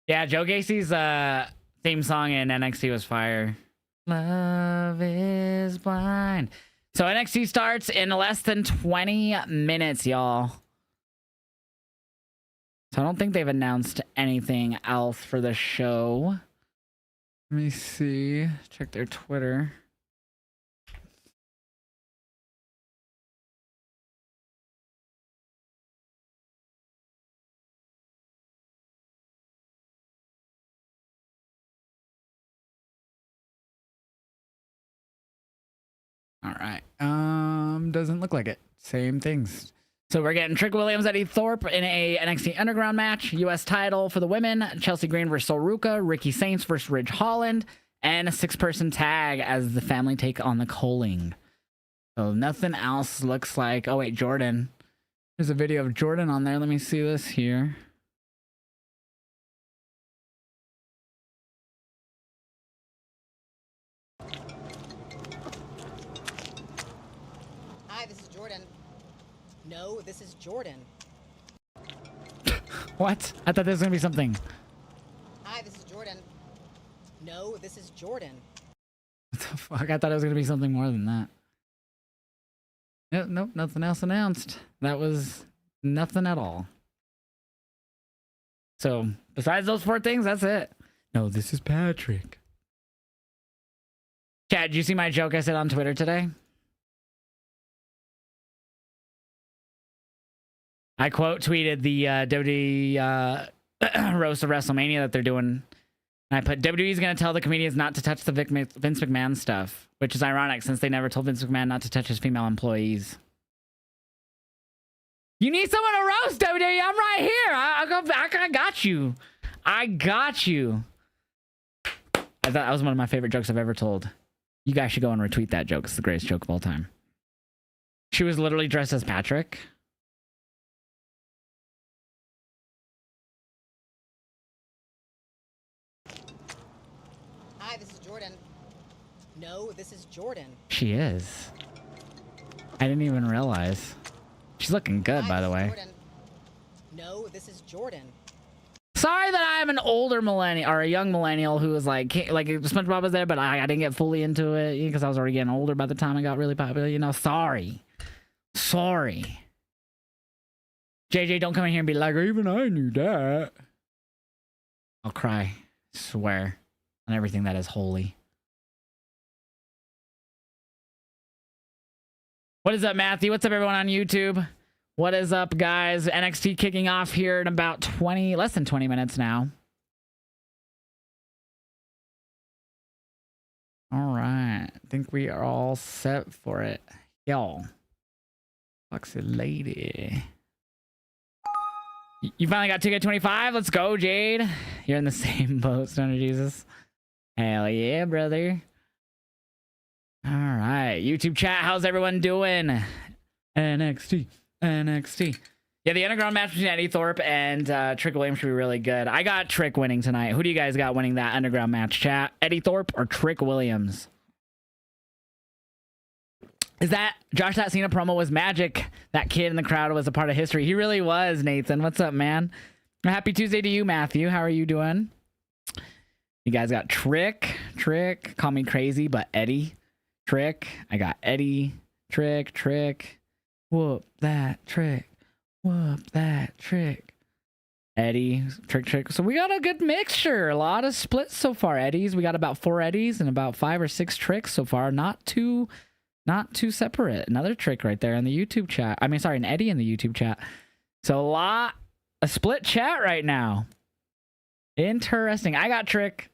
Yeah, Joe Gacy's theme song in NXT was fire. Love is blind. So NXT starts in less than 20 minutes, y'all. So I don't think they've announced anything else for the show. Let me see. Check their Twitter. All right. Doesn't look like it. Same things. So we're getting Trick Williams, Eddie Thorpe in a NXT Underground match, U.S. title for the women, Chelsea Green versus Sol Ruca, Ricky Saints versus Ridge Holland, and a 6-person tag as the family take on the Coling. So nothing else looks like. Oh wait, Jordan. There's a video of Jordan on there. Let me see this here. Hi, this is Jordan. No, this is Jordan. What? I thought there was gonna be something. Hi, this is Jordan. No, this is Jordan. What the fuck? I thought it was gonna be something more than that. Nope, nothing else announced. That was nothing at all. So besides those 4 things, that's it. No, this is Patrick. Chad, did you see my joke I said on Twitter today? I quote tweeted the WWE roast of WrestleMania that they're doing. And I put, WWE's going to tell the comedians not to touch the Vince McMahon stuff, which is ironic since they never told Vince McMahon not to touch his female employees. You need someone to roast, WWE. I'm right here. I got you. I got you. I thought that was one of my favorite jokes I've ever told. You guys should go and retweet that joke. It's the greatest joke of all time. She was literally dressed as Patrick. Hi, this is Jordan. No, this is Jordan. She is. I didn't even realize. She's looking good, Hi, by the this is way. Jordan. No, this is Jordan. Sorry that I'm an older millennial or a young millennial who was like SpongeBob was there, but I didn't get fully into it because I was already getting older by the time I got really popular. You know, sorry. JJ, don't come in here and be like, even I knew that. I'll cry. Swear on everything that is holy. What is up, Matthew? What's up, everyone on YouTube? What is up, guys? NXT kicking off here in about less than 20 minutes now. All right. I think we are all set for it. Yo. Foxy lady. You finally got 2K25? Let's go, Jade. You're in the same boat, Stoner Jesus. Hell yeah, brother. All right. YouTube chat, how's everyone doing? NXT. Yeah, the underground match between Eddie Thorpe and Trick Williams should be really good. I got Trick winning tonight. Who do you guys got winning that underground match, chat? Eddie Thorpe or Trick Williams? Is that Josh, that Cena promo was magic? That kid in the crowd was a part of history. He really was, Nathan. What's up, man? Happy Tuesday to you, Matthew. How are you doing? You guys got Trick. Call me crazy, but Eddie. Trick. I got Eddie. Trick. Whoop that trick. Eddie, Trick. So we got a good mixture. A lot of splits so far. Eddies. We got about 4 Eddies and about 5 or 6 Tricks so far. Not too separate. Another Trick right there in the YouTube chat. I mean, sorry, an Eddie in the YouTube chat. So a split chat right now. Interesting. I got Trick.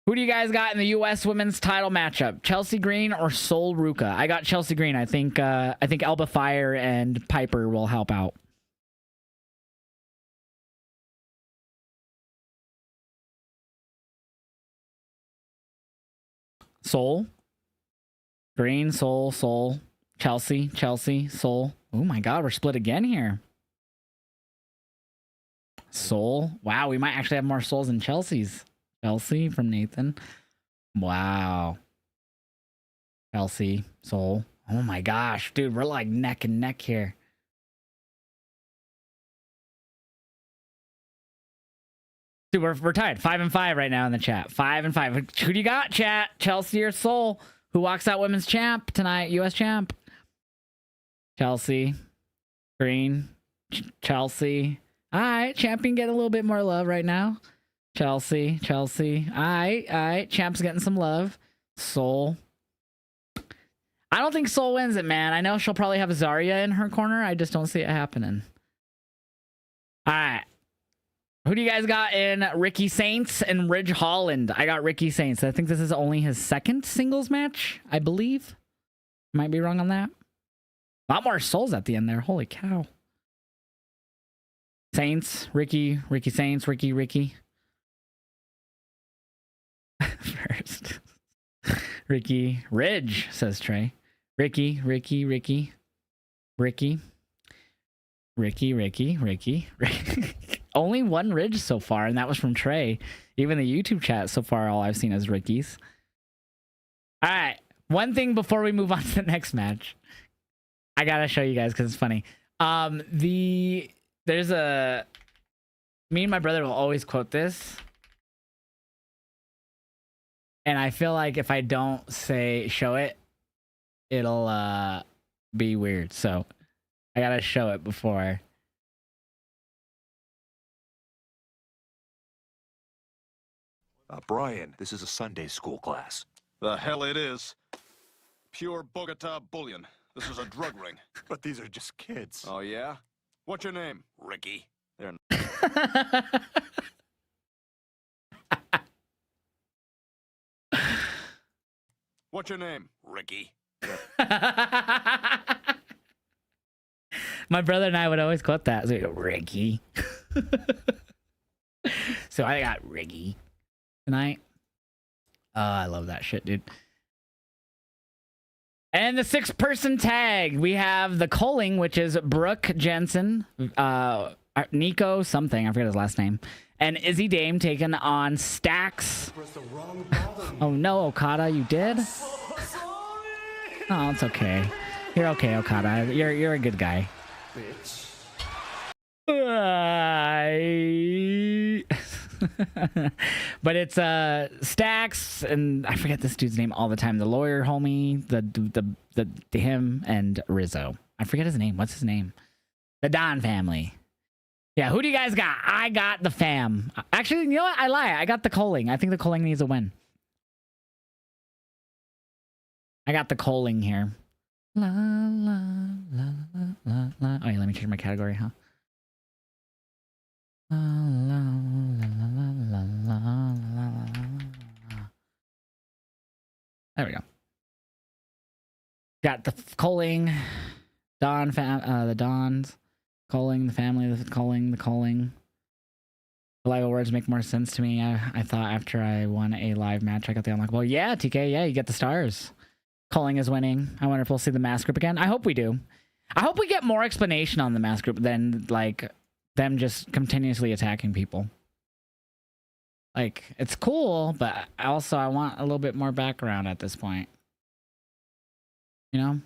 Who do you guys got in the U.S. women's title matchup? Chelsea Green or Sol Ruca? I got Chelsea Green. I think Elba Fire and Piper will help out. Sol. Green, Sol. Chelsea, Sol. Oh my god, we're split again here. Sol. Wow, we might actually have more Sols than Chelsea's. Chelsea from Nathan. Wow. Chelsea, Sol. Oh my gosh, dude, we're like neck and neck here. Dude, we're tied. 5-5 right now in the chat. 5-5. Who do you got, chat? Chelsea or Soul? Who walks out women's champ tonight? U.S. champ. Chelsea. Green. Chelsea. All right. Champion get a little bit more love right now. Chelsea. All right. Champ's getting some love. Soul. I don't think Soul wins it, man. I know she'll probably have Zarya in her corner. I just don't see it happening. All right. Who do you guys got in Ricky Saints and Ridge Holland? I got Ricky Saints. I think this is only his second singles match, I believe. Might be wrong on that. A lot more souls at the end there. Holy cow. Saints, Ricky Saints, Ricky. First. Ricky, Ridge, says Trey. Ricky. Only one Ridge so far, and that was from Trey. Even the YouTube chat so far, all I've seen is Ricky's. All right. One thing before we move on to the next match. I gotta show you guys because it's funny. There's a... Me and my brother will always quote this. And I feel like if I don't show it, it'll be weird. So I gotta show it before. Brian, this is a Sunday school class. The hell it is. Pure Bogota bullion. This is a drug ring. But these are just kids. Oh, yeah? What's your name? Ricky. They're What's your name? Ricky. My brother and I would always quote that. So we go, Ricky. So I got Ricky tonight. Oh, I love that shit, dude. And the 6-person tag, we have the Coling, which is Brooke Jensen, Nico something, I forget his last name, and Izzy Dame taking on Stax. Oh no, Okada, you did? Oh, it's okay. You're okay, Okada. You're a good guy. But it's Stax and I forget this dude's name all the time. The lawyer homie, the him and Rizzo. I forget his name. What's his name? The Don family. Yeah, who do you guys got? I got the fam. Actually, you know what? I lie. I got the Coling. I think the Coling needs a win. I got the Coling here. La la la la la la. Oh yeah, let me change my category, huh? La la la la la la la la. There we go. Got the Coling, Don the Dons, Coling, the family, the Coling. The live awards make more sense to me. I thought after I won a live match, I got the unlock. Well, yeah, TK, yeah, you get the stars. Coling is winning. I wonder if we'll see the mask group again. I hope we do. I hope we get more explanation on the mask group than like them just continuously attacking people. Like, it's cool, but also I want a little bit more background at this point. You know?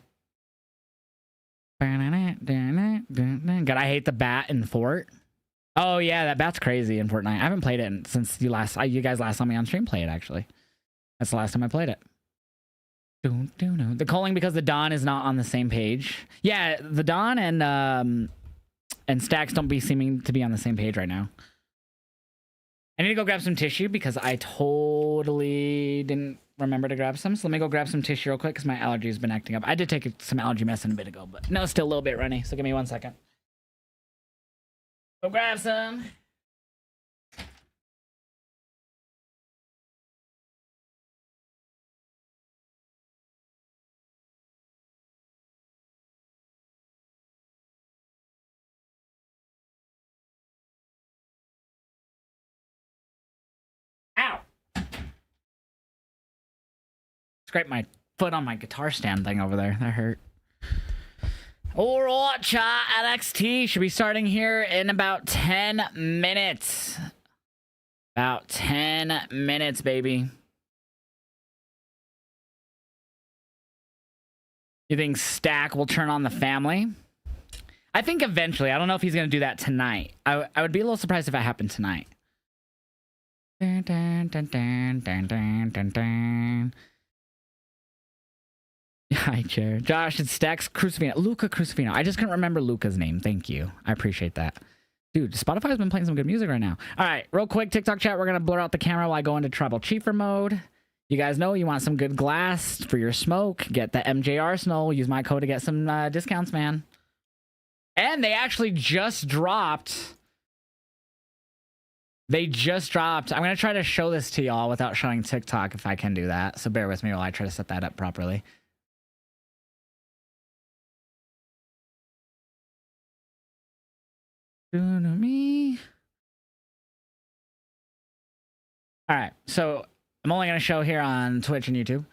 God, I hate the bat in Fort. Oh yeah, that bat's crazy in Fortnite. I haven't played it since you guys last saw me on stream play it, actually. That's the last time I played it. The Coling, because the Don is not on the same page. Yeah, the Don and Stacks don't be seeming to be on the same page right now. I need to go grab some tissue because I totally didn't remember to grab some. So let me go grab some tissue real quick because my allergy has been acting up. I did take some allergy medicine a bit ago, but no, it's still a little bit runny. So give me 1 second. Go grab some. Ow! Scrape my foot on my guitar stand thing over there. That hurt. Alright, chat. NXT should be starting here in about 10 minutes. About 10 minutes, baby. You think Stack will turn on the family? I think eventually. I don't know if he's going to do that tonight. I would be a little surprised if it happened tonight. Dun, dun, dun, dun, dun, dun, dun, dun. Hi, Chair. Josh, it's Stex Crucifino. Luca Crucifino. I just couldn't remember Luca's name. Thank you. I appreciate that. Dude, Spotify's been playing some good music right now. All right, real quick, TikTok chat. We're going to blur out the camera while I go into Tribal Chiefer mode. You guys know you want some good glass for your smoke. Get the MJ Arsenal. Use my code to get some discounts, man. And they actually just dropped... They just dropped... I'm going to try to show this to y'all without showing TikTok if I can do that. So bear with me while I try to set that up properly. Me. All right, so I'm only going to show here on Twitch and YouTube.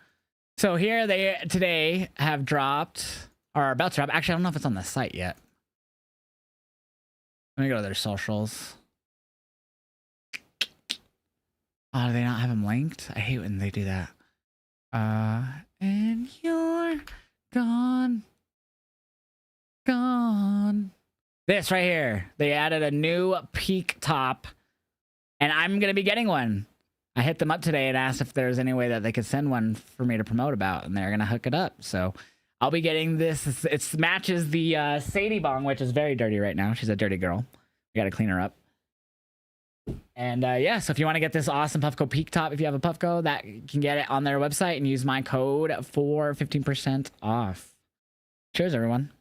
So here they today have dropped, or are about to drop. Actually, I don't know if it's on the site yet. Let me go to their socials. Oh, do they not have them linked? I hate when they do that. And you're gone. Gone. This right here. They added a new peak top, and I'm going to be getting one. I hit them up today and asked if there's any way that they could send one for me to promote about, and they're going to hook it up. So I'll be getting this. It matches the Sadie Bong, which is very dirty right now. She's a dirty girl. We got to clean her up. And yeah, so if you want to get this awesome Puffco Peak Top, if you have a Puffco, that you can get it on their website and use my code for 15% off. Cheers, everyone.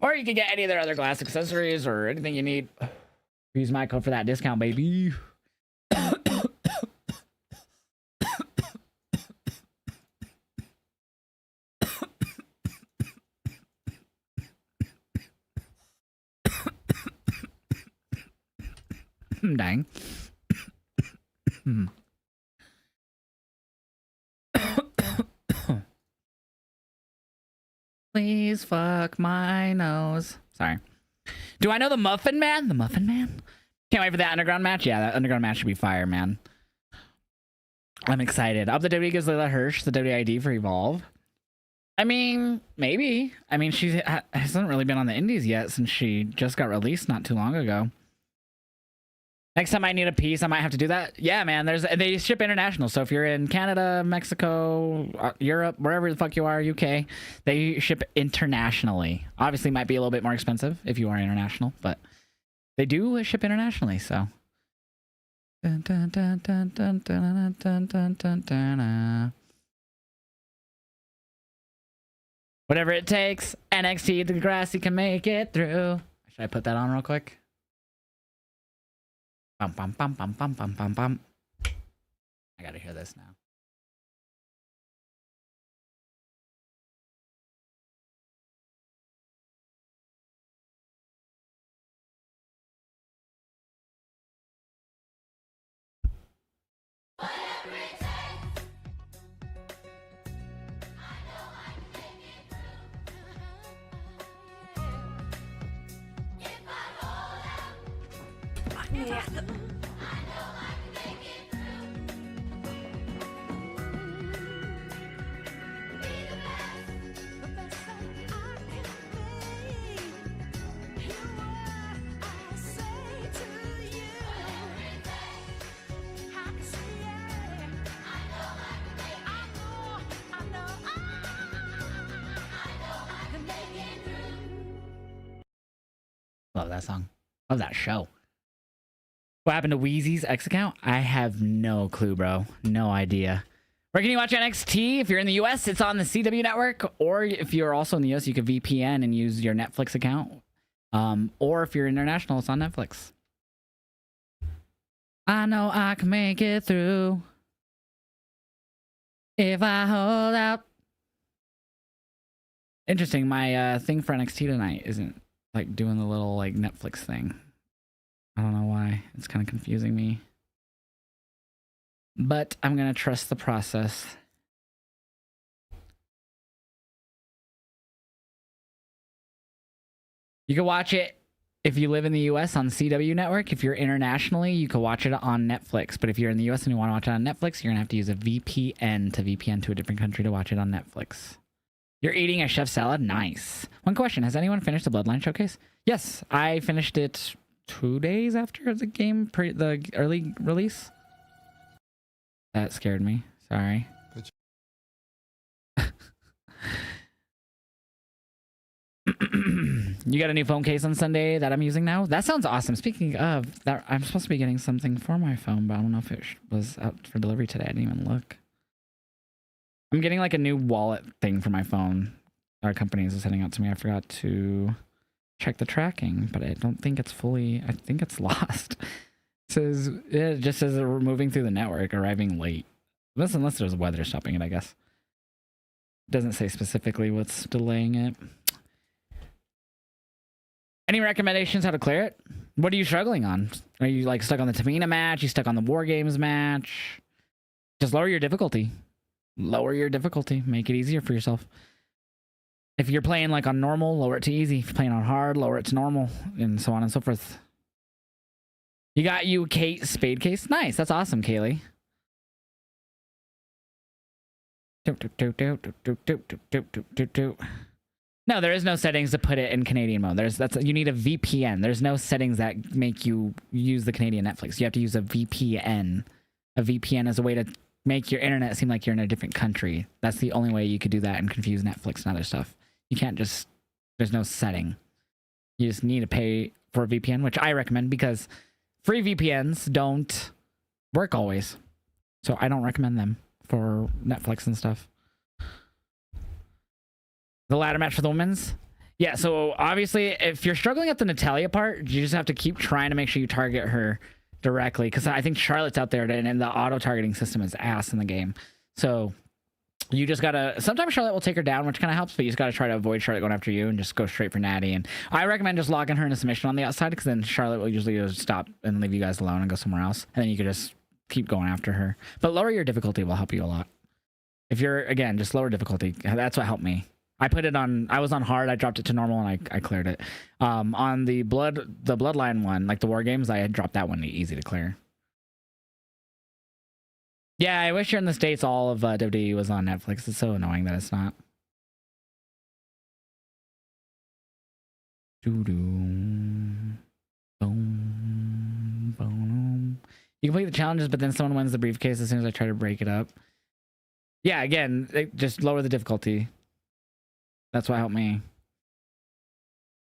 Or you can get any of their other glass accessories or anything you need. Use my code for that discount, baby. Dang. Please fuck my nose. Sorry. Do I know the Muffin Man? The Muffin Man? Can't wait for that underground match. Yeah, that underground match should be fire, man. I'm excited. Up the WWE gives Layla Hirsch the WID for Evolve. I mean, maybe. I mean, she hasn't really been on the indies yet since she just got released not too long ago. Next time I need a piece, I might have to do that. Yeah, man. They ship international. So if you're in Canada, Mexico, Europe, wherever the fuck you are, UK, they ship internationally. Obviously, might be a little bit more expensive if you are international, but they do ship internationally. So. Dun, dun, dun, dun, dun, dun, dun, dun, dun, dun. Whatever it takes, NXT Degrassi can make it through. Should I put that on real quick? Bum, bum, bum, bum, bum, bum, bum, bum. I gotta hear this now. Love that song. Love that show. What happened to Wheezy's X account? I have no clue, bro. No idea. Where can you watch NXT? If you're in the US, it's on the CW network. Or if you're also in the US, you can VPN and use your Netflix account. Or if you're international, it's on Netflix. I know I can make it through if I hold out. Interesting. My thing for NXT tonight isn't like doing the little like Netflix thing. I don't know why. It's kind of confusing me. But I'm going to trust the process. You can watch it if you live in the US on CW network. If you're internationally, you can watch it on Netflix. But if you're in the US and you want to watch it on Netflix, you're going to have to use a VPN to VPN to a different country to watch it on Netflix. You're eating a chef salad? Nice. One question. Has anyone finished the Bloodline Showcase? Yes, I finished it 2 days after the game, the early release. That scared me. Sorry. You got a new phone case on Sunday that I'm using now? That sounds awesome. Speaking of that, I'm supposed to be getting something for my phone, but I don't know if it was out for delivery today. I didn't even look. I'm getting like a new wallet thing for my phone. Our company is sending out to me. I forgot to check the tracking, but I don't think it's fully, I think it's lost. It just says we're moving through the network, arriving late. Unless there's weather stopping it, I guess. It doesn't say specifically what's delaying it. Any recommendations how to clear it? What are you struggling on? Are you like stuck on the Tamina match? You stuck on the War Games match? Just lower your difficulty. Lower your difficulty. Make it easier for yourself. If you're playing like on normal, lower it to easy. If you're playing on hard, lower it to normal, and so on and so forth. You got you Kate Spade case? Nice. That's awesome, Kaylee. No, there is no settings to put it in Canadian mode. You need a VPN. There's no settings that make you use the Canadian Netflix. You have to use a VPN. A VPN is a way to make your internet seem like you're in a different country. That's the only way you could do that and confuse Netflix and other stuff. You can't just, there's no setting. You just need to pay for a VPN, which I recommend because free VPNs don't work always. So I don't recommend them for Netflix and stuff. The ladder match for the women's? Yeah, so obviously, if you're struggling at the Natalia part, you just have to keep trying to make sure you target her directly, because I think Charlotte's out there, and the auto-targeting system is ass in the game. So you just gotta... Sometimes Charlotte will take her down, which kind of helps, but you just gotta try to avoid Charlotte going after you and just go straight for Natty. And I recommend just locking her in a submission on the outside, because then Charlotte will usually just stop and leave you guys alone and go somewhere else, and then you can just keep going after her. But lower your difficulty will help you a lot. If you're, again, just lower difficulty. That's what helped me. I put it on, I was on hard, I dropped it to normal, and I cleared it. On the Bloodline one, like the War Games, I had dropped that one easy to clear. Yeah, I wish here in the States all of WWE was on Netflix. It's so annoying that it's not. Boom, boom. You complete the challenges, but then someone wins the briefcase as soon as I try to break it up. Yeah, again, just lower the difficulty. That's what helped me.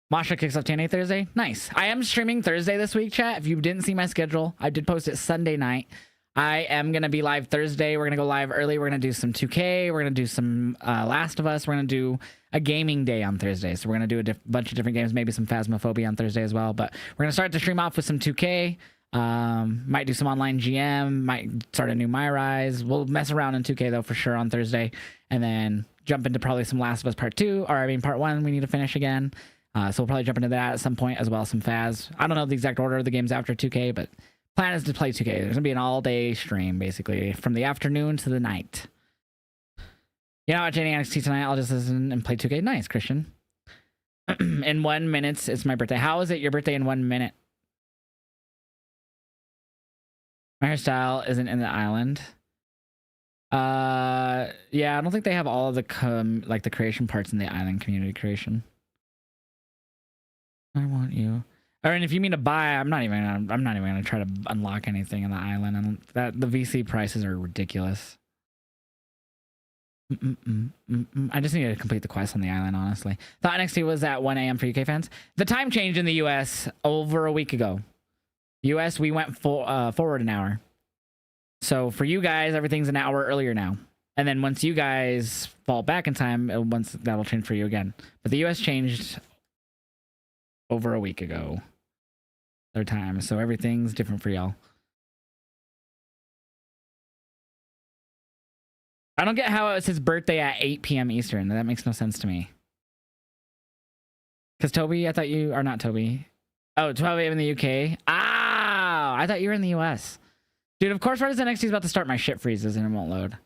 Masha kicks off TNA Thursday. Nice. I am streaming Thursday this week, chat. If you didn't see my schedule, I did post it Sunday night. I am going to be live Thursday. We're going to go live early. We're going to do some 2K. We're going to do some Last of Us. We're going to do a gaming day on Thursday. So we're going to do a bunch of different games, maybe some Phasmophobia on Thursday as well. But we're going to start the stream off with some 2K. Might do some online GM. Might start a new My Rise. We'll mess around in 2K, though, for sure on Thursday. And then jump into probably some Last of Us Part 2. Or, I mean, Part 1 we need to finish again. So we'll probably jump into that at some point, as well as some Phas. I don't know the exact order of the games after 2K, but plan is to play 2K. There's going to be an all-day stream, basically, from the afternoon to the night. You know, watching NXT tonight, I'll just listen and play 2K. Nice, Christian. In 1 minute, it's my birthday. How is it your birthday in 1 minute? My hairstyle isn't in the island. Yeah, I don't think they have all of the like the creation parts in the island community creation. I want you. Or, and if you mean to buy, I'm not even gonna try to unlock anything in the island, and that the VC prices are ridiculous. I just need to complete the quest on the island, honestly. Thought NXT was at 1 a.m. for UK fans. The time changed in the US over a week ago. US, we went forward an hour. So for you guys, everything's an hour earlier now. And then once you guys fall back in time, that'll change for you again. But the US changed over a week ago. Their time. So everything's different for y'all. I don't get how it's his birthday at 8 p.m. Eastern. That makes no sense to me. Because Toby, I thought you are not Toby. Oh, 12 a.m. in the UK. Ah, I thought you were in the US. Dude, of course, right as NXT is about to start, my shit freezes and it won't load.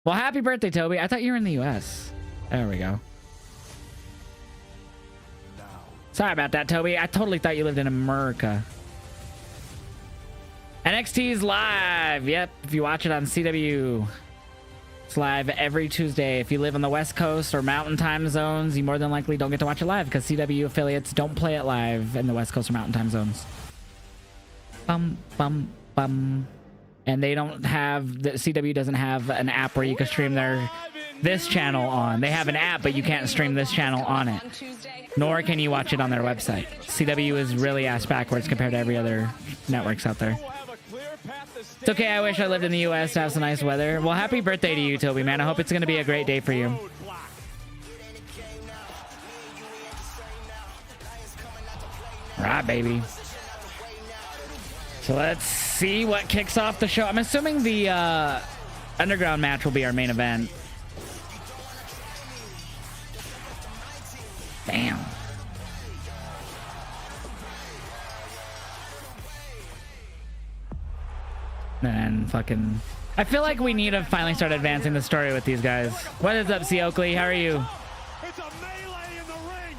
Well, happy birthday, Toby. I thought you were in the US. There we go. Sorry about that, Toby. I totally thought you lived in America. NXT's live. Yep, if you watch it on CW. It's live every Tuesday. If you live on the West Coast or Mountain Time zones, you more than likely don't get to watch it live because CW affiliates don't play it live in the West Coast or Mountain Time zones. Bum, bum, bum. And they don't have, the CW doesn't have an app where you can stream this channel on. They have an app, but you can't stream this channel on it. Nor can you watch it on their website. CW is really ass backwards compared to every other networks out there. It's okay, I wish I lived in the US to have some nice weather. Well, happy birthday to you, Toby, man. I hope it's going to be a great day for you. Right, baby. So let's see what kicks off the show. I'm assuming the underground match will be our main event. Damn. And fucking... I feel like we need to finally start advancing the story with these guys. What is up, C. Oakley? How are you? It's a melee in the ring.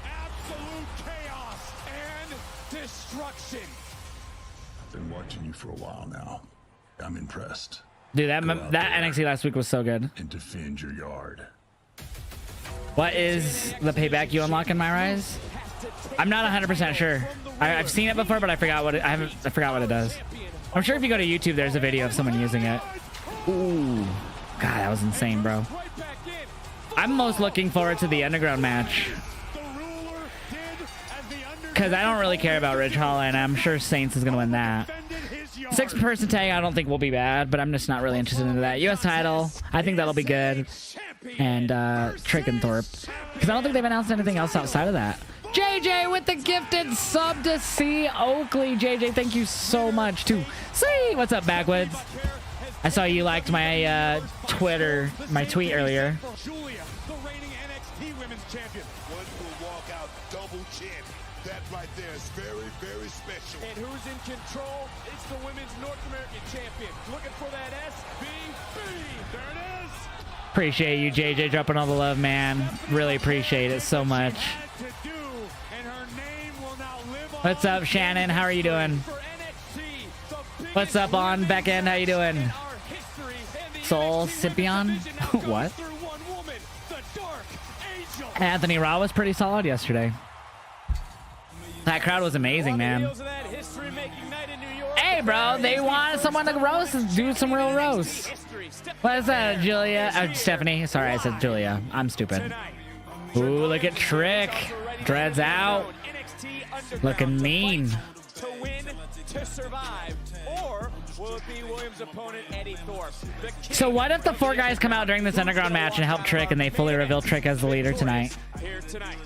Absolute chaos and destruction. I've been watching you for a while now. I'm impressed. Dude, that NXT last week was so good. And defend your yard. What is the payback you unlock in My Rise? I'm not 100% sure. I've seen it before, but I forgot what it does. I'm sure if you go to YouTube, there's a video of someone using it. Ooh, God, that was insane, bro. I'm most looking forward to the underground match because I don't really care about Ridge Holland. I'm sure Saints is gonna win that. 6-person tag, I don't think will be bad, but I'm just not really interested in that. US title, I think that'll be good. And Trick and Thorpe, because I don't think they've announced anything else outside of that. JJ with the gifted sub to C. Oakley. JJ, thank you so much too. See, what's up, Backwoods? I saw you liked my my tweet earlier. Julia, the reigning NXT Women's Champion. One will walk out double chin. That right there is very, very special. And who's in control? It's the Women's North American Champion. Looking for that SBB. There it is. Appreciate you, JJ, dropping all the love, man. Really appreciate it so much. What's up, Shannon? How are you doing? What's up, on back end? How you doing? Soul Scipion? What? Anthony Raw was pretty solid yesterday. That crowd was amazing, man. Hey, bro, they want someone to roast and do some real roasts. What is that, Julia? Stephanie. Sorry, I said Julia. I'm stupid. Ooh, look at Trick. Dreads out. Looking mean. To win, to survive, or will it be Williams' opponent, Eddie Thorpe? So what if the 4 guys come out during this underground match and help Trick and they fully reveal Trick as the leader tonight? Here tonight.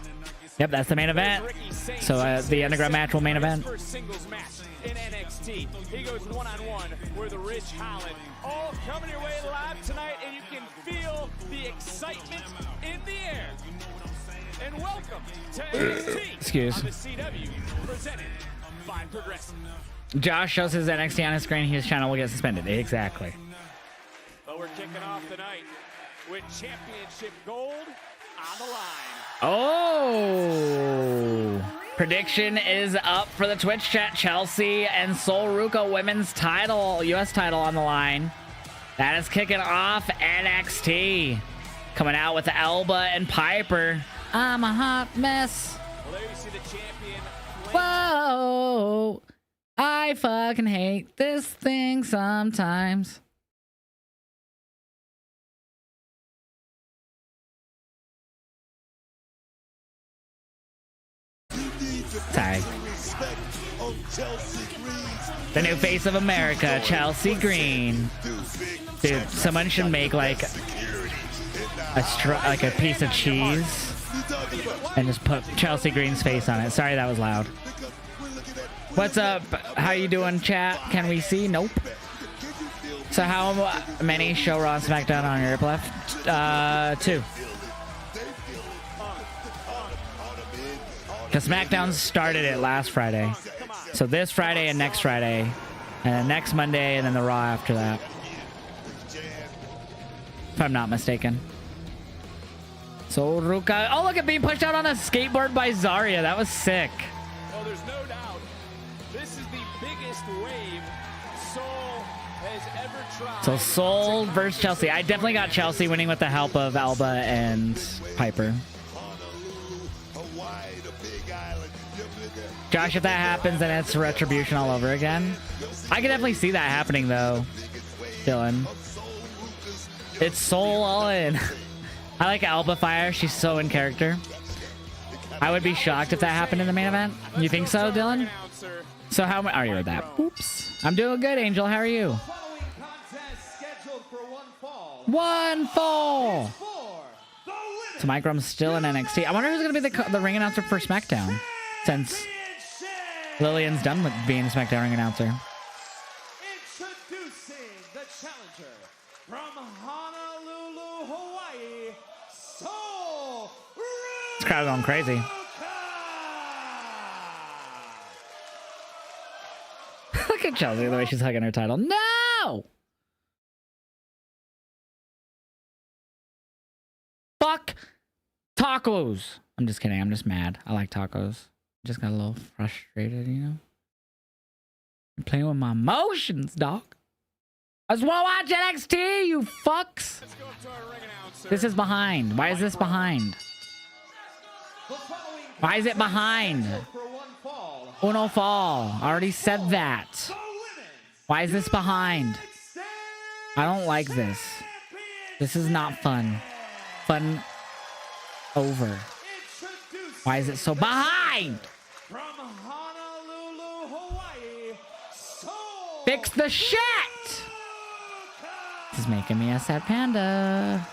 Yep, that's the main event. So the underground match will main event. First singles match in NXT. He goes one-on-one with Ridge Holland. All coming your way live tonight, and you can feel the excitement in the air. And welcome to NXT. Excuse. On the CW, presented by Progressive. Josh shows his NXT on his screen. His channel will get suspended. Exactly. But we're kicking off the night with championship gold on the line. Oh. Prediction is up for the Twitch chat. Chelsea and Sol Ruka women's title, US title on the line. That is kicking off NXT. Coming out with Elba and Piper. I'm a hot mess. Well, there you see the champion. Whoa. I fucking hate this thing sometimes. Sorry. The new face of America, Chelsea Green. Dude, someone should make like a piece of cheese and just put Chelsea Green's face on it. Sorry, that was loud. What's up? How you doing, chat? Can we see? Nope. So how many show Raw and SmackDown on Europe left? 2. Because SmackDown started it last Friday. So this Friday and next Friday. And then next Monday and then the Raw after that. If I'm not mistaken. So Ruka. Oh, look at being pushed out on a skateboard by Zarya. That was sick. Well, there's no doubt. This is the biggest wave Sol has ever tried. So Soul versus Chelsea. I definitely got Chelsea winning with the help of Alba and Piper. Josh, if that happens, then it's retribution all over again. I can definitely see that happening, though, Dylan. It's Soul all in. I like Alba Fire. She's so in character. I would be shocked if that happened in the main event. You think so, Dylan? So how are you with that? Oops. I'm doing good, Angel. How are you? One fall. So Microm's still in NXT. I wonder who's going to be the ring announcer for SmackDown, since Lillian's done with being SmackDown ring announcer. Introducing the challenger from Honolulu, Hawaii, Soul. This crowd going crazy. Look at Chelsea, the way she's hugging her title. No! Fuck tacos. I'm just kidding. I'm just mad. I like tacos. Just got a little frustrated, you know? I'm playing with my emotions, dog. I just want to watch NXT, you fucks. This is behind. Why is this behind? Why is it behind? Uno fall. I already said that. Why is this behind? I don't like this. This is not fun. Fun over. Why is it so behind? Fix the shit! This is making me a sad panda.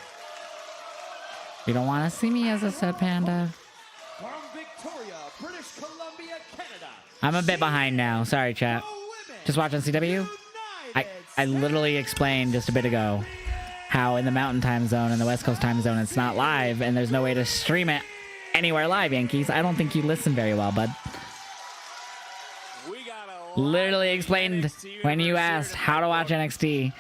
You don't want to see me as a sad panda. I'm a bit behind now. Sorry, chat. Just watching CW. I literally explained just a bit ago how in the Mountain Time Zone and the West Coast Time Zone it's not live and there's no way to stream it anywhere live, Yankees. I don't think you listen very well, bud. Literally explained when you asked how to watch NXT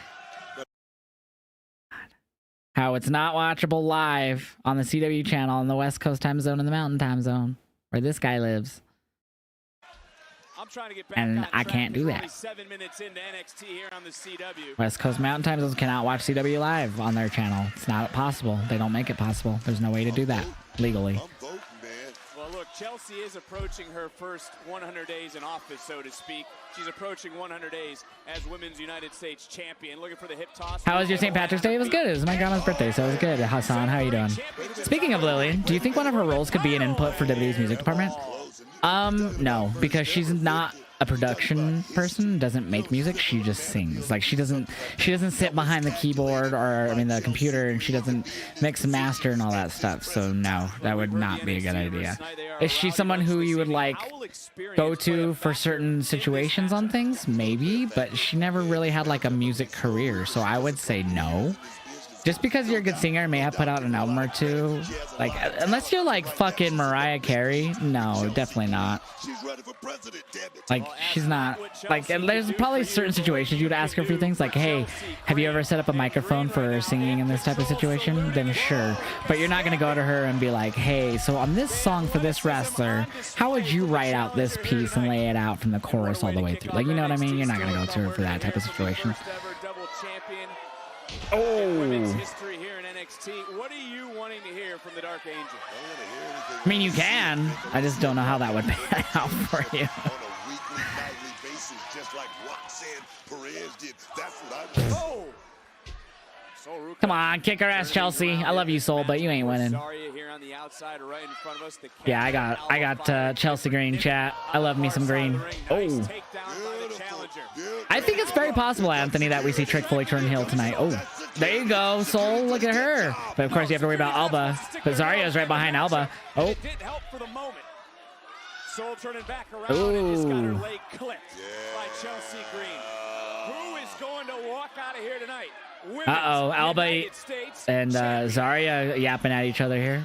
how it's not watchable live on the CW channel in the West Coast Time Zone and the Mountain Time Zone where this guy lives. And I can't do that. West Coast Mountain Time Zones cannot watch CW live on their channel. It's not possible. They don't make it possible. There's no way to do that legally. Well, look, Chelsea is approaching her first 100 days in office, so to speak. She's approaching 100 days as Women's United States Champion. Looking for the hip toss. How was your St. Patrick's Day? It was good. It was my grandma's birthday, so it was good. Hassan, how are you doing? Speaking of Lily, do you think one of her roles could be an input for WWE's music department? No, because she's not a production person, doesn't make music, she just sings. Like she doesn't sit behind the keyboard or the computer, and she doesn't mix and master and all that stuff. So no, that would not be a good idea. Is she someone who you would like go to for certain situations on things? Maybe, but she never really had like a music career, so I would say no. Just because you're a good singer and may have put out an album or two, like, unless you're like fucking Mariah Carey, no, definitely not. Like, she's not, like, and there's probably certain situations you'd ask her for things like, hey, have you ever set up a microphone for singing in this type of situation? Then sure. But you're not going to go to her and be like, hey, so on this song for this wrestler, how would you write out this piece and lay it out from the chorus all the way through? Like, you know what I mean? You're not going to go to her for that type of situation. Oh. History here in NXT. What are you wanting to hear from the Dark Angel? I mean, you can. I just don't know how that would pan out for you. On a weekly, nightly basis, just like Roxanne Perez did. That's what I want. Come on, kick her ass, Chelsea. I love you, Soul, but you ain't winning. Yeah, I got Chelsea Green, chat. I love me some green. Oh. I think it's very possible, Anthony, that we see Trick fully turn heel tonight. Oh, there you go, Soul. Look at her. But of course, you have to worry about Alba. But Zarya's right behind Alba. Oh. Soul turning back around and just got her leg clipped by Chelsea Green. Who is going to walk out of here tonight? Uh-oh, Alba and Zarya yapping at each other here.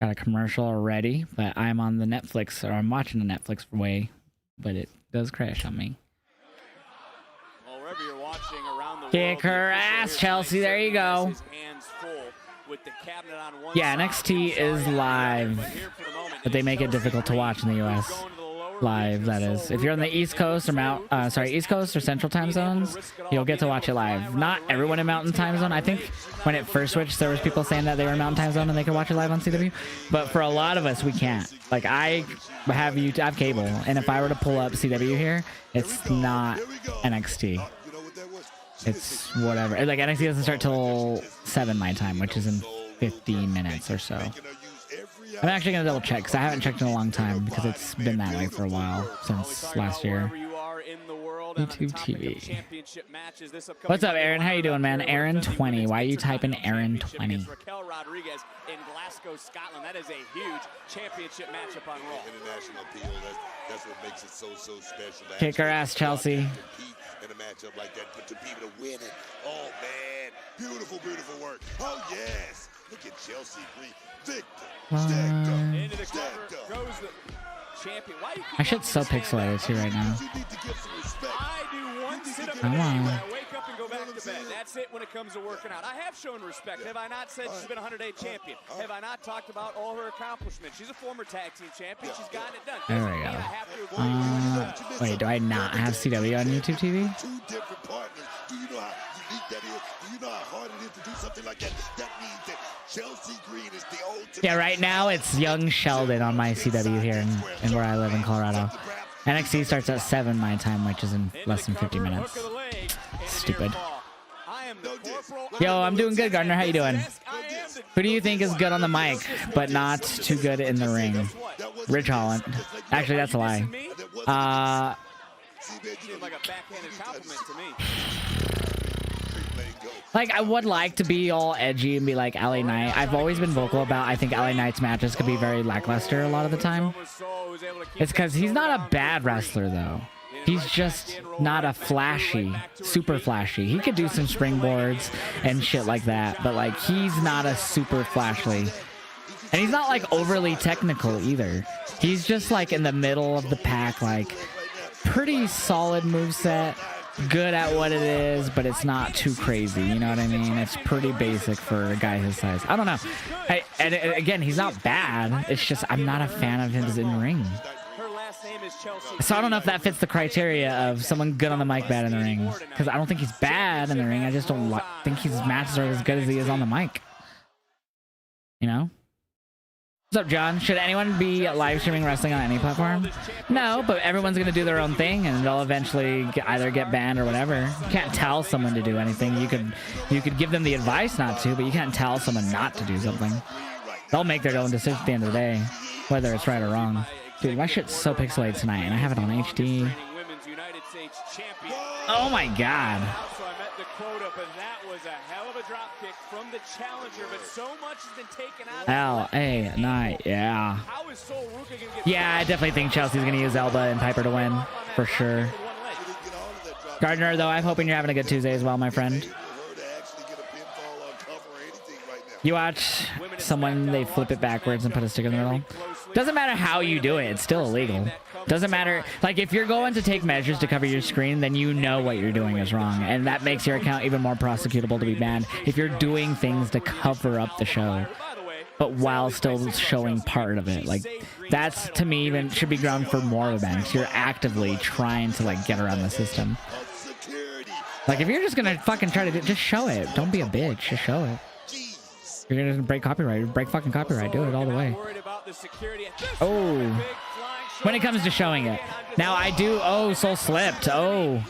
Got a commercial already, but I'm on the Netflix, or I'm watching the Netflix way, but it does crash on me. Well, wherever you're watching around the Kick her ass, Chelsea. There you go. Yeah, NXT is live, but they make it difficult to watch in the US. live, that is. If you're on the East Coast or East Coast or Central time zones, you'll get to watch it live. Not everyone in Mountain time zone. I think when it first switched, there was people saying that they were in Mountain time zone and they could watch it live on CW. But for a lot of us, we can't. Like, I have cable, and if I were to pull up CW here, it's not NXT. It's whatever. Like, NXT doesn't start till 7 my time, which is in 15 minutes or so. I'm actually gonna double check because I haven't checked in a long time because it's been that way for a while since last year. YouTube TV. What's up, Aaron? How you doing, man? Aaron 20. Why are you typing Aaron 20? Raquel Rodriguez in Glasgow, Scotland. That is a huge championship matchup on Raw. International appeal. That's what makes it so special. Kick her ass, Chelsea. In a matchup like that, but to be able to win it, oh man, beautiful work. Oh yes, look at Chelsea Green, Victor. Into the cover goes the champion. My shit's so pixelated too right now. I do one sit-up a Come day on. when I wake up and go back to bed. That's it when it comes to working out. I have shown respect. Have I not said she's been a 100-day champion? Have I not talked about all her accomplishments? She's a former tag team champion. She's gotten it done. There we go. Wait, do I not have CW on YouTube TV? Two different partners. Do you know how unique that is? Do you know how hard it is to do something like that? That means that Chelsea Green is the ultimate. Yeah, right now it's Young Sheldon on my CW here in where I live in Colorado. NXT starts at 7 my time, which is in less than 50 minutes. Stupid. Yo, I'm doing good, Gardner. How you doing? Who do you think is good on the mic, but not too good in the ring? Rich Holland. Actually, that's a lie. Like a backhanded compliment to me. Like, I would like to be all edgy and be like LA Knight. I've always been vocal about I think LA Knight's matches could be very lackluster a lot of the time. It's because he's not a bad wrestler, though. He's just not a flashy, super flashy. He could do some springboards and shit like that, but like he's not a super flashy. And he's not like overly technical either. He's just like in the middle of the pack, like pretty solid moveset. Good at what it is, but it's not too crazy. You know what I mean? It's pretty basic for a guy his size. I don't know. And again, he's not bad. It's just I'm not a fan of his in ring. So I don't know if that fits the criteria of someone good on the mic, bad in the ring. Because I don't think he's bad in the ring. I just don't think his matches are as good as he is on the mic. You know? What's up, John? Should anyone be live streaming wrestling on any platform? No, but everyone's going to do their own thing, and they'll eventually either get banned or whatever. You can't tell someone to do anything. You could give them the advice not to, but you can't tell someone not to do something. They'll make their own decision at the end of the day, whether it's right or wrong. Dude, my shit's so pixelated tonight, and I have it on HD. Oh my god. LA Knight, yeah. Yeah, I definitely think Chelsea's gonna use Elba and Piper to win, for sure. Gardner, though, I'm hoping you're having a good Tuesday as well, my friend. You watch someone, they flip it backwards and put a stick in the middle. Doesn't matter how you do it, it's still illegal. Doesn't matter, like if you're going to take measures to cover your screen, then you know what you're doing is wrong, and that makes your account even more prosecutable to be banned if you're doing things to cover up the show, but while still showing part of it. Like that's, to me, even should be ground for more of a ban, because you're actively trying to like get around the system. Like if you're just gonna fucking try to just show it, don't be a bitch, just show it. You're gonna break copyright, break fucking copyright, do it all the way. Oh, when it comes to showing it. Now I do, oh, soul slipped, oh.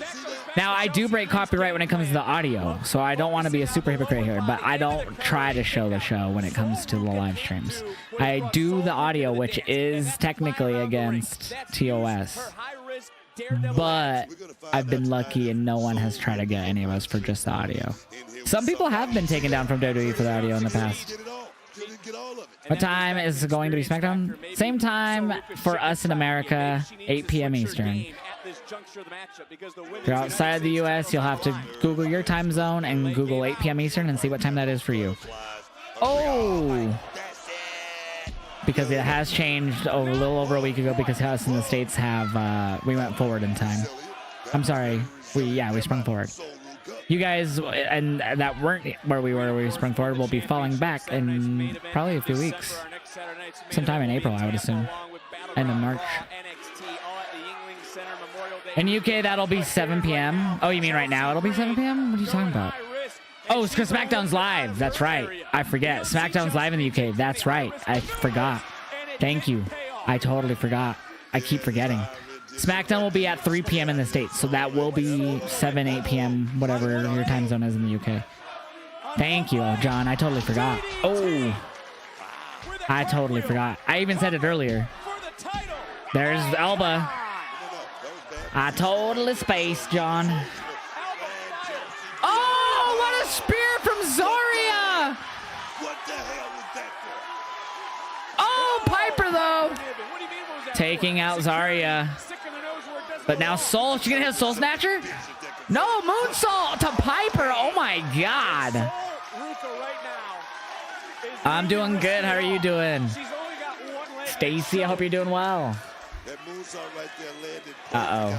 Now I do break copyright when it comes to the audio, so I don't want to be a super hypocrite here, but I don't try to show the show when it comes to the live streams. I do the audio, which is technically against TOS. But I've been lucky and no one has tried to get any of us for just the audio. Some people have been taken down from WWE for the audio in the past. What time is going to be SmackDown? Same time for us in America, 8 p.m. Eastern. If you're outside the US, you'll have to Google your time zone and Google 8 p.m. Eastern and see what time that is for you. Oh! Because it has changed a little over a week ago, because us in the States have, we went forward in time. I'm sorry. We sprung forward. You guys, and that weren't where we sprung forward, will be falling back in probably a few weeks. Sometime in April, I would assume. End of March. In UK, that'll be 7 p.m. Oh, you mean right now it'll be 7 p.m.? What are you talking about? Oh, it's because SmackDown's live. That's right. I forget. SmackDown's live in the UK. That's right. I forgot. Thank you. I totally forgot. I keep forgetting. SmackDown will be at 3 p.m. in the States, so that will be 7, 8 p.m., whatever your time zone is in the UK. Thank you, John. I totally forgot. Oh, I totally forgot. I even said it earlier. There's Elba. I totally spaced, John. Oh, what a spear from Zarya! What the hell was that for? Oh, Piper, though. Taking out Zarya. But now Soul. She's going to hit a Soul Snatcher? No, Moonsault to Piper. Oh, my God. I'm doing good. How are you doing? Stacy, I hope you're doing well. Uh-oh.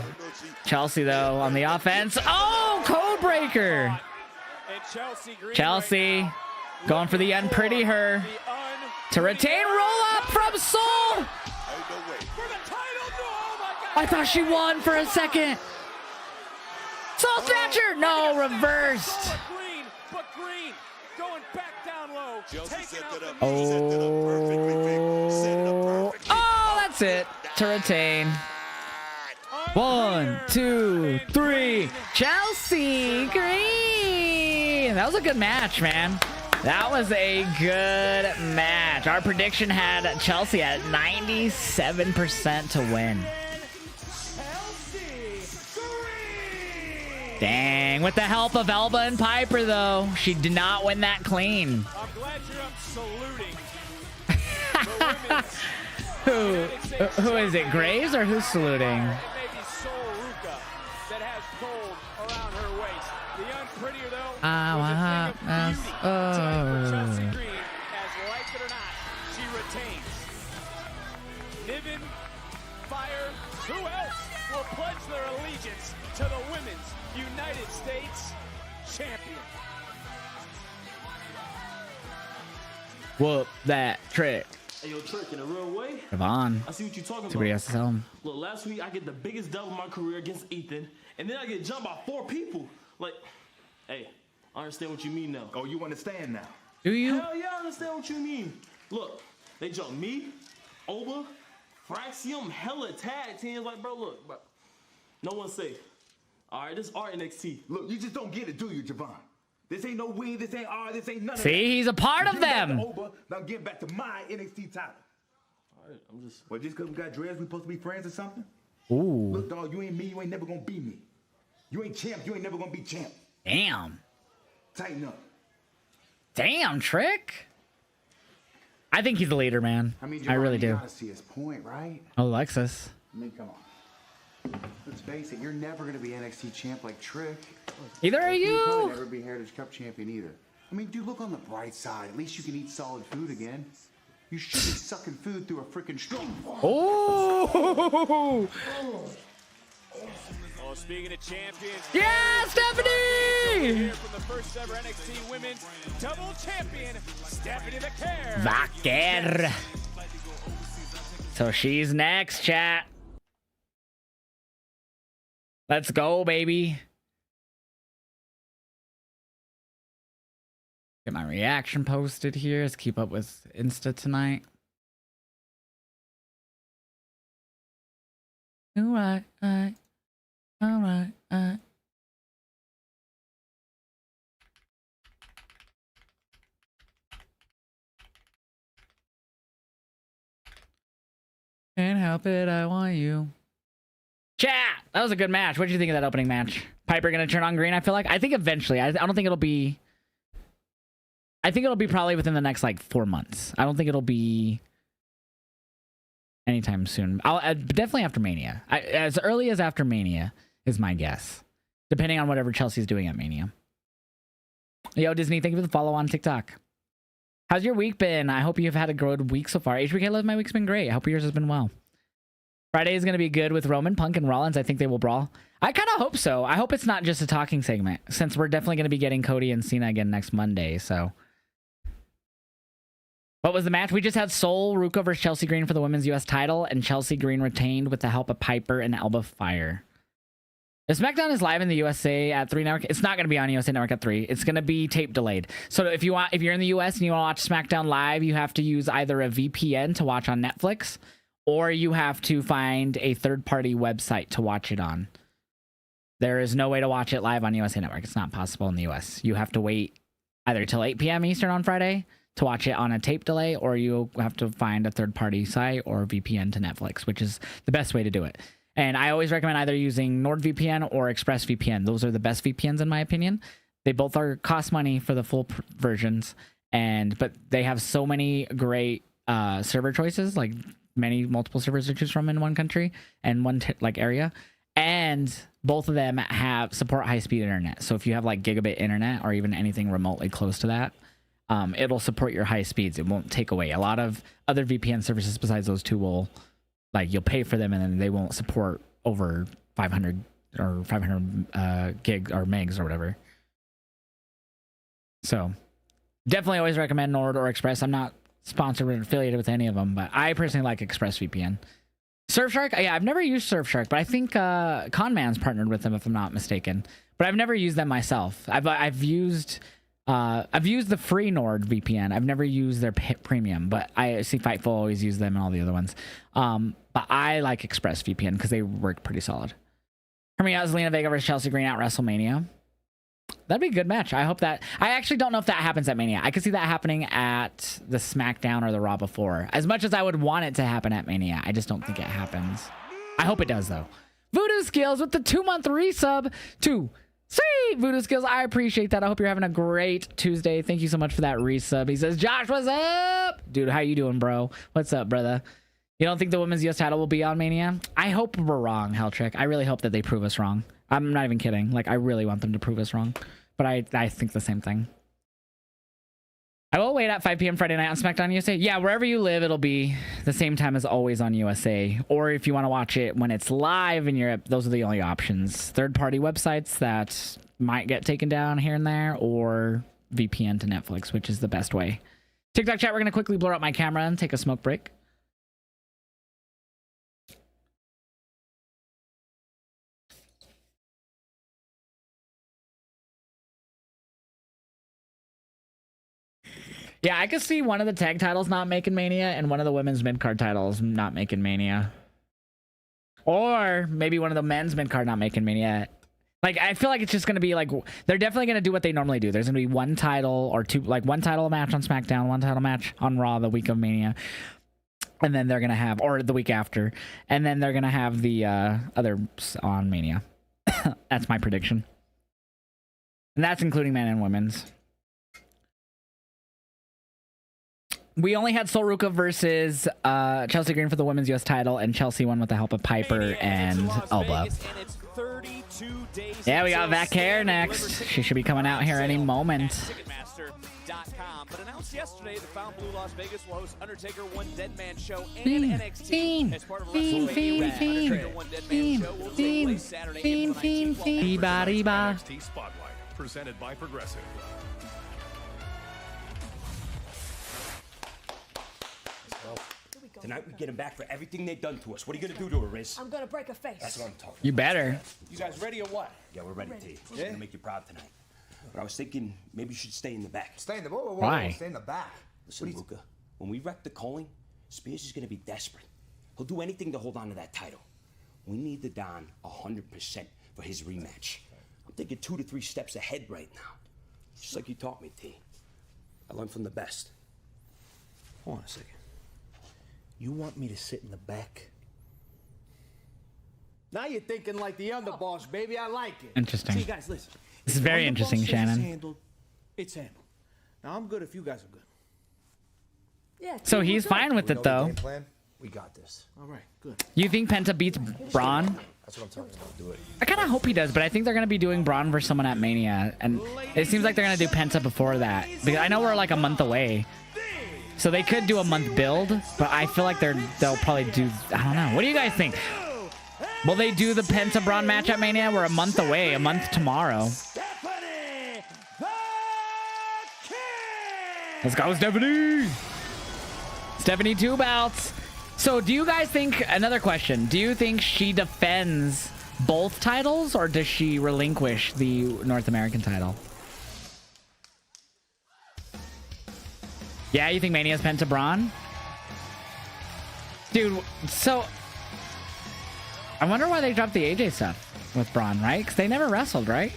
Chelsea, though, on the offense. Oh, Codebreaker. Chelsea going for the unpretty her. To retain roll up from Soul. I thought she won for a second. Soul Snatcher. No, reversed. Oh. Oh, that's it. To retain. 1, 2, 3. Chelsea Green. That was a good match, man. That was a good match. Our prediction had Chelsea at 97% to win. Dang, with the help of Elba and Piper, though, she did not win that clean. I'm glad you're up saluting. Who is it, Graves, or who's saluting? It may be Sol Ruca that has gold around her waist. The unprettier, though, was a thing of beauty tonight for Chelsea Green, as like it or not, she retains. Niven, Fire, who else will pledge their allegiance to the Women's United States champion? Whoop that trick. Hey, yo, Trick, in a real way, Yvonne. I see what you're talking about. Somebody has to tell him. Look, last week I get the biggest dub of my career against Ethan, and then I get jumped by 4 people. Like, hey, I understand what you mean now. Oh, you understand now? Do you? Hell yeah, I understand what you mean. Look, they jumped me, Oba, Fraxium, hella tag teams. Like, bro, look, bro, no one's safe. All right, this is our NXT. Look, you just don't get it, do you, Javon? This ain't no win, this ain't R, this ain't none of that. See, he's a part of them. Oba, now I'm getting back to my NXT title. All right, I'm just... Well, just because we got dreads, we supposed to be friends or something? Ooh. Look, dog, you ain't me, you ain't never gonna be me. You ain't champ, you ain't never gonna be champ. Damn. Tighten up. Damn, Trick. I think he's the leader, man. I mean, I really do. You gotta see his point, right? Alexis. I mean, come on. Let's face it, you're never gonna be NXT champ like Trick. Either are You'll probably you. never be Heritage Cup champion either. I mean, dude, look on the bright side. At least you can eat solid food again. You should be sucking food through a freaking straw. Oh. Oh, speaking of champions, Yeah, Stephanie. here from the first ever NXT Women's Double Champion, Stephanie Vaquer. Vaquer. So she's next, chat. Let's go, baby. Get my reaction posted here. Let's keep up with Insta tonight. All right. Can't help it, I want you. Chat! That was a good match. What did you think of that opening match? Piper gonna turn on green, I feel like? I think eventually. I don't think it'll be... I think it'll be probably within the next, like, 4 months. I don't think it'll be anytime soon. I'll definitely after Mania. As early as after Mania is my guess. Depending on whatever Chelsea's doing at Mania. Yo, Disney, thank you for the follow on TikTok. How's your week been? I hope you've had a good week so far. HBK Love, my week's been great. I hope yours has been well. Friday is going to be good with Roman, Punk, and Rollins. I think they will brawl. I kind of hope so. I hope it's not just a talking segment, since we're definitely going to be getting Cody and Cena again next Monday, so... What was the match? We just had Sol Ruca versus Chelsea Green for the Women's US title, and Chelsea Green retained with the help of Piper and Elba Fire. The SmackDown is live in the USA at 3 Network. It's not going to be on USA Network at 3. It's going to be tape delayed. So if you're in the US and you want to watch SmackDown live, you have to use either a VPN to watch on Netflix, or you have to find a third-party website to watch it on. There is no way to watch it live on USA Network. It's not possible in the US. You have to wait either till 8 p.m. Eastern on Friday to watch it on a tape delay, or you have to find a third-party site or VPN to Netflix, which is the best way to do it. And I always recommend either using NordVPN or ExpressVPN. Those are the best VPNs in my opinion. They both cost money for the full versions, but they have so many great server choices, like multiple servers to choose from in one country and one area. And both of them support high-speed internet. So if you have like gigabit internet or even anything remotely close to that, it'll support your high speeds. It won't take away. A lot of other VPN services besides those two will, you'll pay for them and then they won't support over 500 or 500 gig or megs or whatever. So definitely always recommend Nord or Express. I'm not sponsored or affiliated with any of them, but I personally like ExpressVPN. Surfshark, yeah, I've never used Surfshark, but I think Conman's partnered with them if I'm not mistaken. But I've never used them myself. I've used the free Nord VPN. I've never used their premium, but I see Fightful always use them and all the other ones. But I like ExpressVPN because they work pretty solid. For me, Zelina Vega versus Chelsea Green at WrestleMania. That'd be a good match. I hope that. I actually don't know if that happens at Mania. I could see that happening at the SmackDown or the Raw before. As much as I would want it to happen at Mania, I just don't think it happens. I hope it does, though. Voodoo Skills with the 2-month resub to Sweet Voodoo Skills. I appreciate that. I hope you're having a great Tuesday. Thank you so much for that resub. He says, Josh, what's up? Dude, how you doing, bro? What's up, brother? You don't think the women's US title will be on Mania? I hope we're wrong, Helltrick. I really hope that they prove us wrong. I'm not even kidding. I really want them to prove us wrong. But I think the same thing. I will wait at 5 p.m. Friday night on SmackDown USA. Yeah, wherever you live, it'll be the same time as always on USA. Or if you want to watch it when it's live in Europe, those are the only options. Third-party websites that might get taken down here and there, or VPN to Netflix, which is the best way. TikTok chat, we're going to quickly blur up my camera and take a smoke break. Yeah, I could see one of the tag titles not making Mania and one of the women's mid-card titles not making Mania. Or maybe one of the men's mid-card not making Mania. I feel like it's just going to be they're definitely going to do what they normally do. There's going to be one title or two, one title match on SmackDown, one title match on Raw the week of Mania. And then they're going to have, or the week after, and then they're going to have the others on Mania. That's my prediction. And that's including men and women's. We only had Sol Ruka versus Chelsea Green for the women's US title, and Chelsea won with the help of Piper and Elba. Yeah, we got Vaquer next. She should be coming out here any moment. But announced yesterday, the Found Blue Las Vegas will host Undertaker One Dead Man Show and NXT as part of a WrestleMania. Undertaker One Dead Man Show will take place Saturday, April 19th. NXT Spotlight, presented by Progressive. Tonight we get them back for everything they've done to us. What are you gonna do to her, Riz? I'm gonna break a face. That's what I'm talking about. You better. You guys ready or what? Yeah, we're ready, T. We're gonna make you proud tonight. But I was thinking maybe you should stay in the back. Stay in the whoa, Why? Stay in the back. Listen, Luca, when we wreck the calling, Spears is gonna be desperate. He'll do anything to hold on to that title. We need the Don 100% for his rematch. I'm thinking 2 to 3 steps ahead right now. Just like you taught me, T. I learned from the best. Hold on a second. You want me to sit in the back? Now you're thinking like the underboss, baby. I like it. Interesting. See, guys, listen. This is very interesting, Shannon. It's handled. Now I'm good if you guys are good. Yeah. So he's fine with it, though. We got this. All right, good. You think Penta beats Braun? That's what I'm talking about. Do it. I kind of hope he does, but I think they're going to be doing Braun versus someone at Mania. And it seems like they're going to do Penta before that. Because I know we're a month away. So they could do a month build, but I feel like they'll probably do, I don't know. What do you guys think? Will they do the Penta Braun match at Mania? We're a month away, a month tomorrow. Let's go, Stephanie! Stephanie 2 belts. So do you guys think, another question, do you think she defends both titles, or does she relinquish the North American title? Yeah, you think Mania's pinned to Braun? Dude, so I wonder why they dropped the AJ stuff with Braun, right? Because they never wrestled, right?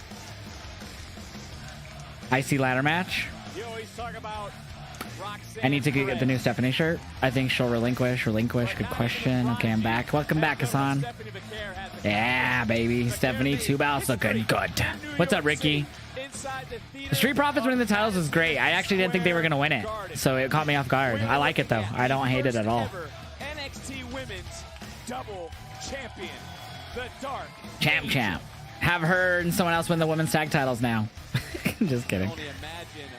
IC ladder match. You always talk about Roxanne I need to get the Perez. new Stephanie shirt. I think she'll relinquish. Good question. Okay, I'm back. Welcome back, Hassan. Stephanie Vaquer has the Yeah, baby. Stephanie, 2 belts looking good. What's up, Ricky? inside the theater. The Street Profits winning the titles was great. I actually didn't think they were going to win it. So it caught me off guard. I like it, though. I don't hate it at all. Ever NXT Women's Double Champion, the Dark. Champ. Have her and someone else win the women's tag titles now. Just kidding. Only imagine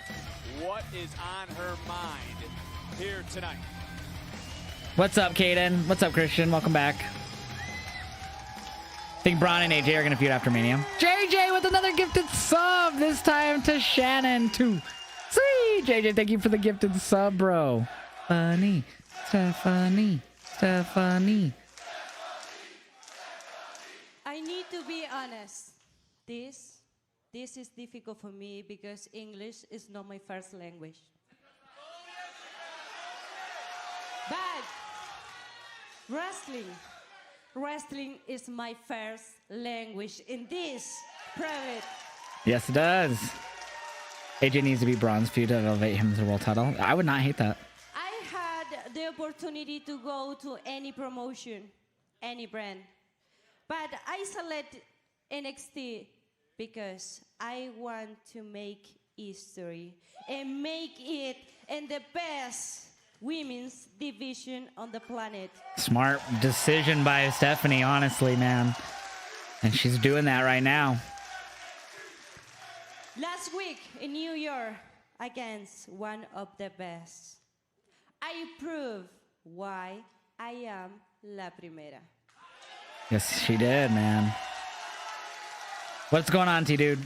what is on her mind here tonight. What's up, Kaden? What's up, Christian? Welcome back. Think Braun and AJ are going to feud after Mania. JJ with another gifted sub. This time to Shannon, too. See, JJ, thank you for the gifted sub, bro. Stephanie. I need to be honest. This is difficult for me because English is not my first language. But wrestling is my first language in this private. Yes, it does. AJ needs to be bronze feud to elevate him to the world title. I would not hate that. I had the opportunity to go to any promotion, any brand. But I select NXT because I want to make history and make it in the best women's division on the planet. Smart decision by Stephanie, honestly, man. And she's doing that right now. Last week in New York against one of the best, I proved why I am la primera. Yes, she did, man. What's going on, T-Dude?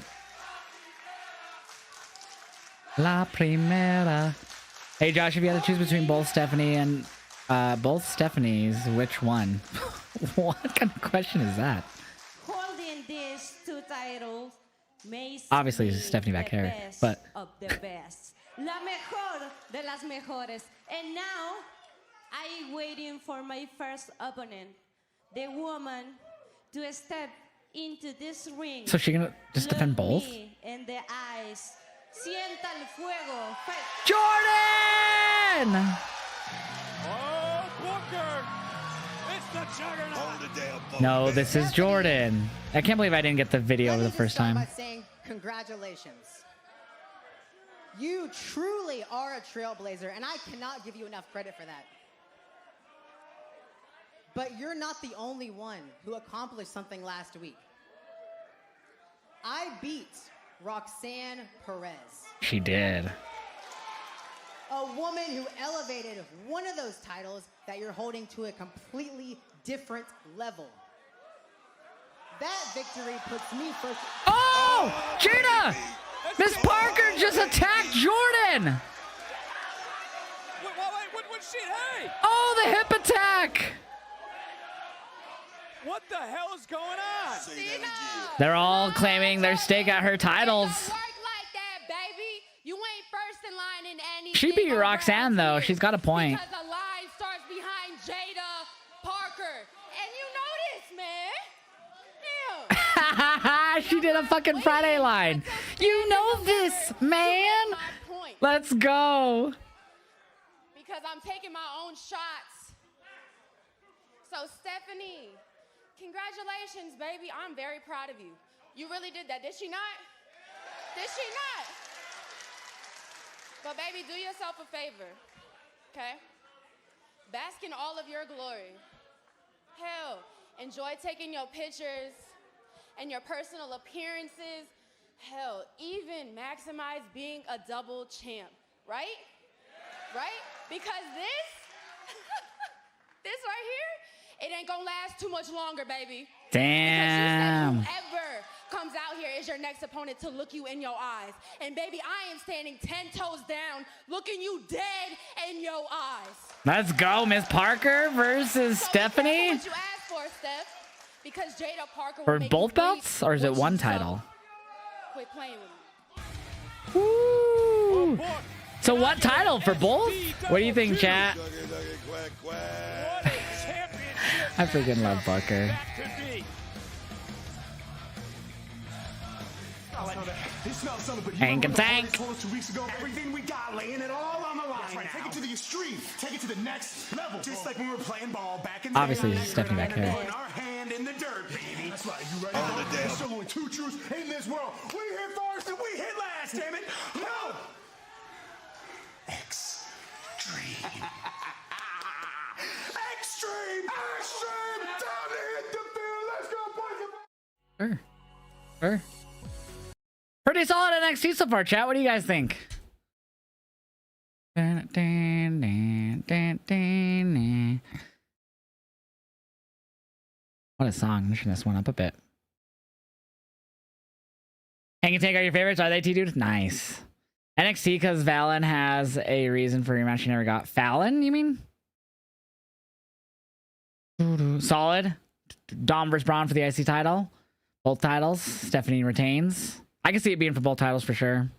La primera. Hey, Josh, if you had to choose between both Stephanie and both Stephanies, which one? What kind of question is that? Holding these 2 titles makes Obviously, me it's Stephanie the Vaquer, best but of the best. La mejor de las mejores. And now, I'm waiting for my first opponent, the woman, to step into this ring. So she gonna just defend both? Me in the eyes. Sienta el fuego. Jordan! Oh, Booker! It's the juggernaut. Hold it down, Booker. No, this is Jordan. I can't believe I didn't get the video Let me the just first start time. by saying congratulations. You truly are a trailblazer, and I cannot give you enough credit for that. But you're not the only one who accomplished something last week. I beat Roxanne Perez, She did. a woman who elevated one of those titles that you're holding to a completely different level. That victory puts me first. Oh! Gina! Miss Parker just attacked Jordan! Wait, what shit? Hey! Oh, the hip attack! What the hell is going on? They're all claiming their stake at her titles. You ain't first in line in any. She beat Roxanne, though. She's got a point. Because the line starts behind Jada Parker. And you know this, man. Ew. She did a fucking Friday line. You know this, man. Let's go. Because I'm taking my own shots. So, Stephanie, congratulations, baby. I'm very proud of you. You really did that. Did she not? Did she not? But, baby, do yourself a favor, okay? Bask in all of your glory. Hell, enjoy taking your pictures and your personal appearances. Hell, even maximize being a double champ, right? Right? Because this right here, it ain't gonna last too much longer, baby. Damn. Because you said whoever comes out here is your next opponent to look you in your eyes. And baby, I am standing 10 toes down, looking you dead in your eyes. Let's go, Miss Parker versus Stephanie. What you asked for, Steph. because Jada Parker For will make both you belts, reap or is it what one you sow. title? Quit playing with me. Woo! So what title for both? What do you think, chat? I freaking love Vaquer. Hank and Tank. Everything we got, laying it all on the line. Right, take it to the extreme. Take it to the next level. Just like when we were playing ball back in the Obviously, this is Stephanie Vaquer. Putting our hand in the dirt, baby. That's right. You ready? On the There's only two truths in this world. We hit first and we hit last, damn it. No. Extreme. Extreme. Extreme. Down to hit the field. Let's go, boys. Sure. Pretty solid NXT so far, chat. What do you guys think? What a song. I'm turn this one up a bit. Hank and Tank are your favorites? Are they, T-Dude? Nice. NXT because Valen has a reason for rematch you never got. Fallon, you mean? Solid. Dom versus Braun for the IC title. Both titles. Stephanie retains. I can see it being for both titles for sure.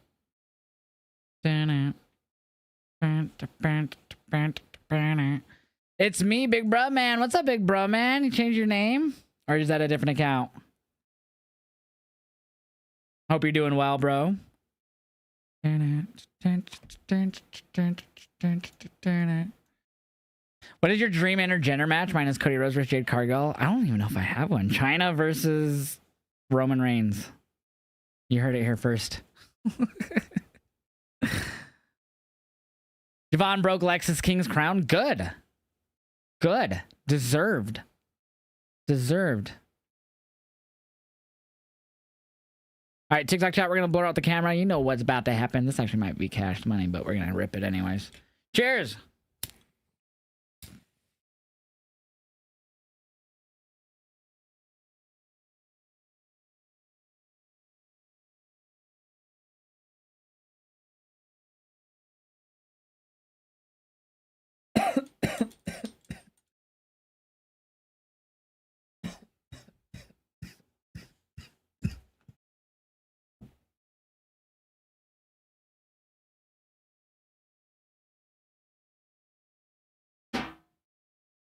It's me, Big Bro Man. What's up, Big Bro Man? You changed your name? Or is that a different account? Hope you're doing well, bro. What is your dream intergender match? Mine is Cody Rhodes versus Jade Cargill. I don't even know if I have one. China versus Roman Reigns. You heard it here first. Javon broke Lexus King's crown. Good. Good. Deserved. Deserved. All right, TikTok chat, we're going to blur out the camera. You know what's about to happen. This actually might be cashed money, but we're going to rip it anyways. Cheers.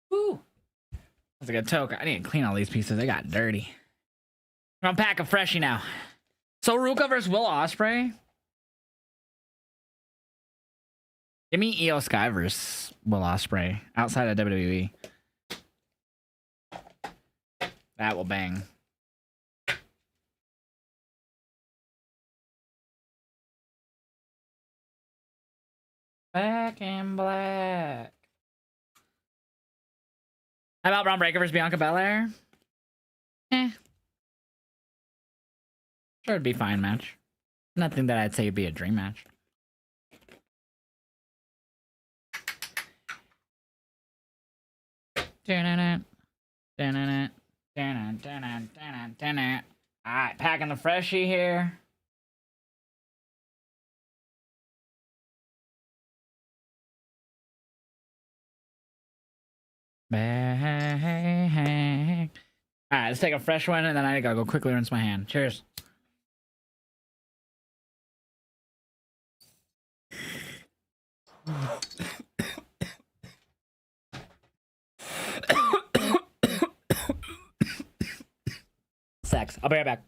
Woo. That's a good toke. I need to clean all these pieces. They got dirty. I'm gonna pack a freshie now. So Ruka versus Will Ospreay. Give me Io Sky versus Will Ospreay outside of WWE. That will bang. Back in black. How about Braun Breaker versus Bianca Belair? Sure, it'd be a fine match. Nothing that I'd say would be a dream match. Alright, packing the freshie here. Alright, let's take a fresh one and then I gotta go quickly rinse my hand. Cheers. Sex. I'll be right back.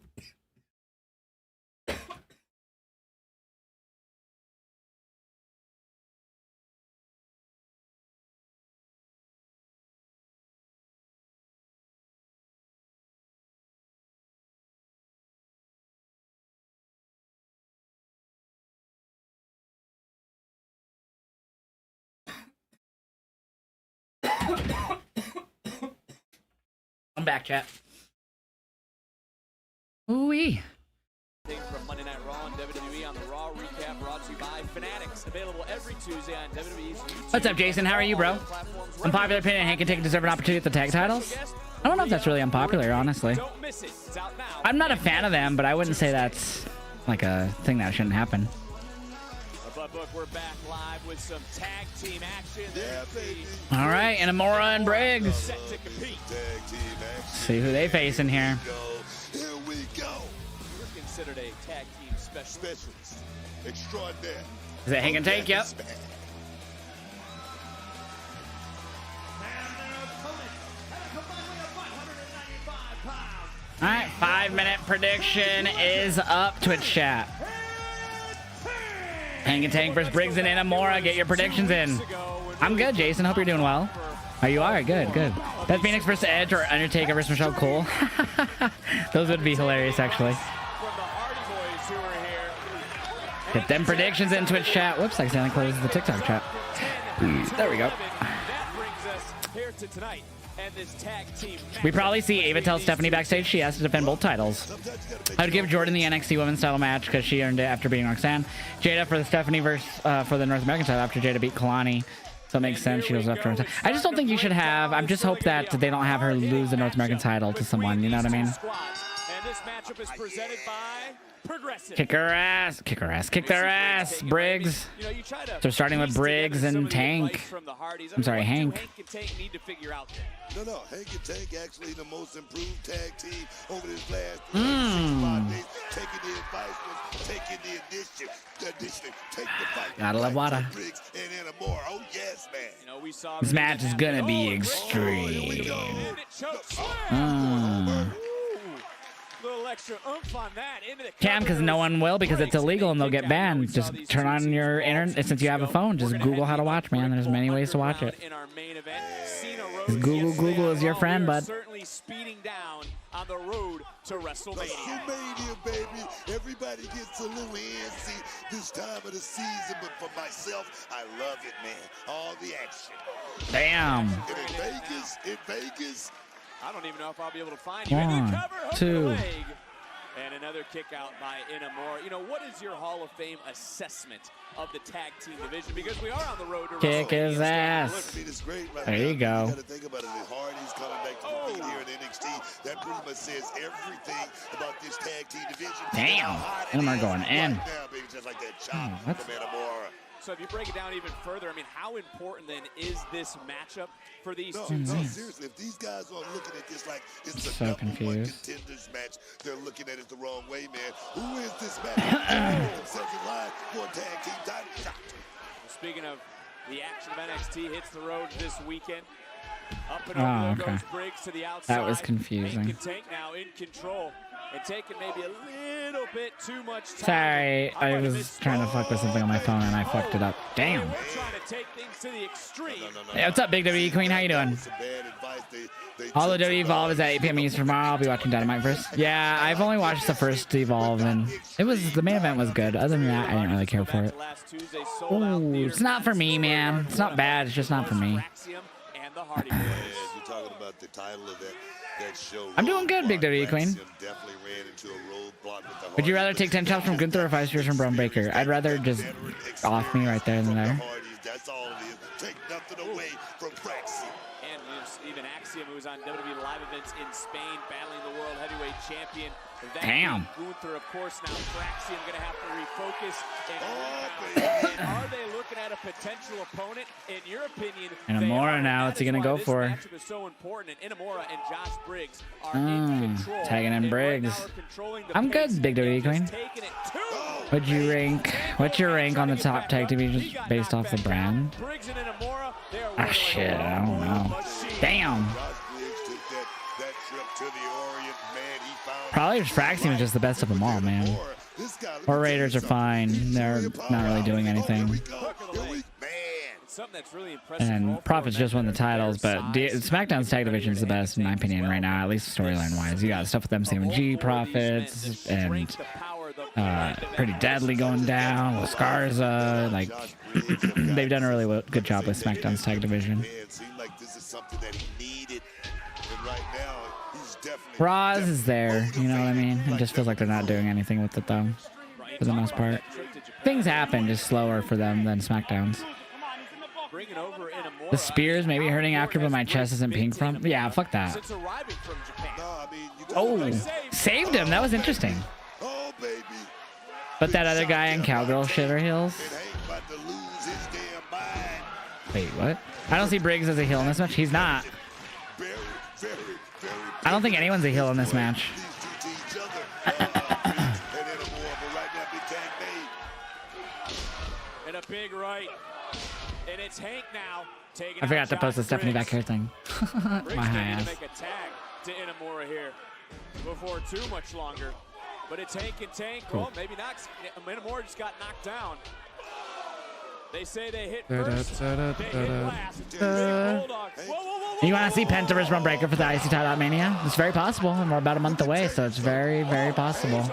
I'm back, chat. Ooh-wee. From Monday Night Raw and WWE on the Raw Recap brought to you by Fanatics. Available every Tuesday on WWE's YouTube. What's up, Jason? How are you, bro? Unpopular opinion, Hank can take deserve an opportunity at the tag titles. I don't know if that's really unpopular, honestly. Don't miss it. It's out now. I'm not a fan of them, but I wouldn't say that's like a thing that shouldn't happen. Above book, we're back live with some tag team action. Yeah, baby. All right, Inamura and Briggs. Set to compete. Tag team action. See who they face in here. Here we go. We're considered a tag team specialist. Extraordinaire. Is it Hang and Take? Yep. All right, 5-minute prediction is up, Twitch chat. Hang and Tank versus Briggs and Inamura. Get your predictions in. I'm good, Jason. Hope you're doing well. Oh, you are? Good, good. Beth Phoenix versus Edge or Undertaker versus Michelle Cole. Those would be hilarious, actually. Get them predictions in, Twitch chat. Whoops, I accidentally closed the TikTok chat. There we go. That brings us here to tonight. And this tag team We probably see Ava tell Stephanie backstage she has to defend both titles. I would give Jordan the NXT Women's title match because she earned it after beating Roxanne. Jada for the Stephanie versus for the North American title after Jada beat Kalani. So it makes sense. She goes after her. I just don't think you should have. I just hope that they don't have her lose the North American title to someone. You know what I mean? And this matchup is presented by Progressive. Kick her ass. Kick her ass. Kick their ass. Briggs. So starting with Briggs and Tank. I'm sorry, Hank. No, Hank and Tank actually the most improved tag team over this last 65 days. Taking the advice, taking the initiative, take the fight. Gotta love Wada. Briggs and Inamura. Oh yes, man. This match is gonna be extreme. Little extra oomph on that. Cam, because no one will, because it's illegal and they'll get banned. Just turn on your internet. Since you have a phone, just Google how to watch, man. There's many ways to watch it. Just Google is your friend, bud. Certainly speeding down on the road to WrestleMania. WrestleMania, baby. Everybody gets a little antsy this time of the season, but for myself, I love it, man. All the action. Damn. In Vegas. I don't even know if I'll be able to find you. 1, 2. And another kick out by Inamura. You know, what is your Hall of Fame assessment of the tag team division? Because we are on the road to Kick his ass. There you go. You got to think about it. Hardy's coming back to compete here in NXT. That pretty much says everything about this tag team division. Damn. Inamura going in. Right now, baby, just like that chop from Inamura. So if you break it down even further, I mean, how important then is this matchup for these two No, teams? seriously, if these guys are looking at this like it's a So number confused. 1 contenders match, they're looking at it the wrong way, man. Who is this match? Second line for a tag team title shot. Speaking of the action of NXT hits the road this weekend. Up and over goes Briggs to the outside. That was confusing. Hank and Tank now in control and taking maybe a little bit too much time. Sorry, I was trying to fuck with something on my phone and I fucked it up. Damn. We're trying to take things to the extreme. Hey, what's up, Big WWE Queen? How you doing? All the WWE Evolve is at 8 p.m. Eastern tomorrow. I'll be watching Dynamite first. Yeah, I've only watched the first Evolve, and the main event was good. Other than that, I didn't really care for it. Ooh, it's not for me, man. It's not bad. It's just not for me. You're talking about the title of that show. I'm doing good, Big WWE Queen. Would you rather take 10 chops from Gunther or 5 spears from Braun Breaker? I'd rather just off me right there and there. That's all it is. Take nothing away from Praxi. And even Axiom, who was on WWE live events in Spain, battling the world heavyweight champion. Damn. Gunther, of course, now Praxiom going to have to refocus. And are they looking at a potential opponent? In your opinion, Inamura now, what's he going to go for? This matchup is so important, and Inamura and Josh Briggs are in control. Tagging in Briggs. I'm good, Big WWE Queen. What's your rank on the top tag divisions based off the brand? Ah, shit, I don't know. Damn. Probably Fraxium is just the best of them all, man. Or Raiders are fine. They're not really doing anything. And Profits just won the titles, but SmackDown's tag division is the best in my opinion right now, at least storyline-wise. You got stuff with MCMG, Profits, and Pretty Deadly going down with Scarza. Like, they've done a really good job with SmackDown's tag division. Roz is there, you know what I mean? It just feels like they're not doing anything with it though, for the most part. Things happen just slower for them than SmackDown's. The spears maybe hurting after, but my chest isn't pink from. Yeah, fuck that. Oh, saved him. That was interesting. But that other guy in cowgirl shitter heels. Wait, what? I don't see Briggs as a heel in this match. He's not. I don't think anyone's a heel in this match. And a big right. And it's Hank now taking I forgot to out post the Josh Stephanie Briggs. Vaquer thing. Briggs My high may need ass. to make a tag to Inamura here before too much longer. But it's Hank and Tank. Cool. Well, maybe not. Inamura just got knocked down. They say they hit first. They hit last. Big Bulldog. Whoa, whoa, whoa, whoa, You want to see Penta versus Braun Breaker for the IC title at Mania? It's very possible, and we're about a month away, so it's very, very possible.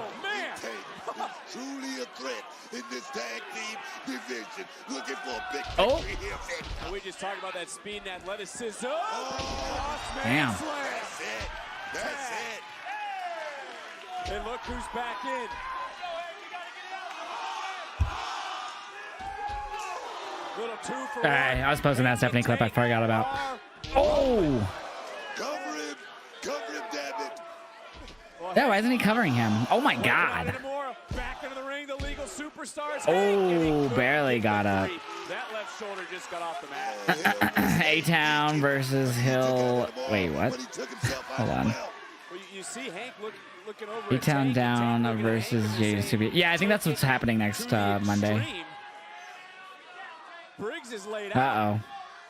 Truly a threat in this tag team division. Looking for a big Oh. victory here. And we just talked about that speed and athleticism. Damn. That's it. That's it. And look who's back in. Little 2 for 1. Alright, I was posting that Stephanie clip I forgot about. Oh! Cover him, damn it. Yeah, why isn't he covering him? Oh my god. Back into the ring, the legal superstars. Oh, barely got up. That left shoulder just got off the mat. A-Town versus Hill. Wait, what? Hold on. Well, you see Hank looking over at A-Town Tank, down Tank looking at versus Hank and JDCB. saying, Yeah, I think that's what's happening next Monday. extreme. Briggs is laid out. Uh-oh.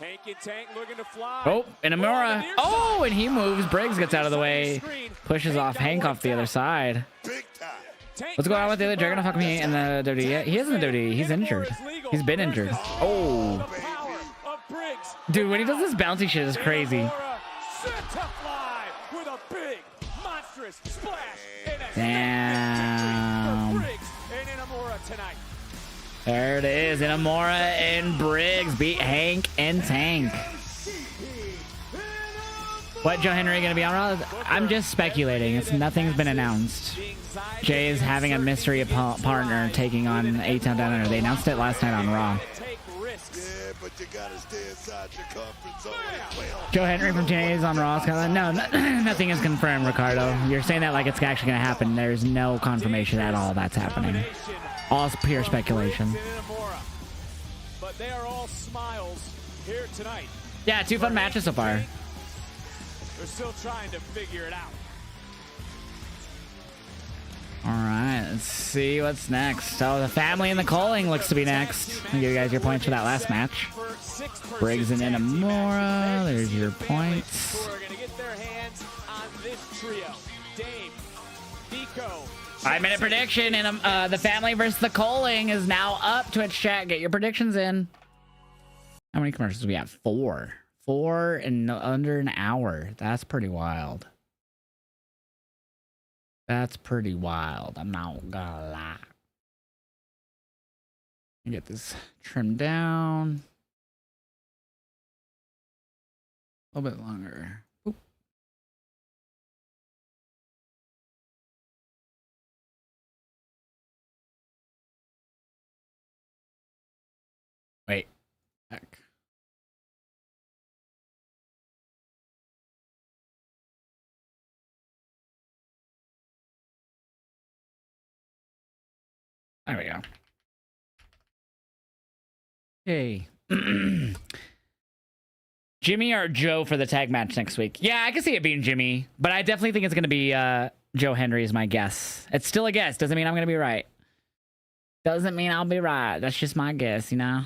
Hank and Tank looking to fly. Oh, Inamura. Oh, and he moves. Briggs gets out of the way. Pushes off Hank off the other side. What's going on with the other Dragon? Fuck me in the WWE. He isn't the WWE. He's injured. He's been injured. Oh. Dude, when he does this bouncy shit, it's crazy. With a big, monstrous splash. Damn. Briggs and Inamura tonight. There it is. Inamura and Briggs beat Hank and Tank. What Joe Henry going to be on Raw? I'm just speculating. Nothing's been announced. Jay is having a mystery partner taking on A-Town Down Under. They announced it last night on Raw. Joe Henry from TNA is on Raw. No, nothing is confirmed, Ricardo. You're saying that like it's actually going to happen. There's no confirmation at all that's happening. All pure speculation. But they are all smiles here tonight. Yeah, 2 fun matches so far. They're still trying to figure it out. All right, let's see what's next. Oh, the family and the calling looks to be next. I'll give you guys your points for that last match. Briggs and Inamura. There's your points. Who are going to get their hands on this trio? Dave, Nico. 5-minute prediction, and the family versus the calling is now up. Twitch chat, get your predictions in. How many commercials do we have? 4. 4 in under an hour. That's pretty wild. That's pretty wild. I'm not gonna lie. Get this trimmed down. A little bit longer. Oop. Wait. Heck. There we go. Hey. Jimmy or Joe for the tag match next week? Yeah, I can see it being Jimmy, but I definitely think it's going to be Joe Henry is my guess. It's still a guess. Doesn't mean I'm going to be right. Doesn't mean I'll be right. That's just my guess, you know?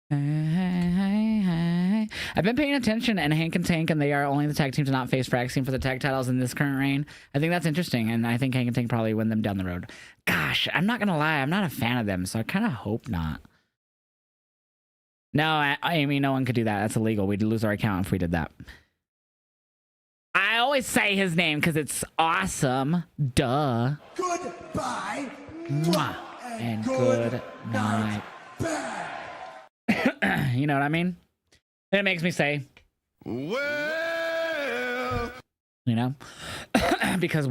Hey. I've been paying attention, and Hank and Tank, and they are only the tag team to not face Fraxine for the tag titles in this current reign. I think that's interesting, and I think Hank and Tank probably win them down the road. Gosh, I'm not gonna lie, I'm not a fan of them, so I kind of hope not. No, I mean, no one could do that. That's illegal. We'd lose our account if we did that. I always say his name because it's awesome. Duh. Goodbye. Mwah. And good night. You know what I mean? It makes me say, well, you know, because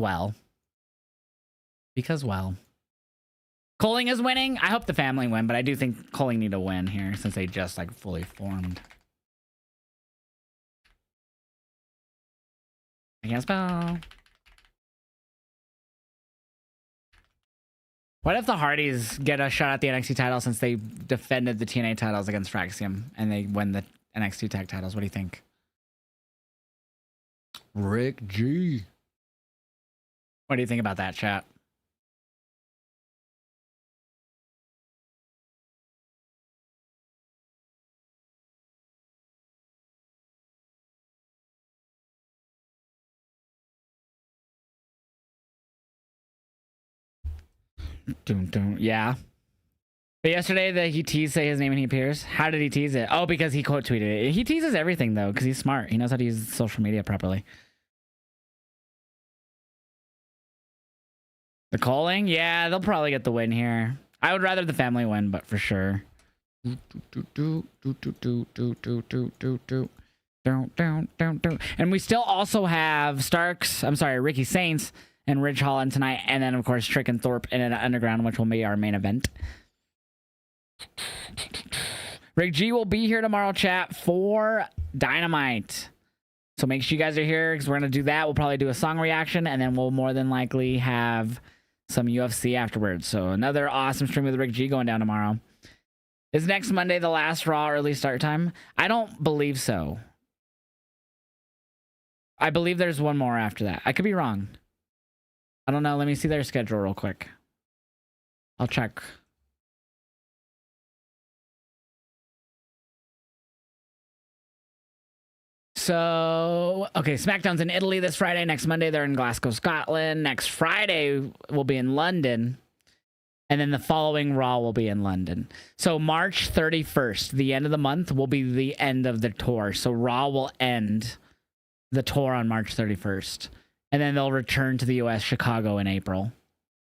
Coling is winning. I hope the family win, but I do think Coling need to win here since they just like fully formed. I can't spell. What if the Hardys get a shot at the NXT title since they defended the TNA titles against Fraxium and they win the NXT tag titles? What do you think? Rick G. What do you think about that, chat? Yeah. But yesterday he teased say his name and he appears. How did he tease it? Oh, because he quote tweeted it. He teases everything though, because he's smart. He knows how to use social media properly. The calling? Yeah, they'll probably get the win here. I would rather the family win, but for sure. And we still also have Ricky Saints and Ridge Holland tonight, and then of course Trick and Thorpe in an underground, which will be our main event. Rick G will be here tomorrow, chat, for Dynamite. So make sure you guys are here because we're gonna do that. We'll probably do a song reaction, and then we'll more than likely have some UFC afterwards. So another awesome stream with Rick G going down tomorrow. Is next Monday the last Raw early start time? I don't believe so. I believe there's one more after that. I could be wrong. I don't know. Let me see their schedule real quick. I'll check. So, okay, SmackDown's in Italy this Friday. Next Monday, they're in Glasgow, Scotland. Next Friday, we'll be in London. And then the following Raw will be in London. So March 31st, the end of the month, will be the end of the tour. So Raw will end the tour on March 31st. And then they'll return to the U.S., Chicago in April.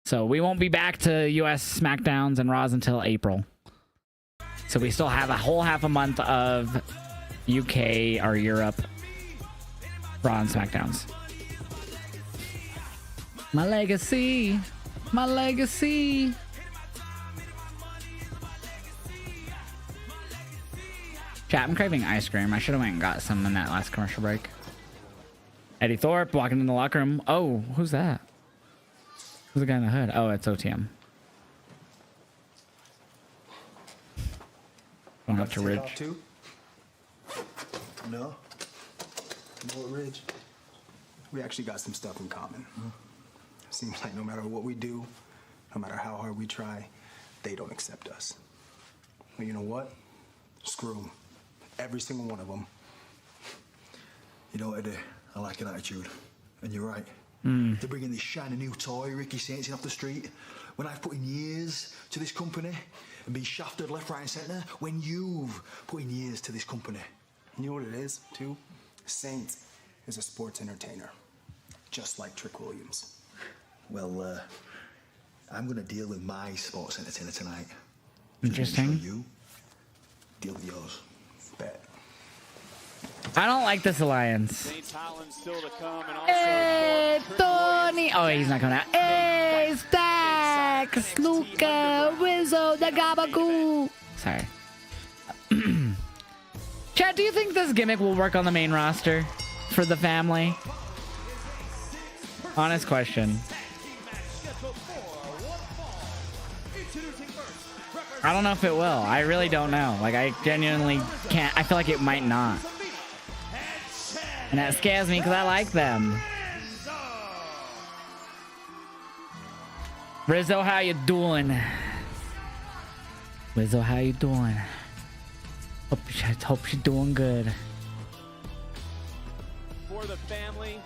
So we won't be back to U.S. SmackDowns and Raws until April. So we still have a whole half a month of UK or Europe Raw and SmackDowns. My legacy. My legacy. Chat, I'm craving ice cream. I should have went and got some in that last commercial break. Eddie Thorpe walking in the locker room. Oh, who's that? Who's the guy in the hood? Oh, it's OTM. Going up to Ridge. No. Well, Ridge, we actually got some stuff in common. Seems like no matter what we do, no matter how hard we try, they don't accept us. Well, you know what? Screw them. Every single one of them. You know, Eddie, I like your attitude. And you're right. They're bringing this shiny new toy, Ricky Saints, in off the street. When I've put in years to this company and been shafted left, right, and centre, when you've put in years to this company. You know what it is, too? Saints is a sports entertainer, just like Trick Williams. Well, I'm going to deal with my sports entertainer tonight. Interesting. You deal with yours. Bet. I don't like this alliance. Saints Holland still to come, and also Hey, Tony. Oh, he's not coming out. Hey, Stacks, Luca, Rizzo, the Gabagoo. Sorry. Chad, do you think this gimmick will work on the main roster for the family? Honest question. I don't know if it will. I really don't know. Like, I genuinely can't. I feel like it might not. And that scares me because I like them. Rizzo, how you doing? Rizzo, how you doing? Hope you're doing good. For the family,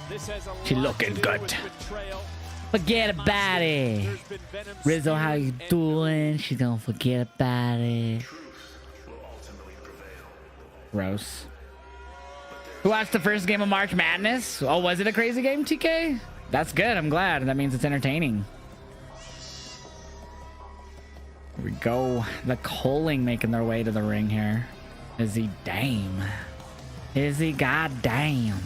this has a She lot looking to do good. with betrayal. Forget about it. Rizzo, how you doing? She's gonna forget about it. Gross. Who watched the first game of March Madness? Oh, was it a crazy game, TK? That's good. I'm glad. That means it's entertaining. Here we go. The Coling making their way to the ring here. Is he dame? Is he goddamn?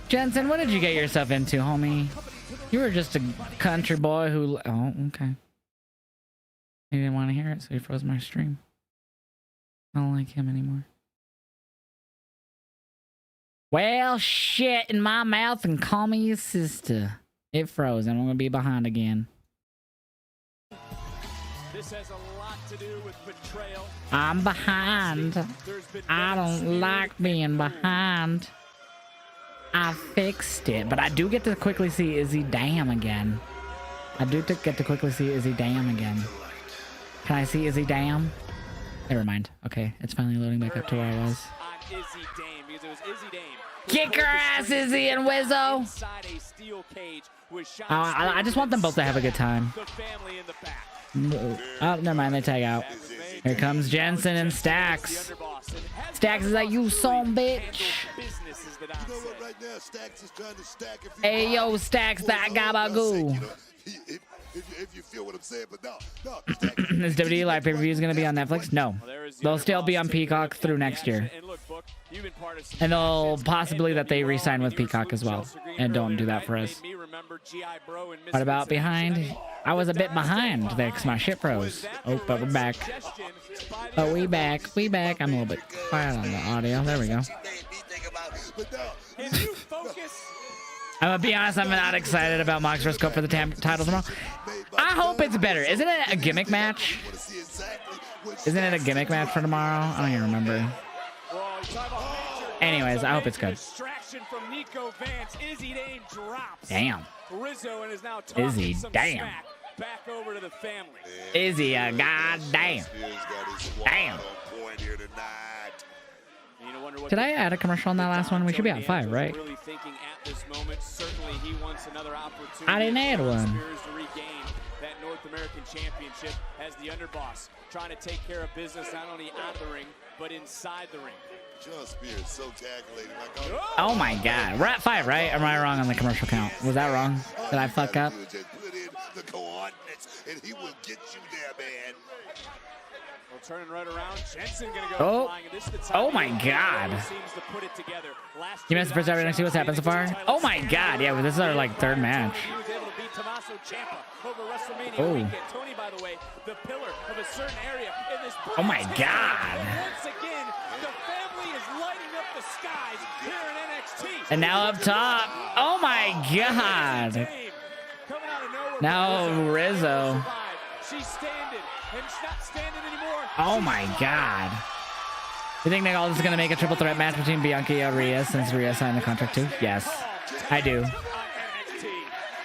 Jensen, what did you get yourself into, homie? You were just a country boy who... Oh, okay. He didn't want to hear it, so he froze my stream. I don't like him anymore. Well, shit in my mouth and call me your sister. It froze, and I'm gonna be behind again. This has a lot to do with betrayal. I'm behind. I don't like being behind. I fixed it, but I do get to quickly see Izzy Dam again. I do get to quickly see Izzy Dam again. Can I see Izzy Dam? Never mind. Okay, it's finally loading back up to where I was. On Izzy Dame, because it was Izzy Dame. Kick her ass, Izzy and Wizzo! Inside a steel cage with shots I just want them both to have a good time. the family in the back. Oh, never mind, they tag out. Here comes Jensen and Stacks. Stacks is like, you son bitch. Hey, yo, Stacks, that gabagoo. If you feel what I'm saying, but no. This WWE live pay-per-view is going to be on Netflix? No. They'll still be on Peacock through next year. And they'll possibly that they re-sign with Peacock as well. And don't do that for us. What about behind? I was a bit behind there because my shit froze. Oh, but we're back. Oh, we back. I'm a little bit quiet on the audio. There we go. I'm gonna be honest, I'm not excited about Mox vs. Cope for the title tomorrow. I hope it's better. Isn't it a gimmick match? Isn't it a gimmick match for tomorrow? I don't even remember. Anyways, I hope it's good. Damn. Izzy, damn. Back over to the family. Izzy, goddamn. Damn. Did I add a commercial on that last one? We should be at 5, right? I didn't add one. That North American Championship as the underboss, trying to take care of business not only out of the ring, but inside the ring. John Spears so calculated. Oh my god. We're at 5, right? Am I wrong on the commercial count? Was that wrong? Did I fuck up? Just put in the coordinates, and he will get you there, man. Well, turning right around, Jensen gonna go flying, and this is the time Oh my god. seems to put it together. You missed the first ever NXT. What's happened so far? Oh my god. Yeah, well, this is our like 3rd match. He was able to beat Tommaso Ciampa over WrestleMania Oh. weekend. Tony, by the way, the pillar of a certain area in this. Oh my god. Once again, the family is lighting up the skies here in NXT. And now up top. Oh my god. Now Rizzo. She's standing, and she's not standing anymore. Oh my god. You think Nicole is going to make a triple threat match between Bianca and Rhea since Rhea signed the contract too? Yes, I do.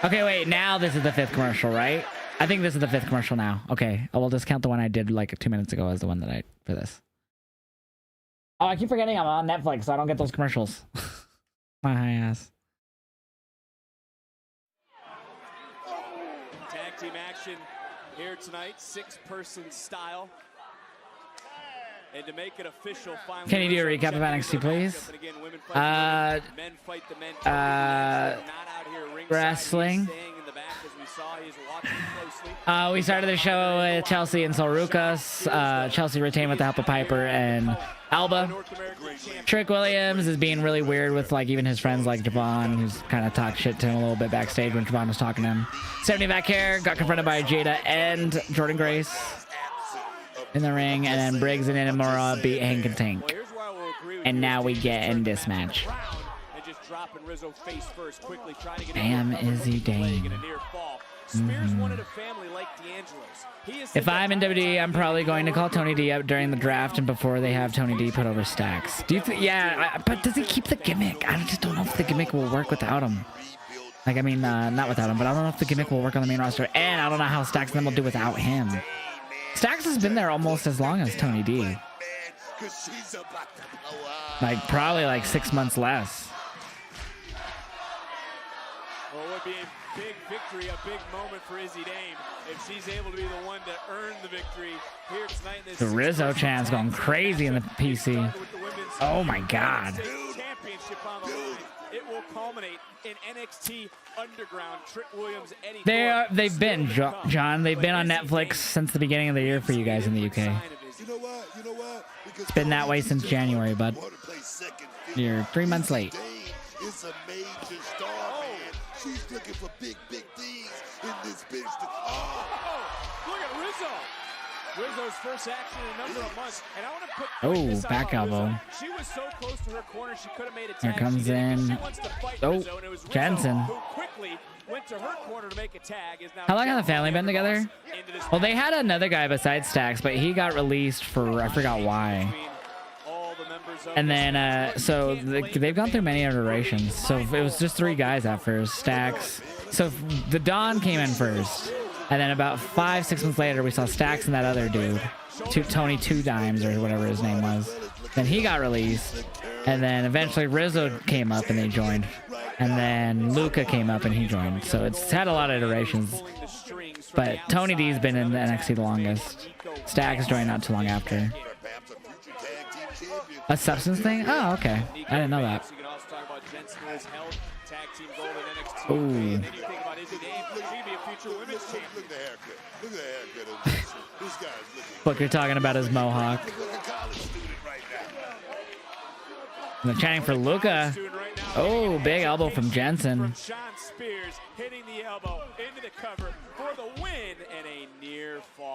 Okay, wait. Now this is the 5th commercial, right? I think this is the 5th commercial now. Okay, I will discount the one I did like 2 minutes ago as the one that I for this. Oh, I keep forgetting I'm on Netflix, so I don't get those commercials. My high ass. Tag team action here tonight, 6-person style. And to make it official, finally, Can you do a recap of NXT, please? Wrestling. We started the show with Chelsea and Sol Rucas. Chelsea retained with the help of Piper and Alba. Trick Williams is being really weird with like even his friends like Javon, who's kind of talked shit to him a little bit backstage when Javon was talking to him. 70 Vaquer got confronted by Jada and Jordan Grace in the ring, and then Briggs and Inamura beat Hank and Tank. And now we get in this match. Damn, Izzy Dane. If I'm in WWE, I'm probably going to call Tony D up during the draft and before they have Tony D put over Stacks. Do you think? Yeah, but does he keep the gimmick? I just don't know if the gimmick will work without him. Like, I mean, not without him, but I don't know if the gimmick will work on the main roster, and I don't know how Stacks and them will do without him. Stacks has been there almost as long as Tony D. Like, probably like 6 months less. Well, it would be a big victory, a big moment for Izzy Dame if she's able to be the one to earn the victory here tonight. In this The Rizzo chant's going crazy in the PC. Oh my god. Championship on the line. It will culminate in NXT Underground. Trick Williams, Eddie. They've been, John. They've been on Netflix since the beginning of the year for you guys in the UK. It's been that way since January, bud. You're 3 months late. It's a major star, man. She's looking for big things in this business. Look at Rizzo. Rizzo's first action in a number of months. And I want to put Oh, back elbow. She was so close to her corner, she could have made a Here tag. comes in. Oh, Jensen. Who quickly went to her corner to make a tag. Is now How long have the family been together? Well, they had another guy besides Stacks, but he got released for I forgot why. And then, so they've gone through many iterations. So it was just 3 guys at first. Stacks. So the Don came in first. And then about 5-6 months later, we saw Stacks and that other dude. Tony Two Dimes or whatever his name was. Then he got released. And then eventually Rizzo came up and they joined. And then Luca came up and he joined. So it's had a lot of iterations. But Tony D's been in NXT the longest. Stacks joined not too long after. A substance thing? Oh, okay. I didn't know that. Ooh. Look, you're talking about his mohawk. And they're chanting for Luca. Oh, big elbow from Jensen.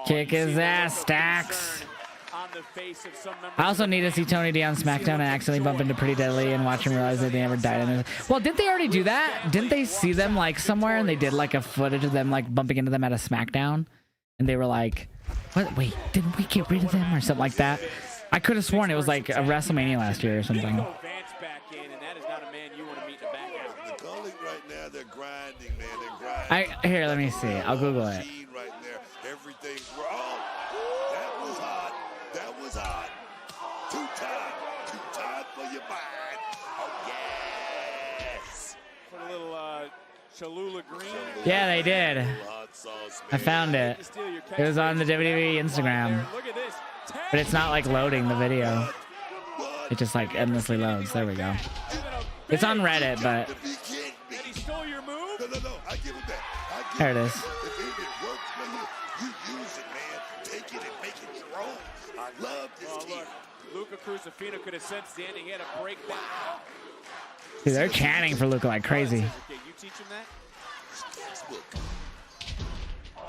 Kick his ass, Stacks. I also need to see Tony D on SmackDown and accidentally bump into Pretty Deadly and watch him realize that they never died in it. Well, didn't they already do that? Didn't they see them like somewhere and they did like a footage of them like bumping into them at a SmackDown? And they were like, what? Wait, didn't we get rid of them or something like that? I could have sworn it was like a WrestleMania last year or something. Here, let me see. I'll Google it. Cholula green. Yeah, they did. I found it. It was on the WWE Instagram. But it's not like loading the video. It just like endlessly loads. There we go. It's on Reddit, but there it is. Luca Crucifino could have sensed the ending. He had a breakdown. Dude, they're chanting for Luca like crazy. You teach him that?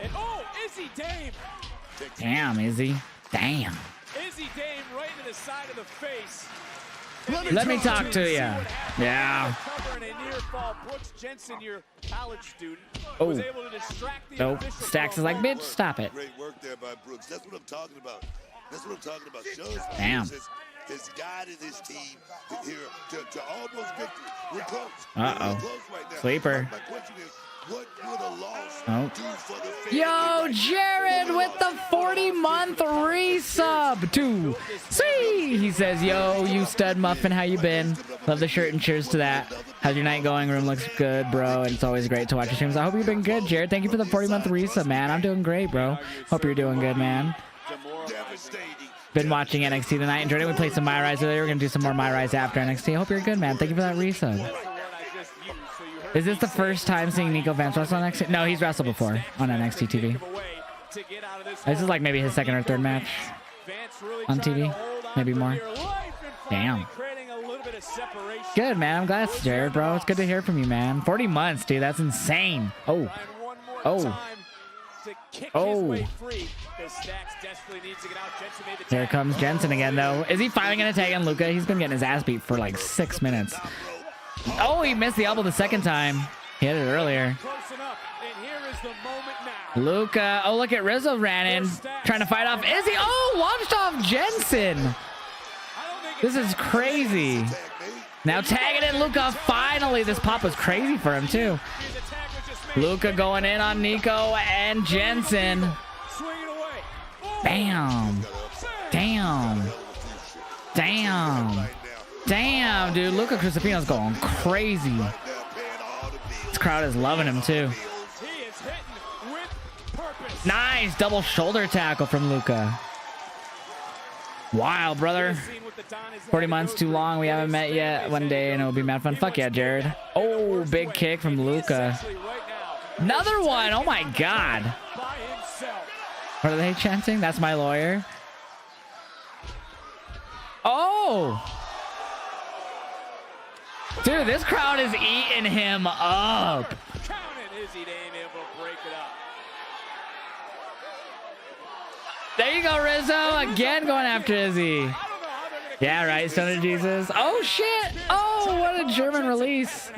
And oh, Izzy Dame. Damn, Izzy. Damn. Izzy Dame right to the side of the face. Let me talk to you. Yeah. Oh. Nope. Stacks is like, bitch, stop it. Great work there by Brooks. That's what I'm talking about. That's what I'm talking about. Damn. Has guided his team here to almost victory. We're close. Uh-oh. We're close right now. Sleeper. My question is, what would a loss do for the fans? Yo, Jared with the 40-month resub to see. He says, yo, you stud muffin, how you been? Love the shirt and cheers to that. How's your night going? Room looks good, bro. And it's always great to watch your streams. I hope you've been good, Jared. Thank you for the 40-month resub, man. I'm doing great, bro. Hope you're doing good, man. Been watching NXT tonight. Enjoyed it. We played some My Rise earlier. We're going to do some more My Rise after NXT. I hope you're good, man. Thank you for that resub. Is this the first time seeing Nico Vance wrestle on NXT? No, he's wrestled before on NXT TV. This is like maybe his second or third match on TV. Maybe more. Damn. Good, man. I'm glad it's Jared, bro. It's good to hear from you, man. 40 months, dude. That's insane. Oh. Oh. Oh. Here comes Jensen again, though. Is he finally going to tag in Luca? He's been getting his ass beat for like 6 minutes. Oh, he missed the elbow the second time. He hit it earlier. Luca. Oh, look at Rizzo ran in. Trying to fight off Izzy. Oh, launched off Jensen. This is crazy. Now tagging in Luca. Finally, this pop was crazy for him, too. Luca going in on Nico and Jensen. Bam. Damn. Damn. Damn, dude. Luca Crucifino's going crazy. This crowd is loving him, too. Nice double shoulder tackle from Luca. Wow, brother. 40 months too long. We haven't met yet. One day and it'll be mad fun. Fuck yeah, Jared. Oh, big kick from Luca. Another one. Oh, my God. What are they chanting? That's my lawyer. Oh. Dude, this crowd is eating him up. There you go, Rizzo. Again going after Izzy. Yeah, right, Stoner Jesus. Oh, shit. Oh, what a German release.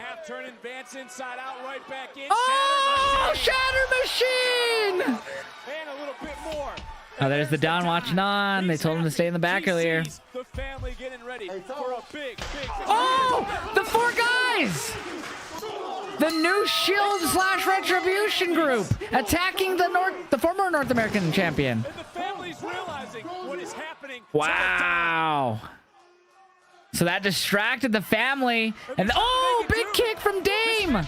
Oh, Shatter Machine. Oh, there's the Don watching on. They told him to stay in the back earlier. Oh, the 4 guys. The new Shield / Retribution group attacking the former North American champion. Wow. So that distracted the family. And oh, big kick from Dame. I'm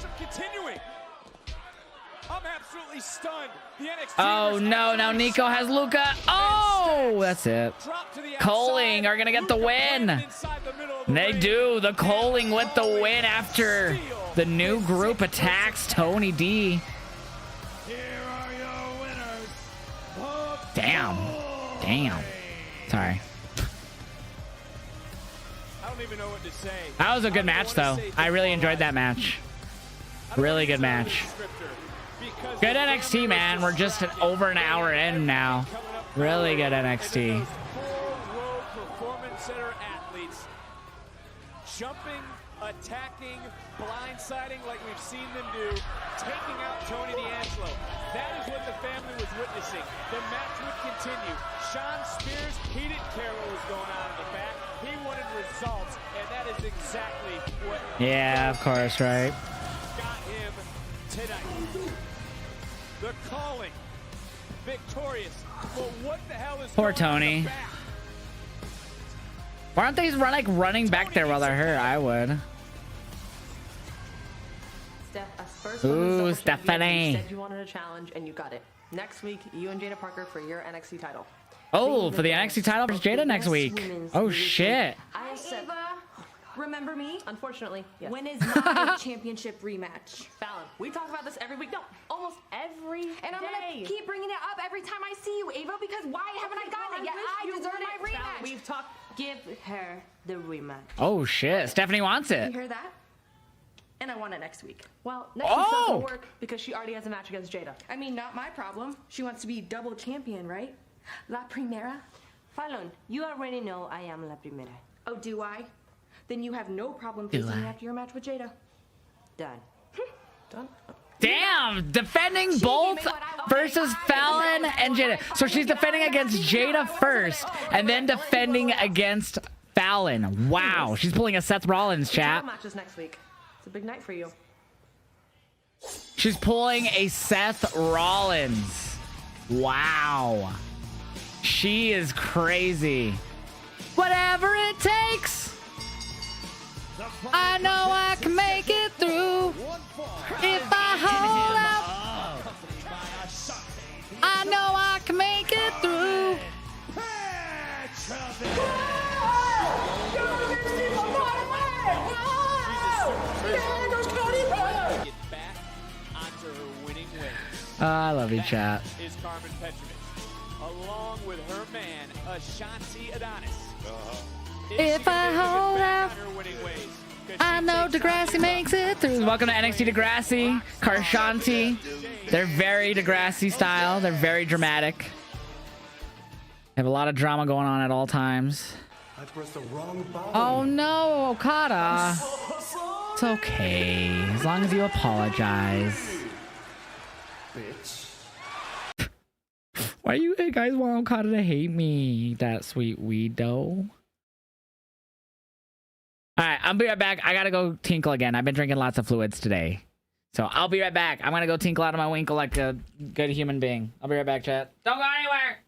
absolutely stunned. Oh no, now Nico has Luca. Oh, that's it. Coling are gonna get the win. And they do. The Coling with the win after the new group attacks Tony D. Damn. Damn. Sorry. I don't even know what to say. That was a good match though. I really enjoyed that match. Really good match. Good NXT, man. We're just over an hour in now. Really good NXT. Performance center athletes jumping, attacking, blindsiding like we've seen them do, taking out Tony D'Angelo. That is what the family was witnessing. The match would continue. Sean Spears, he didn't care what was going on in the back. He wanted results, and that is exactly what. Yeah, of course, right. Got him tonight. The Calling, victorious. But what the hell is Poor Tony. Why aren't they running back there while they're hurt? I would. Ooh, Stephanie. You said you wanted a challenge, and you got it. Next week, you and Jada Parker for your NXT title. Oh, for the NXT title versus Jada next week. Oh, shit. Hi, Ava. Remember me? Unfortunately, yes. When is my championship rematch? Fallon, we talk about this every week. No, almost every And I'm gonna keep bringing it up every time I see you, Ava, because why haven't I gotten it yet? I deserve my rematch. Fallon, we've talked. Give her the rematch. Oh, shit. Stephanie wants You it. hear that? And I want it next week. Well, next week doesn't work because she already has a match against Jada. I mean, not my problem. She wants to be double champion, right? La Primera. Fallon, you already know I am La Primera. Oh, do I? Then you have no problem facing me after your match with Jada. Done. Done? Damn, defending both versus Fallon and Jada. So she's defending against Jada first and then defending against Fallon. Wow, she's pulling a Seth Rollins, chat. Matches next week. It's a big night for you. She's pulling a Seth Rollins. Wow. She is crazy. Whatever it takes. I know I can make it through. If I hold out, I know I can make it through. Get back onto her winning ways. I love you, chat. Is Carmen Petrovich, along with her man, Ashanti Adonis. If I hold out, I know Degrassi makes it through. Welcome to NXT Degrassi, Karshanti. They're very Degrassi style. They're very dramatic. They have a lot of drama going on at all times. I pressed the wrong button. Oh no, Okada. It's okay, as long as you apologize. Bitch. Why you guys want Okada to hate me? That sweet weedo. Alright, I'll be right back. I gotta go tinkle again. I've been drinking lots of fluids today. So I'll be right back. I'm gonna go tinkle out of my winkle like a good human being. I'll be right back, chat. Don't go anywhere!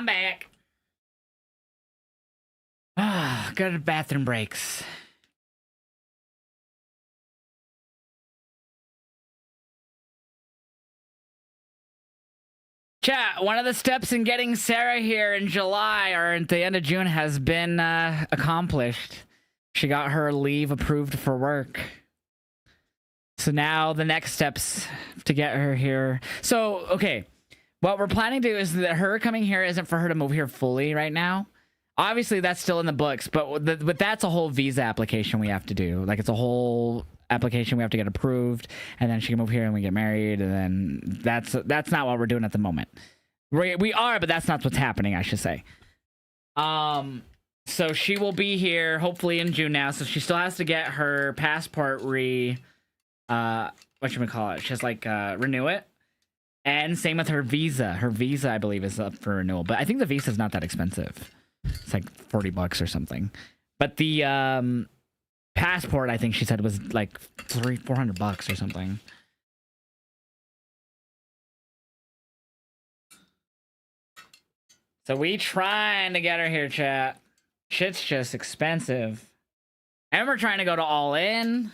I'm back. Go to bathroom breaks. Chat, one of the steps in getting Sarah here in July or at the end of June has been accomplished. She got her leave approved for work. So now the next steps to get her here. So, okay. What we're planning to do is that her coming here isn't for her to move here fully right now. Obviously, that's still in the books, but that's a whole visa application we have to do. Like, it's a whole application we have to get approved, and then she can move here and we get married, and then that's not what we're doing at the moment. We are, but that's not what's happening, I should say. So she will be here hopefully in June now. So she still has to get her passport renew it. And same with her visa. Her visa, I believe, is up for renewal. But I think the visa is not that expensive. It's like $40 or something. But the passport, I think she said, was like $400 or something. So we trying to get her here, chat. Shit's just expensive. And we're trying to go to All In.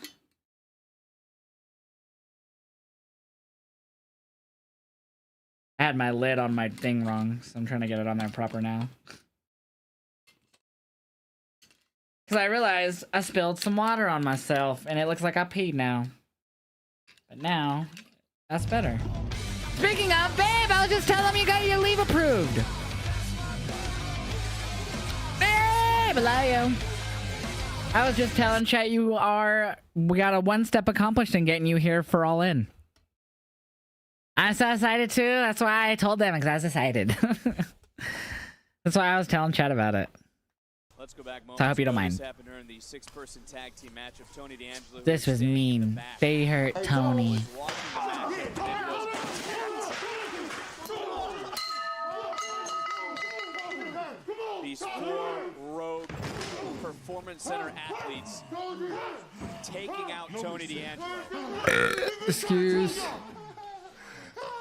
I had my lid on my thing wrong, so I'm trying to get it on there proper now. Because I realized I spilled some water on myself, and it looks like I peed now. But now, that's better. Speaking of, babe, I was just telling them you got your leave approved. Babe, I love you. I was just telling chat we got a one step accomplished in getting you here for All In. I'm so excited too. That's why I told them, because I was excited. That's why I was telling chat about it. Let's go back. So I hope you don't mind. This was mean. They hurt Tony. These four rogue performance center athletes taking out Tony D'Angelo. Excuse.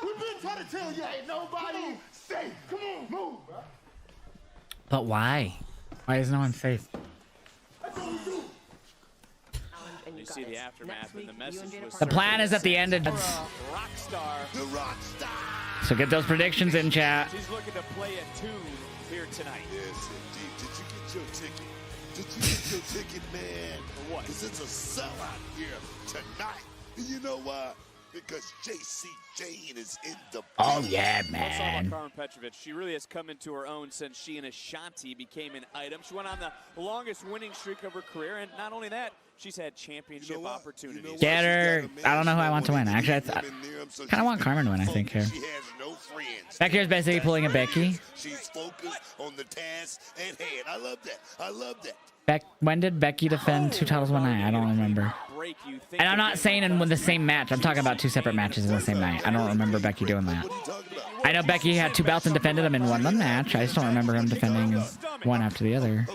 We've been trying to tell you, ain't nobody safe. Come on, move, bro. But why? Why is no one safe? You see the aftermath and the message was The plan is at the end of rock star. The rock star. So get those predictions in, chat. She's looking to play a tune here tonight. Yes, indeed. Did you get your ticket? Did you get your ticket, man? For what? Because it's a sellout here tonight. And you know why? Because JC Jane is in the Oh, yeah, Let's talk man. about Carmen Petrovic. She really has come into her own since she and Ashanti became an item. She went on the longest winning streak of her career, and not only that, she's had championship opportunities. Get her. I don't know who I want to win. Actually, I kind of want Carmen to win, I think, here. She has no friends. Vaquer is basically pulling a Becky. She's focused on the task at hand. I love that. I love that. When did Becky defend 2 titles one night? I don't remember. And I'm not saying in the same match. I'm talking about 2 separate matches in the same night. I don't remember Becky doing that. I know Becky had 2 belts and defended them in one match. I just don't remember him defending one after the other.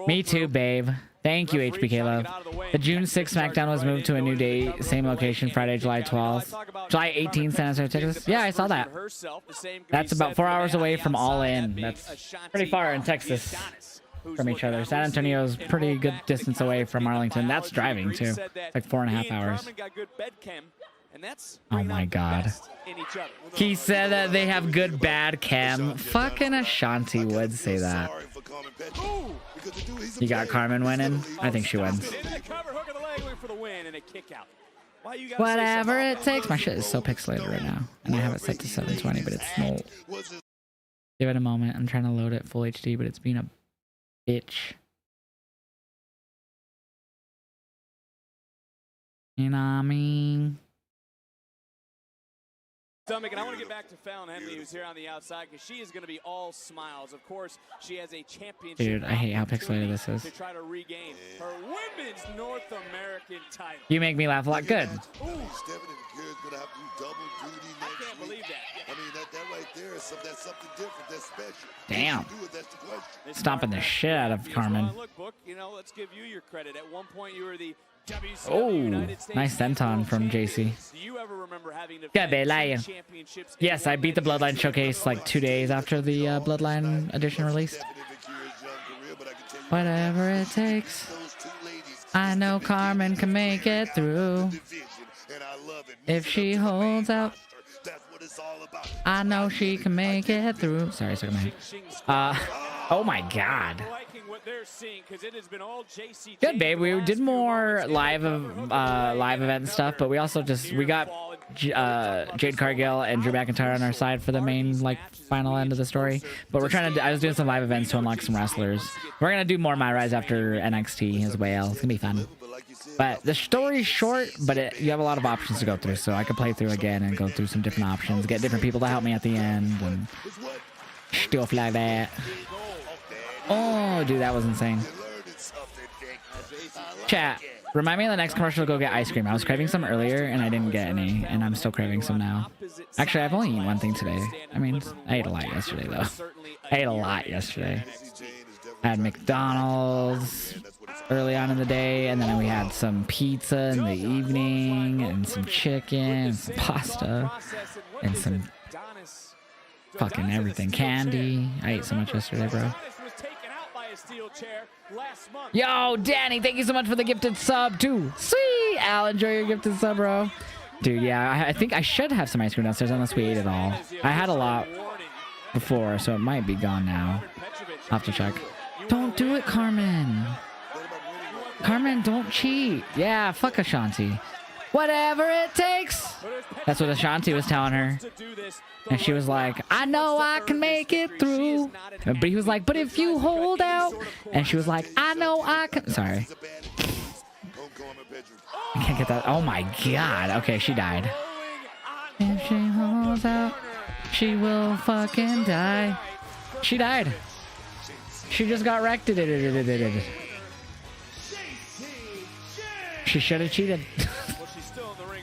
Me too, babe. Thank you, HBK Love. The June 6th SmackDown was moved to a new date, same location, Friday, July 12th. July 18th, San Antonio, Texas. Yeah, I saw that. That's about 4 hours away from All In. That's pretty far in Texas from each other. San Antonio's pretty good distance away from Arlington. That's driving too. It's like 4.5 hours. Oh my god. He said that they have good bad chem. Fucking Ashanti would say that. You got Carmen winning? I think she wins. Whatever it takes. My shit is so pixelated right now. And I have it set to 720, but it's small. Give it a moment. I'm trying to load it full HD, but it's being a bitch. You know what I mean? Stomach, and I want to get back to Fallon Henley, who's here on the outside, because she is going to be all smiles. Of course, she has a championship. Dude, I hate how pixelated this is. To try to regain her women's North American title. You make me laugh a lot. Good. Ooh, Stephanie McGuire's going to have to do double duty next I can't believe that. I mean, that right there is that's something different. That's special. Damn. Do it, that's the question. Stomping the shit out of Carmen. Look, Book, you know, let's give you your credit. At one point, you were the Oh, nice senton from JC. Yeah, Bloodline. Yes, I beat the Bloodline Showcase like 2 days after the Bloodline edition released. Whatever it takes. I know Carmen can make it through. If she holds out, I know she can make it through. Sorry, second my head. Oh my god. Good, babe. We did more live event stuff, but we also we got Jade Cargill and Drew McIntyre on our side for the main like final end of the story. But we're trying to. I was doing some live events to unlock some wrestlers. We're gonna do more My Rise after NXT as well. It's gonna be fun. But the story's short, but you have a lot of options to go through. So I could play through again and go through some different options, get different people to help me at the end, and stuff like that. Oh, dude, that was insane. Chat, remind me of the next commercial to go get ice cream. I was craving some earlier and I didn't get any, and I'm still craving some now. Actually, I've only eaten one thing today. I mean, I ate a lot yesterday, though. I ate a lot yesterday. I had McDonald's early on in the day, and then we had some pizza in the evening, and some chicken, and some pasta, and some fucking everything. Candy. I ate so much yesterday, bro. Yo, Danny, thank you so much for the gifted sub, too. Sweet! Al, enjoy your gifted sub, bro. Dude, yeah, I think I should have some ice cream downstairs unless we ate it all. I had a lot before, so it might be gone now. I'll have to check. Don't do it, Carmen. Carmen, don't cheat. Yeah, fuck Ashanti. Whatever it takes. That's what Ashanti was telling her. And she was like, I know I can make it through. But he was like, but if you hold out. And she was like, I know I can. Sorry. I can't get that. Oh my god. Okay, she died. If she holds out, she will fucking die. She died. She just got wrecked. She should have cheated.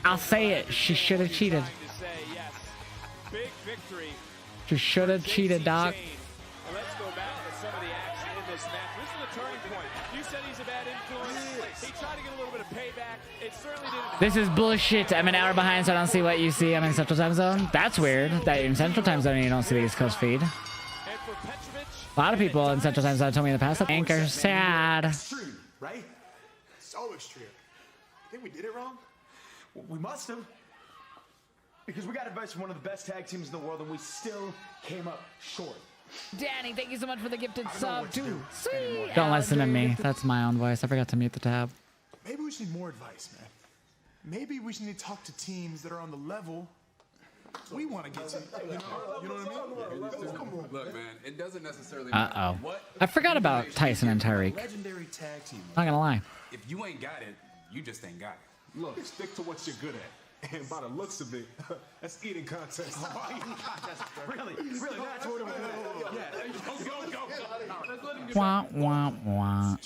I'll say it. She should have cheated. She should have cheated, Doc. Let's go back to some of the action in this match. This is the turning point. You said he's a bad influence. He tried to get a little bit of payback. It certainly didn't. This is bullshit. I'm an hour behind, so I don't see what you see. I'm in Central Time Zone. That's weird. That in Central Time Zone you don't see the East Coast feed. A lot of people in Central Time Zone told me in the past that Anchor sad. Extreme, right? So extreme. I think we did it wrong. We must have. Because we got advice from one of the best tag teams in the world, and we still came up short. Danny, thank you so much for the gifted sub, too. Sweet. Don't listen to me. That's my own voice. I forgot to mute the tab. Maybe we should need more advice, man. Maybe we should need to talk to teams that are on the level we want to get to. You know what I mean? Look, man, it doesn't necessarily Uh-oh. I forgot about Tyson and Tyreek. Legendary tag team. Not gonna lie. If you ain't got it, you just ain't got it. Look, stick to what you're good at. And by the looks of it, that's eating contest. Really, that's what it was. Yeah, Wah, wah, wah.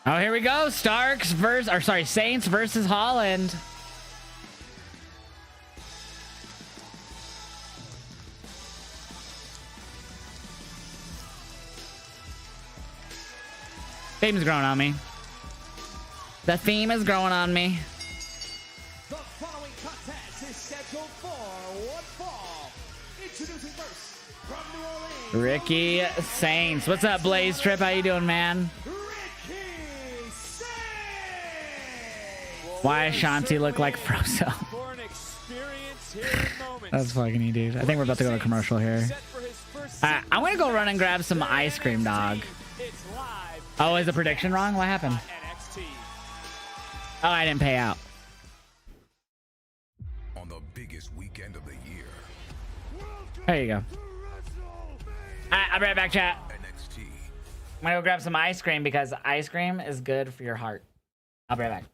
Oh, here we go. Saints versus Holland. Theme's growing on me. The theme is growing on me. The following contest is scheduled for one fall. Introducing first from New Orleans. Ricky Saints. What's up, Blaze Trip? How you doing, man? Ricky Saints. Why Ashanti look like Frozo? For an experience here in moments. That's fucking you, dude. I think we're about to go to commercial here. I'm gonna go run and grab some ice cream, dog. Oh, is the prediction wrong? What happened? Oh, I didn't pay out. On the biggest weekend of the year. There you go. I'll be right back, chat. NXT. I'm gonna go grab some ice cream because ice cream is good for your heart. I'll be right back.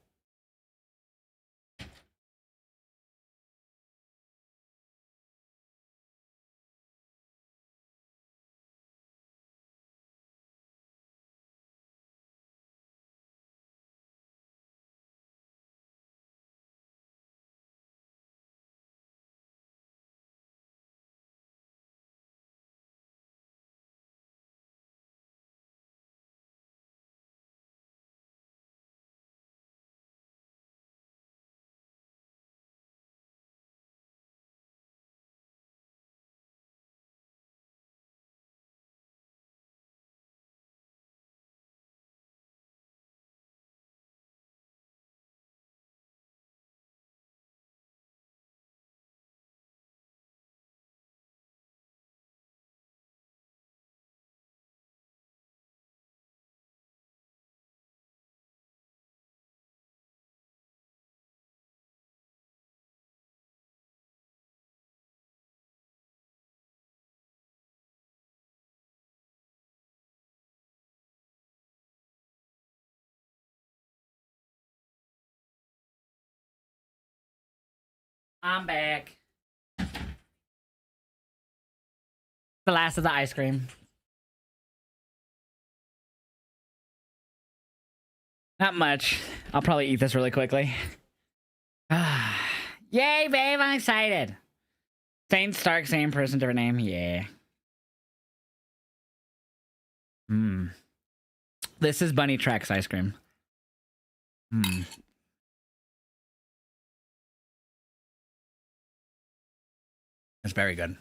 I'm back. The last of the ice cream. Not much. I'll probably eat this really quickly. Yay, babe, I'm excited. Saint Stark, same person, different name. Yeah. This is Bunny Tracks ice cream. It's very good.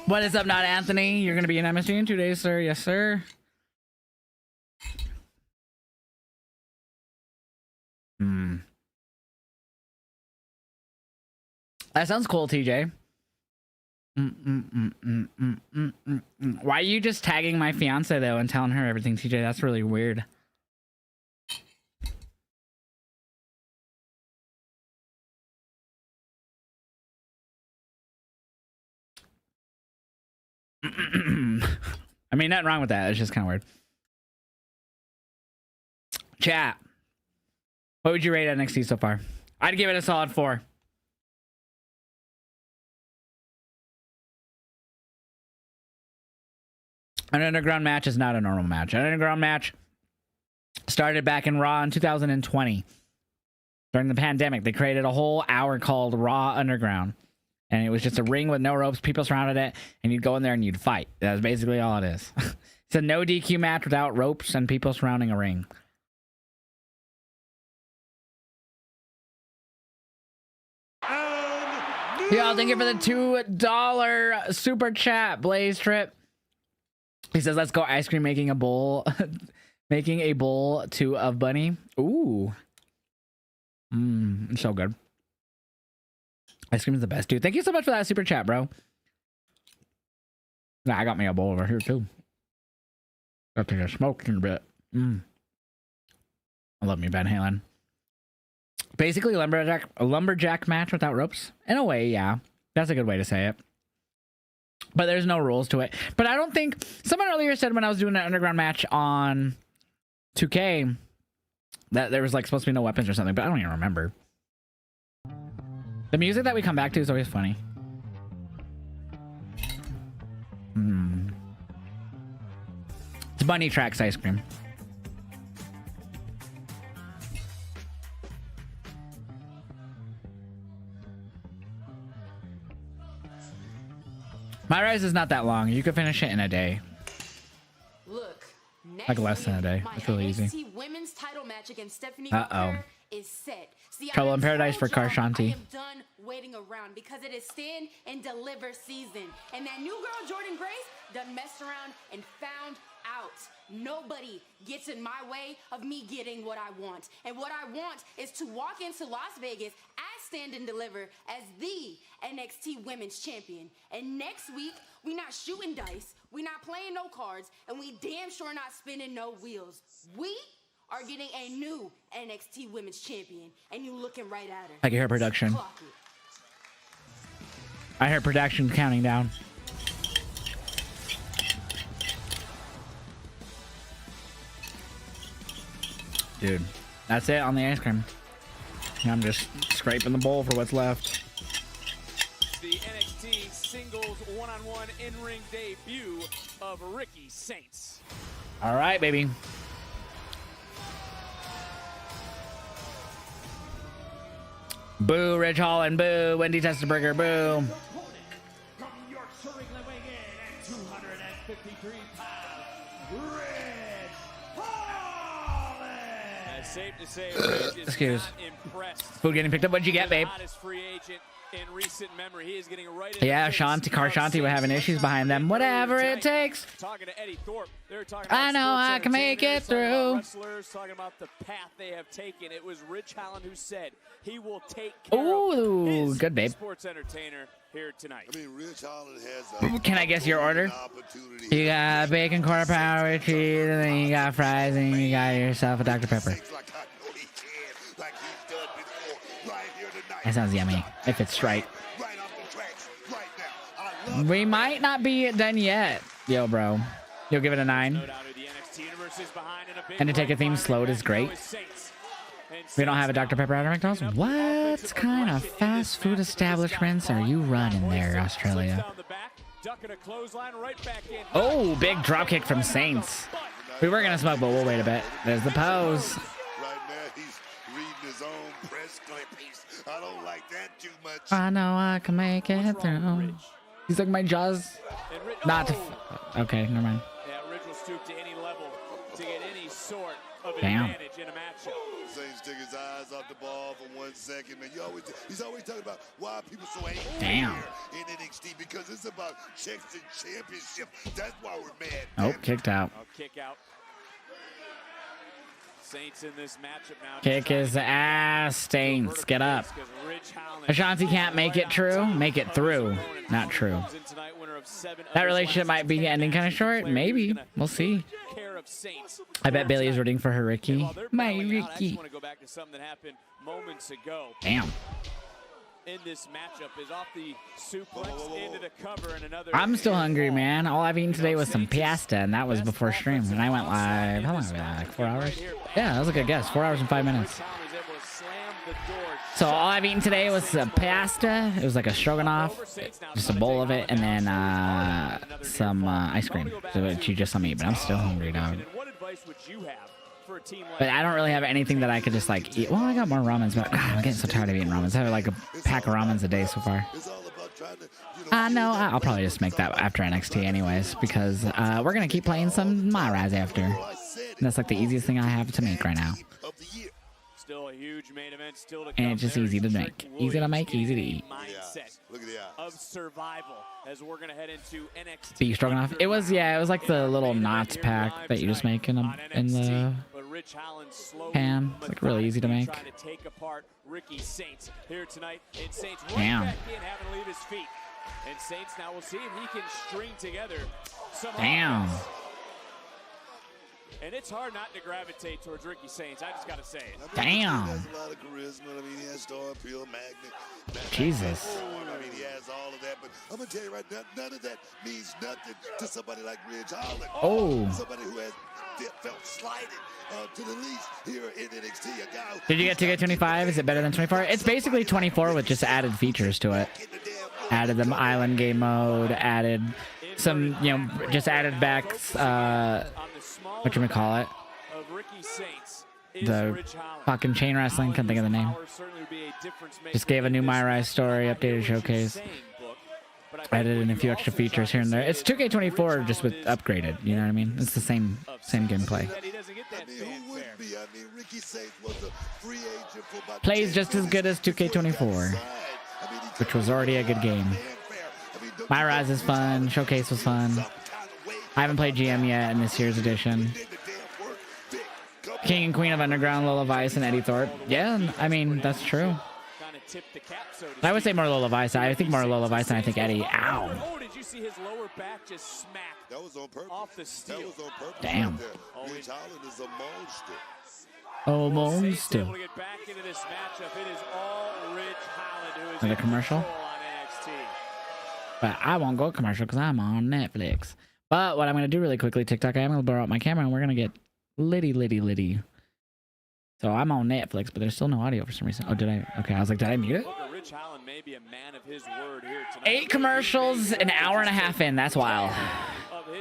What is up, not Anthony? You're gonna be in MSG in 2 days, sir. Yes, sir. That sounds cool, TJ. Why are you just tagging my fiance though and telling her everything, TJ? That's really weird. I mean, nothing wrong with that. It's just kind of weird. Chat. What would you rate NXT so far? I'd give it a solid 4. An underground match is not a normal match. An underground match started back in Raw in 2020. During the pandemic, they created a whole hour called Raw Underground. And it was just a ring with no ropes. People surrounded it, and you'd go in there and you'd fight. That's basically all it is. It's a no DQ match without ropes and people surrounding a ring. Yo, thank you for the $2 super chat, Blaze Trip. He says, let's go ice cream making a bowl. Making a bowl too of Bunny. Ooh. So good. Ice cream is the best, dude. Thank you so much for that super chat, bro. Nah, I got me a bowl over here, too. Got to get smoked in a bit. I love me Van Halen. Basically, a lumberjack match without ropes. In a way, yeah. That's a good way to say it. But there's no rules to it. But I don't think... Someone earlier said when I was doing an underground match on 2K that there was like supposed to be no weapons or something, but I don't even remember. The music that we come back to is always funny. It's Bunny Tracks ice cream. My rise is not that long. You could finish it in a day. Look, Like less than a day. It's really easy. NXT women's title match against Stephanie Uh-oh. Vaquer is set. See, Trouble I in Paradise for told y'all Karshanti. I am done waiting around because it is stand and deliver season. And that new girl, Jordan Grace, done messed around and found out. Nobody gets in my way of me getting what I want. And what I want is to walk into Las Vegas as Stand and Deliver as the NXT Women's Champion. And next week, we not shooting dice, we not playing no cards, and we damn sure not spinning no wheels. We are getting a new NXT Women's Champion, and you looking right at her. I can hear production. Clock it. I hear production counting down. Dude, that's it on the ice cream. I'm just scraping the bowl for what's left. The NXT singles one-on-one in-ring debut of Ricky Saints. All right, baby. Boo, Ridge Holland. Boo, Wendy Testerberger. Boo. From Yorkshire, England, weighing in at 253 pounds, Ridge Holland. Safe to say, Ridge is Excuse. not impressed. Food getting picked up. What'd you get, babe? Hottest free agent in recent memory. He is getting right Yeah, Shanti, Karshanti were having issues behind them. Whatever it takes. Talking to Eddie Thorpe, they were talking I about know sports I can make it entertainers, talking about through. wrestlers, talking about the path they have taken. It was Ridge Holland who said he will take care Ooh, of his good, babe. sports entertainer here tonight. I mean, Ridge Holland has Can I guess your order? You got bacon, quarter pounder with cheese, and then you got fries, and you got yourself a Dr. Pepper. That sounds yummy, if it's straight. We might not be done yet. Yo, bro. You'll give it a 9. And to take a theme slowed is great. And We don't have a Dr. Pepper out of McDonald's? What kind of fast food establishments are you running there, Australia? Oh, big dropkick from Saints. We were going to smoke, but we'll wait a bit. There's the pose. Right now, he's reading his own press clippings. I don't like that too much. I know I can make it through. He's like my jaws. Not to okay, never mind. Yeah, Ridge will stoop to any level to get any sort of Damn. advantage in a matchup. Saints took his eyes off the ball for 1 second, man. He's always talking about why people so angry Damn. here in NXT, because it's about checks and championship. That's why we're mad. Oh, kicked out. Kick out. Saints in this matchup now. Kick his ass, Saints. Get up. Ashanti can't make it true. Make it through. Not true. That relationship might be ending kind of short. Maybe. We'll see. I bet Bailey is rooting for her Ricky. My Ricky. Damn. In this matchup is off the suplex into the cover and another. I'm still hungry, man. All I've eaten today was some pasta, and that was before stream. And I went live. How long was that? Like 4 hours? Yeah, that was a good guess. 4 hours and 5 minutes. So all I've eaten today was pasta. It was like a stroganoff, just a bowl of it, and then some ice cream. So what you just saw me eat, but I'm still hungry, dog. What advice would you have for a team like But I don't really have anything that I could just like eat. Well, I got more ramens, but God, I'm getting so tired of eating ramens. I have like a pack of ramens a day so far. No, I'll probably just make that after NXT anyways, because we're going to keep playing some Myraz after. And that's like the easiest thing I have to make right now. Still a huge main event, still to And it's just easy to make. Easy to make, easy to eat. Mindset of survival as we're going to head into NXT. Beef stroganoff. It was like the little knots pack that you just make in the pan. It's like really easy to make. Take apart Ricky Saints here tonight. And Saints Damn. back in, having to leave his feet. And Saints now will see if he can string together some Damn. offense. And it's hard not to gravitate towards Ricky Saints. I just got to say it. Damn. He has a lot of charisma. I mean, he has star appeal, magnet. Jesus. I mean, he has all of that. But I'm going to tell you right now, none of that means nothing to somebody like Ridge Holland. Oh. Somebody who has felt slighted to the least here in NXT. A guy Did you get 2K25? Is it better than 24? It's basically 24 with just added features to it. Added the island game mode, added some, just added back, whatchamacallit, the fucking chain wrestling, can't think of the name. Just gave a new Myrai story, updated showcase, added in a few extra features here and there. It's 2K24 just with upgraded, you know what I mean? It's the same gameplay. Plays just as good as 2K24, which was already a good game. Myraz is fun, showcase was fun. I haven't played GM yet in this year's edition. King and Queen of Underground, Lola Vice, and Eddie Thorpe. Yeah, I mean, that's true. I would say more Lola Vice. I think more Lola Vice than I think Eddie. Ow. Oh, did you see his lower back just smack off the steel? That was on purpose. Damn. Ridge Holland is a monster. Oh, monster. Able to get back into this matchup. It is all Ridge Holland who is Is it a commercial? on NXT. But I won't go commercial because I'm on Netflix. But what I'm going to do really quickly, TikTok, I'm going to borrow out my camera and we're going to get litty. So I'm on Netflix, but there's still no audio for some reason. Oh, did I? Okay, I was like, did I mute it? Ridge Holland may be a man of his word here tonight. 8 commercials, an hour and a half in. That's wild.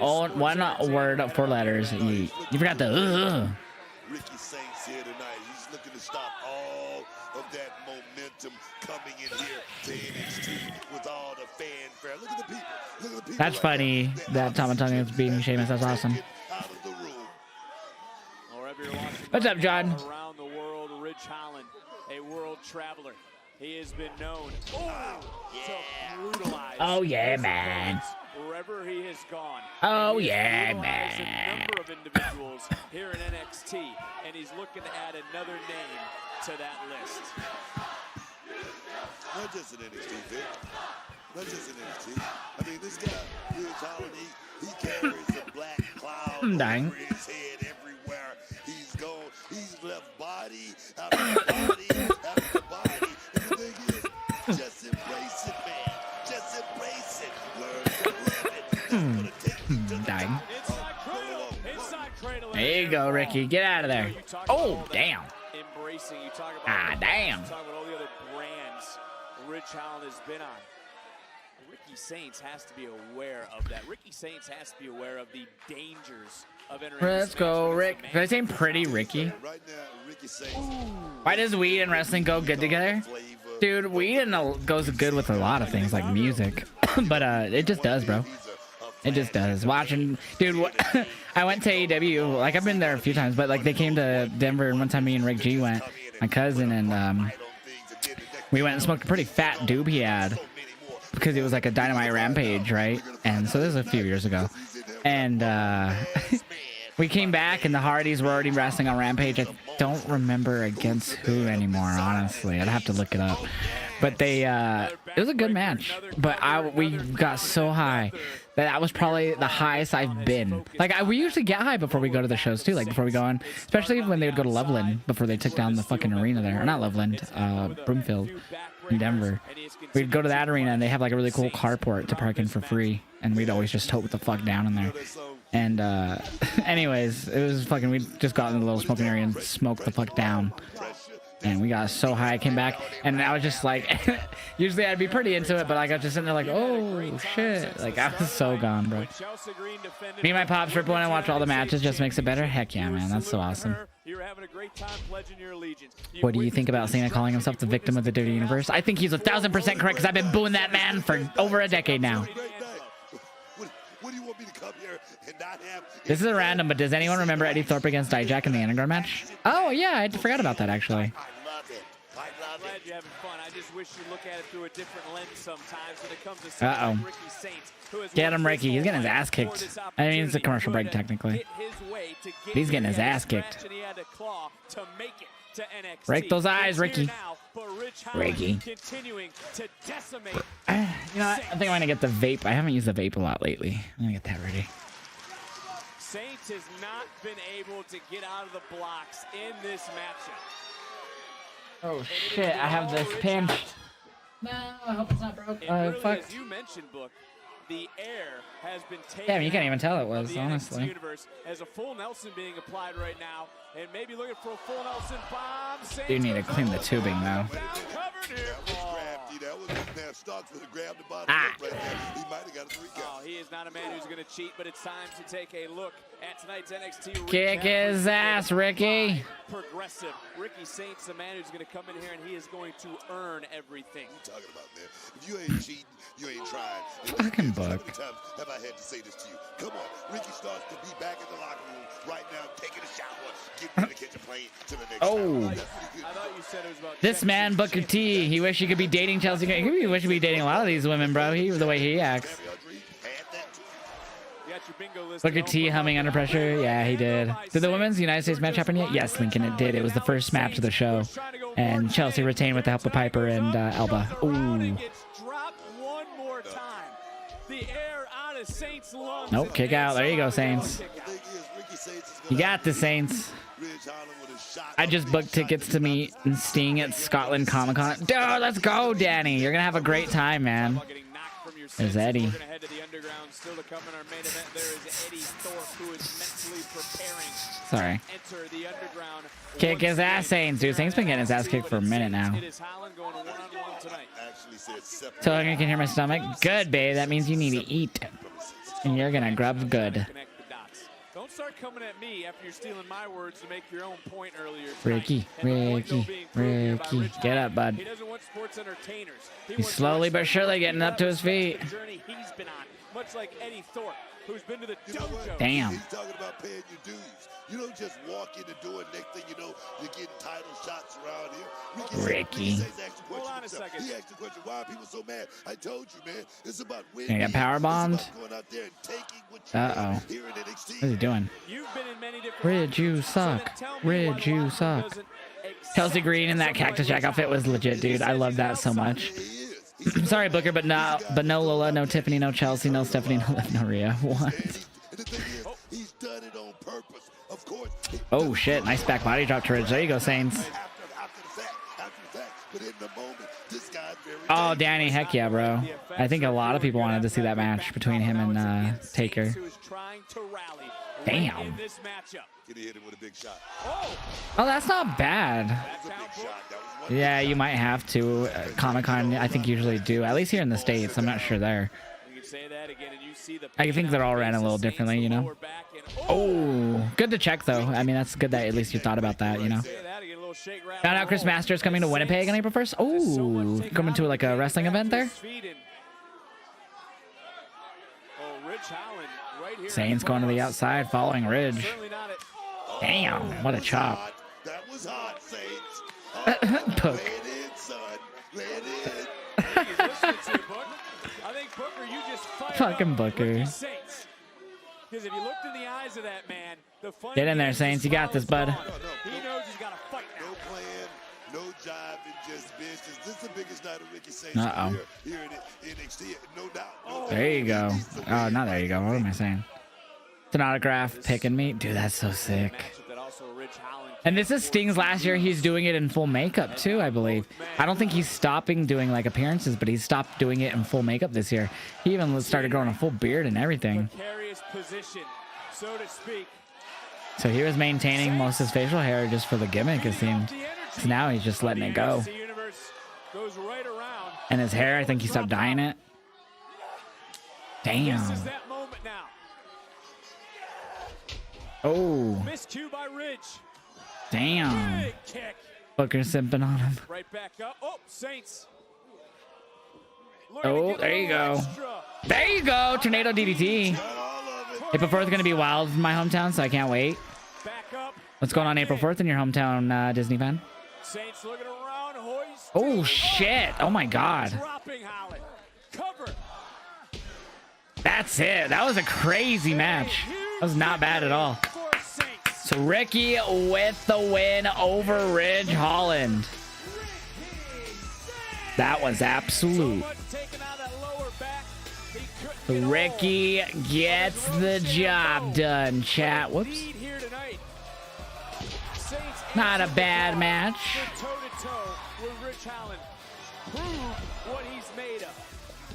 Oh, one word, 4 letters. You forgot the Ricky Saints here tonight. He's looking to stop all of that momentum coming in here to NXT with all the fanfare. Look at the people. Look at the people. That's funny that Tom Antonio is beating Sheamus. That's awesome. What's up, John? Around the world, Ridge Holland, a world traveler. He has been known to brutalize. Oh, yeah, man. Wherever he has gone. Oh, yeah, A man. number of individuals here in NXT, and he's looking to add another name to that list. Not just in NXT, Vic. Not just in NXT. I mean, this guy, Ridge Holland, he carries a black cloud over his head everywhere he's gone. He's left body after body after body. And the thing is, just embrace it, man. Just embrace it. Learn to live it. That's gonna take you to the top. Inside cradle. There you go, Ricky. Get out of there. Oh, damn. Embracing, you Ridge Holland has been on. Ricky Saints has to be aware of that. Ricky Saints has to be aware of the dangers of entering. Let's go, Rick. Did I say Pretty Ricky? Why does weed and wrestling go good together? Dude, weed goes good with a lot of things like music. But it just does, bro. It just does. Watching, dude, I went to AEW. Like, I've been there a few times, but like they came to Denver, and one time me and Rick G went, my cousin, and we went and smoked a pretty fat doob he had, because it was like a Dynamite Rampage, right? And so this was a few years ago. And we came back, and the Hardys were already wrestling on Rampage. I don't remember against who anymore, honestly. I'd have to look it up. But they, it was a good match. But we got so high that was probably the highest I've been. Like, we usually get high before we go to the shows too, like before we go on, especially when they would go to Loveland before they took down the fucking arena there. Or not Loveland, Broomfield in Denver. We'd go to that arena, and they have like a really cool carport to park in for free, and we'd always just tote the fuck down in there. And anyways, it was fucking, we just got in the little smoking area and smoked the fuck down. And we got so high, I came back, and I was just like, usually I'd be pretty into it, but I got just sitting there like, oh shit, like I was so gone, bro. Me and my pops rip when I watch all the matches, just makes it better. Heck yeah, man, that's so awesome. What do you think about Cena calling himself the victim of the dirty universe? I think he's 1000% correct, because I've been booing that man for over a decade now. This is a random, but does anyone remember Eddie Thorpe against Dijak in the Underground match? Oh yeah, I forgot about that actually. I'm glad you're having fun. I just wish you look at it through a different lens sometimes when it comes to someone like Ricky Saints. Get him, Ricky. He's getting his ass kicked. I mean, it's a commercial break technically. He's getting his ass kicked. Break those eyes, Ricky. Ricky. You know what? I think I'm gonna get the vape. I haven't used the vape a lot lately. I'm gonna get that ready. Saints has not been able to get out of the blocks in this matchup. Oh shit, I have this pinched. No, I hope it's not broke. Fuck. As you mentioned, Book, the air has been taken. Damn, you can't even tell it was, honestly. Universe as a full Nelson being applied right now, and maybe looking for a full Nelson bomb. You need to clean the tubing though. Ah. Oh, he is not a man who's going to cheat, but it's time to take a look at tonight's NXT. Kick his ass, Ricky. Progressive. Ricky Saints, the man who's going to come in here and he is going to earn everything. Talking about, man. If you ain't cheating, you ain't trying. Fucking Buck. How many times have I had to say this to you? Come on, Ricky starts to be back in the locker room right now, taking a shower, getting ready to catch a plane to the next. Oh. I thought you said it was about this man, Booker T, he wish he could be dating Chelsea. He wish he could be dating a lot of these women, bro. The way he acts. Booker T humming under pressure. Yeah, he did. Did the women's United States match happen yet? Yes, Lincoln, it did. It was the first match of the show. And Chelsea retained with the help of Piper and Elba. Ooh. Nope, kick out. There you go, Saints. You got the Saints. I just booked tickets to meet Sting at Scotland Comic Con. Dude, let's go, Danny. You're gonna have a great time, man. There's Eddie. Sorry. Kick his ass, Saints. Dude, Saints been getting his ass kicked for a minute now. So I can hear my stomach. Good, babe. That means you need to eat. And you're gonna grub good. Don't start coming at me after you're stealing my words to make your own point earlier. Ricky. Get up, bud. He doesn't want sports entertainers. He's slowly but surely getting up to his feet. Journey he's been on, much like Eddie Thorpe, who's been to the dojo. Damn. He's talking about paying your dues. You don't just walk in the door and next thing you know, you're getting title shots around here. Ricky. Hold on a second. He asked the question, why are people so mad? I told you, man. It's about winning. Gonna get power bombed. Uh-oh. What is he doing? Ridge, you suck. Ridge, you suck. Chelsea Green in that Cactus Jack outfit was legit, dude. I love that so much. Sorry, Booker, but no Lola, no Tiffany, no Chelsea, no Stephanie, no Liv, no Rhea. What? Oh shit, nice back body drop to Ridge. There you go, Saints. This guy's very Oh, Danny, heck yeah, bro. I think a lot of people wanted to see that match between him and Taker. Damn. Could he hit him with a big shot? Oh, that's not bad. Yeah, you might have to. Comic-Con, I think, usually do. At least here in the States. I'm not sure there. I think they're all ran a little differently, you know? Oh, good to check, though. I mean, that's good that at least you thought about that, you know? Found out Chris Masters coming to Winnipeg on April 1st. Oh, coming to like a wrestling event there? Saints going to the outside, following Ridge. Damn, what a chop. That was hot, Saints. Poke. Lay it in, son. Lay it in. I think Booker, you just fired Fucking up Booker. Ricky Saints. Because if you looked in the eyes of that man, the funny Get in there, thing is Saints. You got this, bud. he knows he's got to fight now. No plan, no jive, and just business. This is the biggest night of Ricky Saints Uh-oh. here in NXT, no doubt. There you go. Oh, not there you go. What am I saying? It's an autograph picking me. Dude, that's so sick. And this is Sting's last year. He's doing it in full makeup too, I believe. I don't think he's stopping doing like appearances, but he's stopped doing it in full makeup this year. He even started growing a full beard and everything. Position, so to speak. So he was maintaining most of his facial hair just for the gimmick, it seemed. So now he's just letting it go. Goes right around. And his hair, I think he stopped dyeing it. Damn. This is that moment now. Oh. Miscue by Ridge. Damn. Big kick. Booker simping on him. Right back up. Oh, Saints. Oh, there you go. There you go. Tornado DDT. April 4th is going to be wild in my hometown, so I can't wait. What's going on April 4th in your hometown, Disney fan? Saints looking around. Hoist. Oh, shit. Oh, my God. Dropping Holland. Cover. That's it. That was a crazy match. That was not bad at all. So Ricky with the win over Ridge Holland. That was absolute. Ricky gets the job done, chat. Whoops. Not a bad match. Prove what he's made of.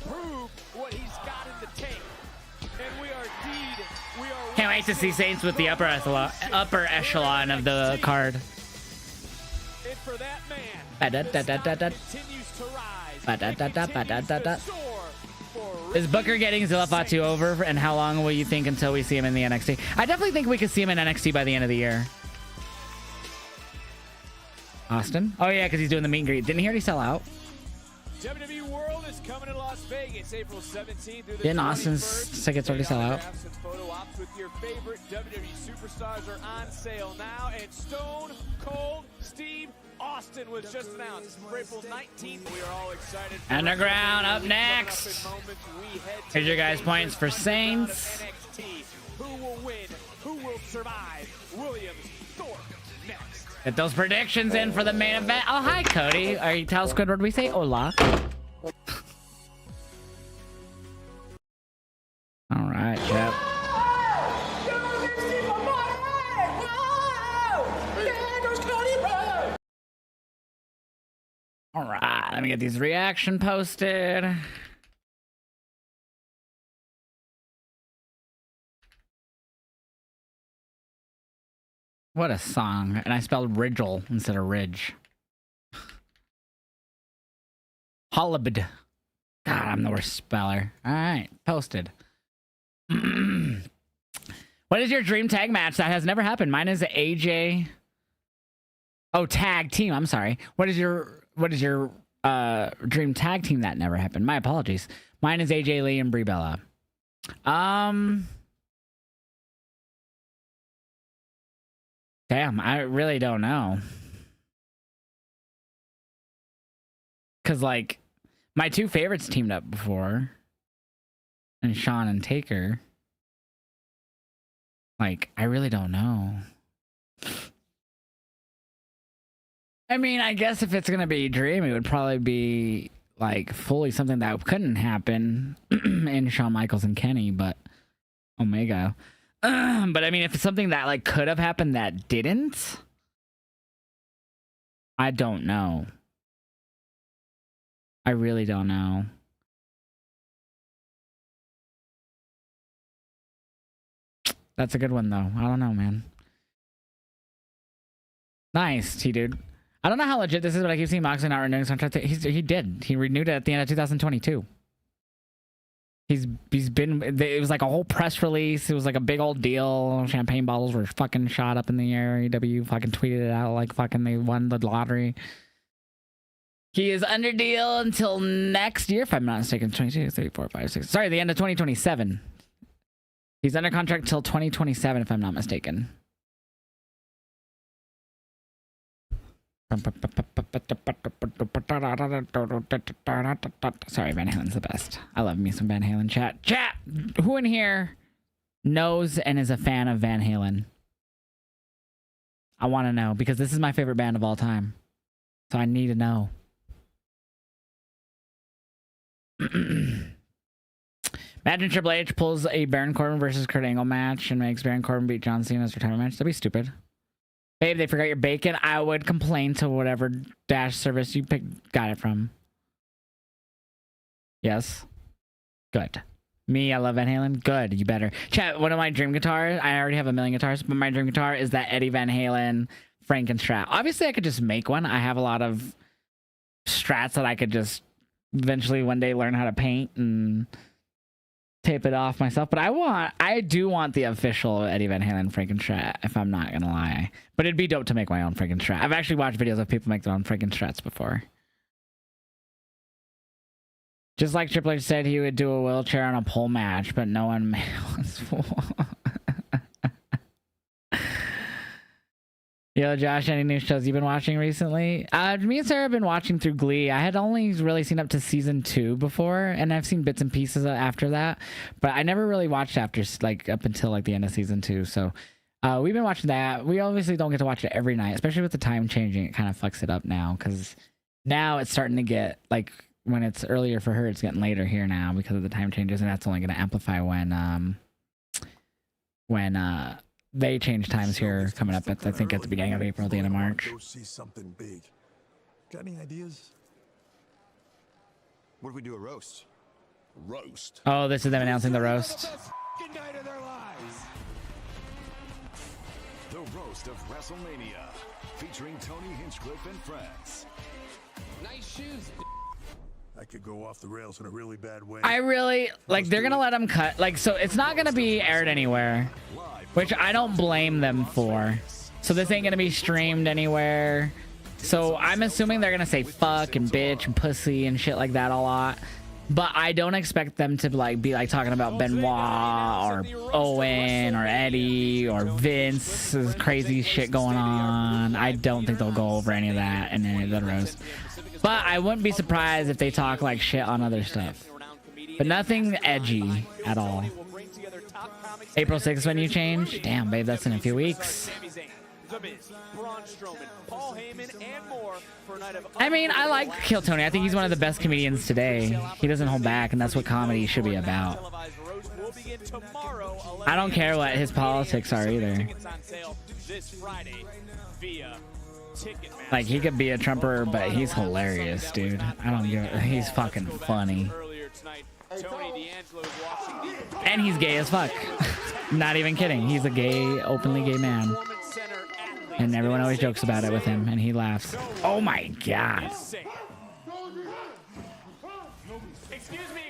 Prove what he's got in the tank. And we are Can't wait to see Saints with the upper echelon of the card. And for that man, Ba-da-da-da-da-da. continues to rise. Ba-da-da-da-ba-da-da-da. Is Booker getting Zilafatu over, and how long will you think until we see him in the NXT? I definitely think we could see him in NXT by the end of the year. Austin? Oh yeah, because he's doing the meet and greet. Didn't he already sell out? WWE World is coming to Las Vegas April 17th through the Didn't Austin's 21st. tickets already sell out? Autographs and photo ops with your favorite WWE superstars are on sale now, and Stone Cold Steve Austin was just announced for April 19th. We are all excited. Underground up next. Here's your guys' points for Saints. NXT. Who will win? Who will survive? Williams, Thorpe, next. Get those predictions in for the main event. Oh, hi, Cody. Are you tell Squidward we say hola? All right, Chip. All right, let me get these reaction posted. What a song. And I spelled Ridgel instead of Ridge. Holland. God, I'm the worst speller. All right, posted. What is your dream tag match that has never happened? Mine is AJ. Oh, tag team. I'm sorry. What is your dream tag team that never happened? My apologies. Mine is AJ Lee and Brie Bella. Damn, I really don't know. Cause like my two favorites teamed up before. And Sean and Taker. Like, I really don't know. I mean, I guess if it's gonna be Dream, it would probably be like fully something that couldn't happen in Shawn Michaels and Kenny, but Omega. But I mean, if it's something that like could have happened that didn't, I don't know. I really don't know. That's a good one though. I don't know, man. Nice, T-Dude. I don't know how legit this is, but I keep seeing Moxley not renewing his contract. He did. He renewed it at the end of 2022. He's been. It was like a whole press release. It was like a big old deal. Champagne bottles were fucking shot up in the air. EW fucking tweeted it out like fucking they won the lottery. He is under deal until next year, if I'm not mistaken. 22, 3, 4, 5, 6. Sorry, the end of 2027. He's under contract till 2027, if I'm not mistaken. Sorry, Van Halen's the best. I love me some Van Halen. Chat, who in here knows and is a fan of Van Halen? I want to know, because this is my favorite band of all time. So I need to know. Imagine Triple H pulls a Baron Corbin versus Kurt Angle match and makes Baron Corbin beat John Cena's retirement match. That'd be stupid. Babe, they forgot your bacon. I would complain to whatever dash service you got it from. Yes. Good. Me, I love Van Halen. Good. You better. Chat, one of my dream guitars, I already have a million guitars, but my dream guitar is that Eddie Van Halen Frankenstrat. Obviously, I could just make one. I have a lot of strats that I could just eventually one day learn how to paint and tape it off myself, but I do want the official Eddie Van Halen Frankenstrat, if I'm not gonna lie. But it'd be dope to make my own Frankenstrat. I've actually watched videos of people make their own Frankenstrats before. Just like Triple H said he would do a wheelchair on a pole match, but no one was for. Yo, Josh, any new shows you've been watching recently? Me and Sarah have been watching through Glee. I had only really seen up to season 2 before, and I've seen bits and pieces after that, but I never really watched after, like, up until like the end of season 2. So we've been watching that. We obviously don't get to watch it every night, especially with the time changing. It kind of fucks it up now, because now it's starting to get, like, when it's earlier for her, it's getting later here now because of the time changes, and that's only going to amplify when they change times here coming up at, I think, at the beginning of April, the end of March. Go see something big. Got any ideas? What if we do a roast? Roast? Oh, this is them announcing the roast. The roast of WrestleMania, featuring Tony Hinchcliffe and friends. Nice shoes. That could go off the rails in a really bad way. I really, like, they're going to let them cut. Like, so it's not going to be aired anywhere, which I don't blame them for. So this ain't going to be streamed anywhere. So I'm assuming they're going to say fuck and bitch and pussy and shit like that a lot. But I don't expect them to, like, be, like, talking about Benoit or Owen or Eddie or Vince. There's crazy shit going on. I don't think they'll go over any of that in any of the roast. But I wouldn't be surprised if they talk like shit on other stuff. But nothing edgy at all. April 6th when you change? Damn, babe, that's in a few weeks. I mean, I like Kill Tony. I think he's one of the best comedians today. He doesn't hold back, and that's what comedy should be about. I don't care what his politics are either. Like, he could be a Trumper, but he's hilarious, dude. I don't give it. He's fucking funny. And he's gay as fuck. Not even kidding. He's a gay, openly gay man. And everyone always jokes about it with him, and he laughs. Oh my god. Excuse me,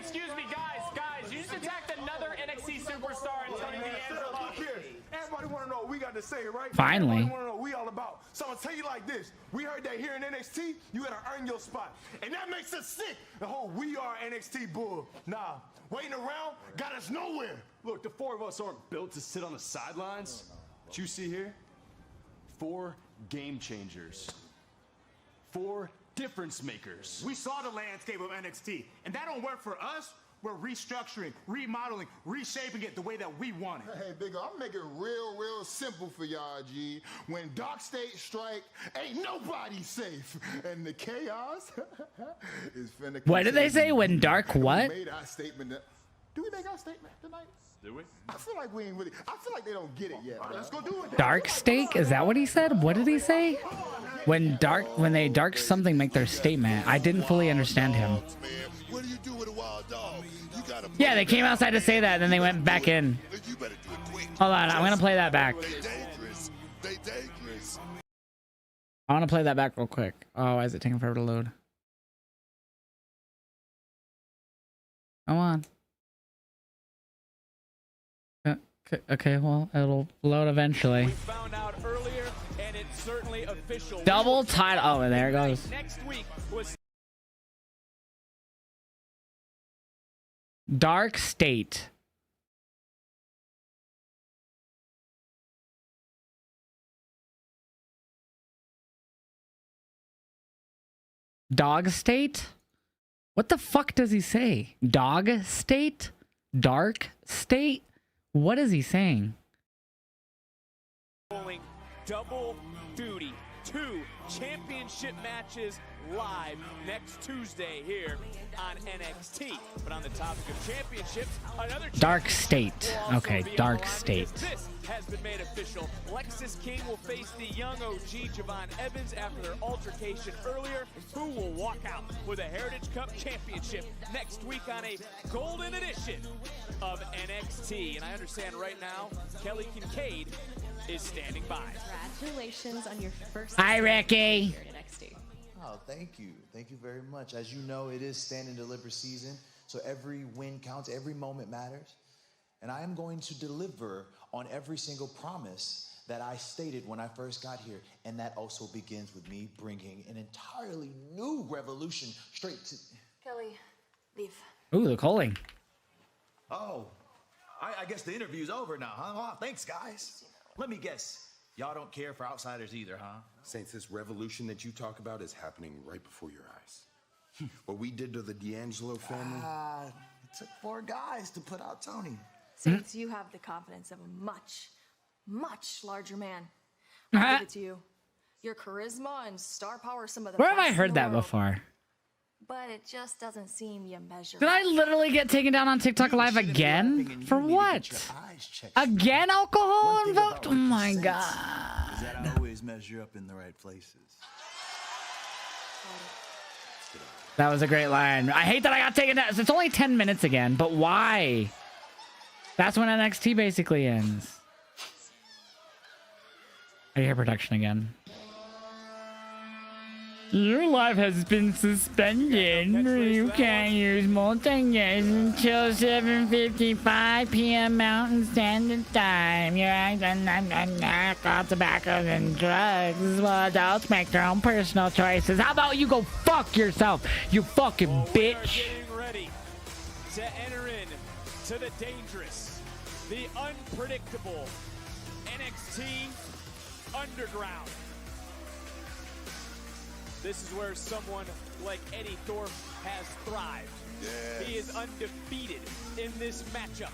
guys, you just attacked another NXT superstar and Tony D'Angelo. Everybody want to know what we got to say, right? Finally. Everybody want to know what we all about. So I'm going to tell you like this. We heard that here in NXT, you got to earn your spot. And that makes us sick. The whole we are NXT bull. Nah, waiting around got us nowhere. Look, the four of us aren't built to sit on the sidelines. What you see here? 4 game changers. 4 difference makers. We saw the landscape of NXT, and that don't work for us. We're restructuring, remodeling, reshaping it the way that we want it. Hey, Big O, I'm making it real simple for y'all, G. When Dark State strike, ain't nobody safe. And the chaos is finna... What did they say? When Dark what? We made our statement. Do we make our statement tonight? Do we? I feel like we ain't really. I feel like they don't get it yet. Bro. Let's go do it. Dark steak? Is that what he said? What did he say? When they dark something make their statement. I didn't fully understand him. What do you do with a wild dog? You gotta Yeah, they came outside to say that, and then they went back in. You better do it quick. Hold on, I'm gonna play that back. They dangerous. They dangerous. I want to play that back real quick. Oh, why is it taking forever to load? Come on. Okay, well, it'll load eventually. We found out earlier, and it's certainly official. Double title. Oh, and there it goes. Next week was Dark State. Dog State? What the fuck does he say? Dog State? Dark State? What is he saying? pulling double duty. 2 championship matches live next Tuesday here on NXT. But on the topic of championships, another Dark State. Okay, Dark State. This has been made official. Lexis King will face the young OG Javon Evans after their altercation earlier, who will walk out with a Heritage Cup championship next week on a golden edition of NXT. And I understand right now, Kelly Kincaid is standing by. Congratulations on your first Hi, Ricky. here at NXT. Oh, thank you. Thank you very much. As you know, it is stand and deliver season, so every win counts, every moment matters. And I am going to deliver on every single promise that I stated when I first got here. And that also begins with me bringing an entirely new revolution straight to... Kelly, leave. Ooh, the calling. Oh, I guess the interview's over now, huh? Oh, thanks, guys. Let me guess. Y'all don't care for outsiders either, huh? Saints, this revolution that you talk about is happening right before your eyes. What we did to the D'Angelo family. It took 4 guys to put out Tony. Saints, you have the confidence of a much, much larger man. I'll give it to you. Your charisma and star power are some of the Where have I best in heard the that world. before? But it just doesn't seem you measure. Did I literally get taken down on TikTok Live again? For what? Again, alcohol invoked? Oh my god. Is that I always measure up in the right places. That was a great line. I hate that I got taken down. It's only 10 minutes again, but why? That's when NXT basically ends. I hear production again. Your live has been suspended. You can't use multi-use until 7:55 p.m. Mountain Standard Time. You're acting alcohol, tobacco, and drugs. Well, adults make their own personal choices. How about you go fuck yourself, you fucking bitch? Getting ready to enter in to the dangerous, the unpredictable NXT Underground. This is where someone like Eddie Thorpe has thrived. Yes. He is undefeated in this matchup.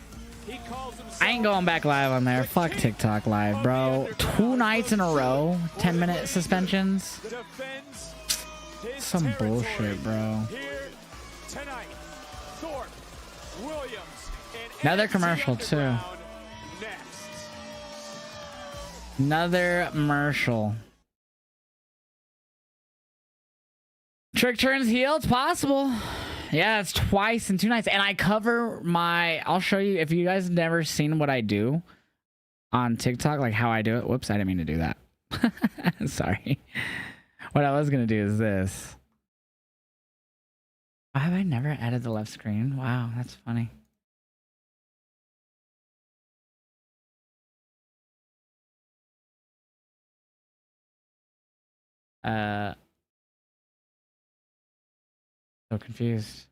He calls himself I ain't going back live on there. Fuck TikTok Live, bro. 2 nights in a row, 10-minute suspensions. defends his Some territory bullshit, bro. here tonight. Thorpe, Williams, and Another NXT commercial, too. Underground next. Another commercial. Trick turns heel, it's possible. Yeah, it's twice in 2 nights. And I cover I'll show you, if you guys never seen what I do on TikTok, like how I do it. Whoops, I didn't mean to do that. Sorry. What I was going to do is this. Why have I never added the left screen? Wow, that's funny. So confused.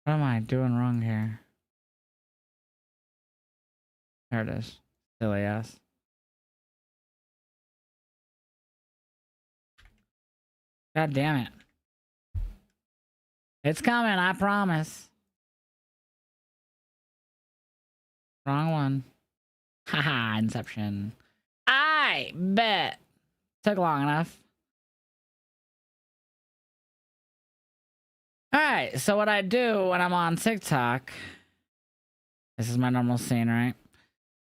What am I doing wrong here? There it is. Silly ass. God damn it. It's coming, I promise. Wrong one. Haha, Inception. I bet. Took long enough. All right, so what I do when I'm on TikTok, this is my normal scene, right?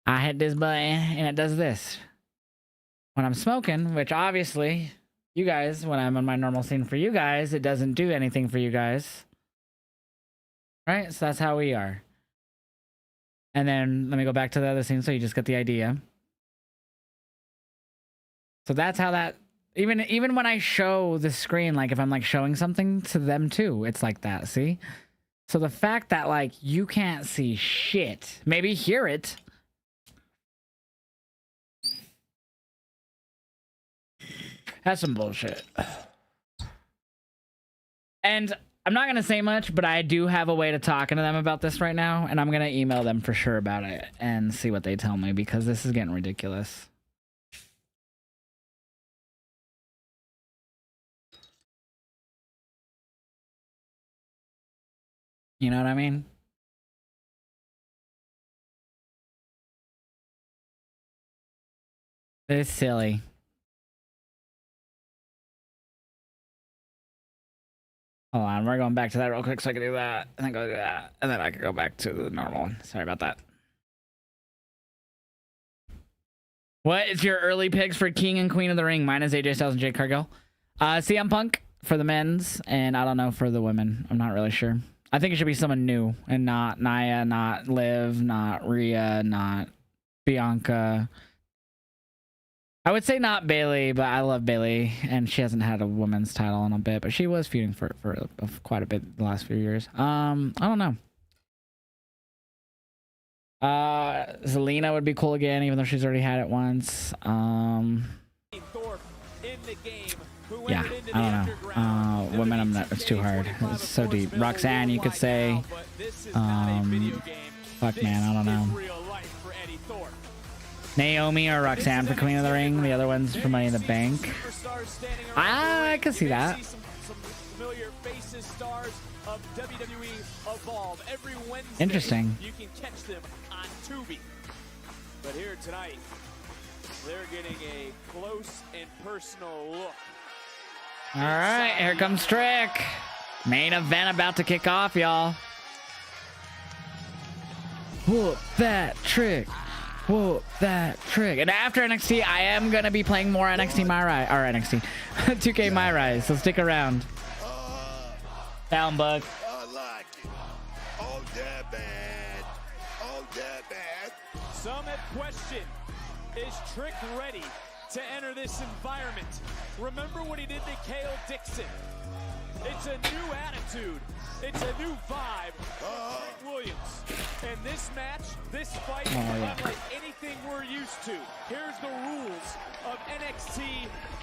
I hit this button and it does this. When I'm smoking, which obviously you guys, when I'm on my normal scene for you guys, it doesn't do anything for you guys. Right? So that's how we are. And then let me go back to the other scene so you just get the idea. So that's how that, even when I show the screen, like if I'm like showing something to them too, it's like that, see? So the fact that like you can't see shit, maybe hear it. That's some bullshit. And I'm not going to say much, but I do have a way to talk to them about this right now, and I'm going to email them for sure about it and see what they tell me, because this is getting ridiculous. You know what I mean? It's silly. Hold on, we're going back to that real quick so I can do that, and then go do that, and then I can go back to the normal one. Sorry about that. What is your early picks for King and Queen of the Ring? Mine is AJ Styles and Jade Cargill. CM Punk for the men's, and I don't know for the women. I'm not really sure. I think it should be someone new, and not Nia, not Liv, not Rhea, not Bianca. I would say not Bailey, but I love Bailey, and she hasn't had a women's title in a bit, but she was feuding for quite a bit the last few years. I don't know. Zelina would be cool again, even though she's already had it once. Yeah, I don't know. Women, I'm not. It's too hard. It's so deep. Roxanne, you could say. Fuck, man, I don't know. Naomi or Roxanne for Queen of the Ring. The other one's for Money in the Bank. I could see that. Interesting. You can catch them on Tubi. But here tonight, they're getting a close and personal look. All right, here comes Trick. Main event about to kick off, y'all. Whoop that Trick. Whoa, that Trick. And after NXT, I am going to be playing more NXT My Rise, or NXT 2K My Rise, so stick around. Down, Bug. I like it. Oh, that bad. Oh, that bad. Some have questioned, is Trick ready to enter this environment? Remember what he did to KO Dixon. It's a new attitude. It's a new vibe for Trick Williams. And this match, this fight, not like anything we're used to. Here's the rules of NXT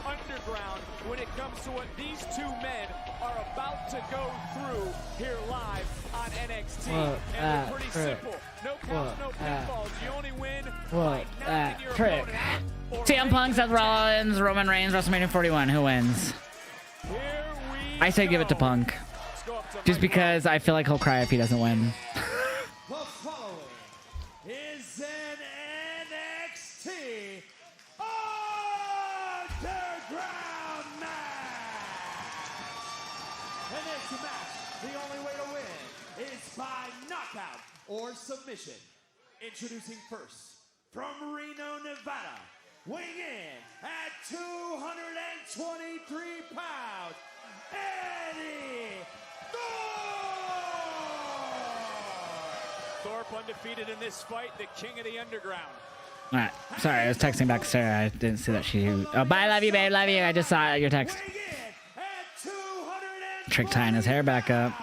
Underground when it comes to what these two men are about to go through here live on NXT. And they're pretty simple. No counts, no pinfalls. You only win by knocking your Trick. opponent. CM Punk, Seth Rollins, Roman Reigns, WrestleMania 41. Who wins? I say give it to Punk. Just because I feel like he'll cry if he doesn't win. The following is an NXT Underground match. In this match, the only way to win is by knockout or submission. Introducing first, from Reno, Nevada, weighing in at 223 pounds, Eddie Thorpe undefeated in this fight, the king of the underground. All right. Sorry, I was texting back to Sarah. I didn't see that she... Oh, bye. Love you, babe. Love you. I just saw your text. Trick tying his hair back up.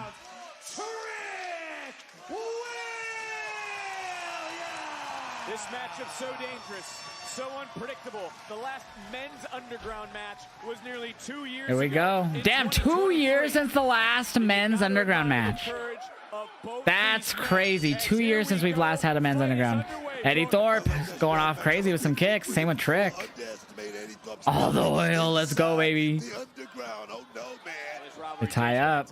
This matchup so dangerous, so unpredictable. The last men's underground match was nearly 2 years ago. Here we go. Damn, 2 years since the last men's underground match. That's crazy. 2 years since we've last had a men's underground. Eddie Thorpe going off crazy with some kicks. Same with Trick. All the oil. Let's go, baby. They tie up.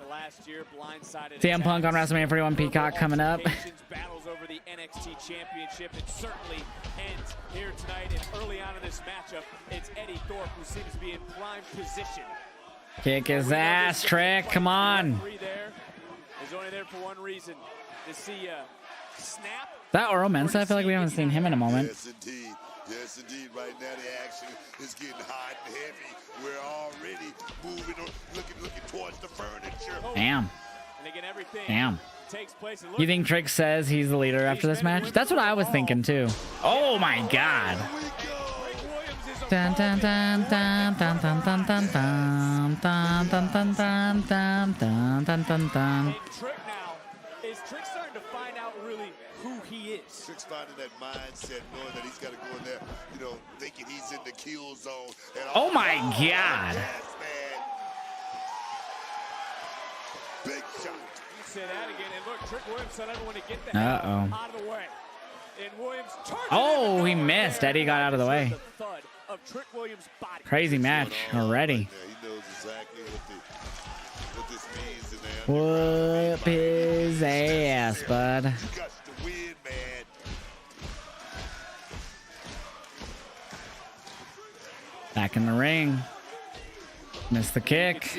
CM Punk on WrestleMania 41 Peacock coming up. Battles over the NXT Championship. It certainly ends here tonight. And early on in this matchup, it's Eddie Thorpe who seems to be in prime position Kick his ass, Trick. Come on. Is only there for one reason, to see snap. That Oro Mensa, I feel like we haven't seen him in a moment. Yes, indeed. Yes, indeed. Right now, the action is getting hot and heavy. We're already moving on, looking towards the furniture. Damn. And again, everything Damn. takes place. You think Trick says he's the leader after this match? That's what I was thinking too. Oh my god. Dun dun dun dun dun dun dun dun dun dun dun dun dun dun dun dun dun dun. Trick now is Trick starting to find out really who he is. Trick's finding that mindset, knowing that he's got to go in there, you know, thinking he's in the kill zone. And Oh my god. yes, man. Big shot. You say that again, and look, Trick Williams told everyone to get the Uh-oh. hell out of the way. And Williams charges Oh, he missed. Eddie got out of the way. the thud of Trick Williams' body. Crazy match already. He knows exactly what this means. And Whoop his ass, bud. you got to win, man. Back in the ring. Missed the kick.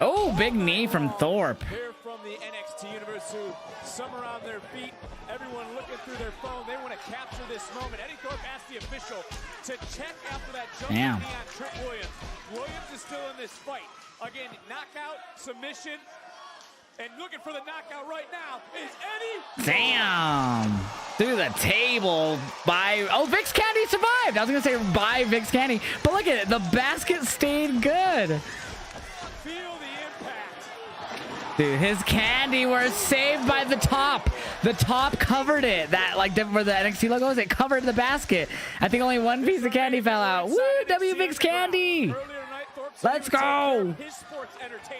Oh, big knee from Thorpe. Here from the NXT universe, who some are on their feet, everyone looking through their phone. They want to capture this moment. Eddie Thorpe asked the official to check after that jumping Damn. knee on Trick Williams. Williams is still in this fight. Again, knockout, submission, and looking for the knockout right now is Eddie. Damn. Through the table by... Oh, Vix Candy survived. I was going to say by Vix Candy. But look at it. The basket stayed good. Feel the impact. Dude, his candy were saved by the top. The top covered it. That, like, where the NXT logo is, it covered the basket. I think only one piece of candy fell out. Woo, W Vix Candy. Let's go.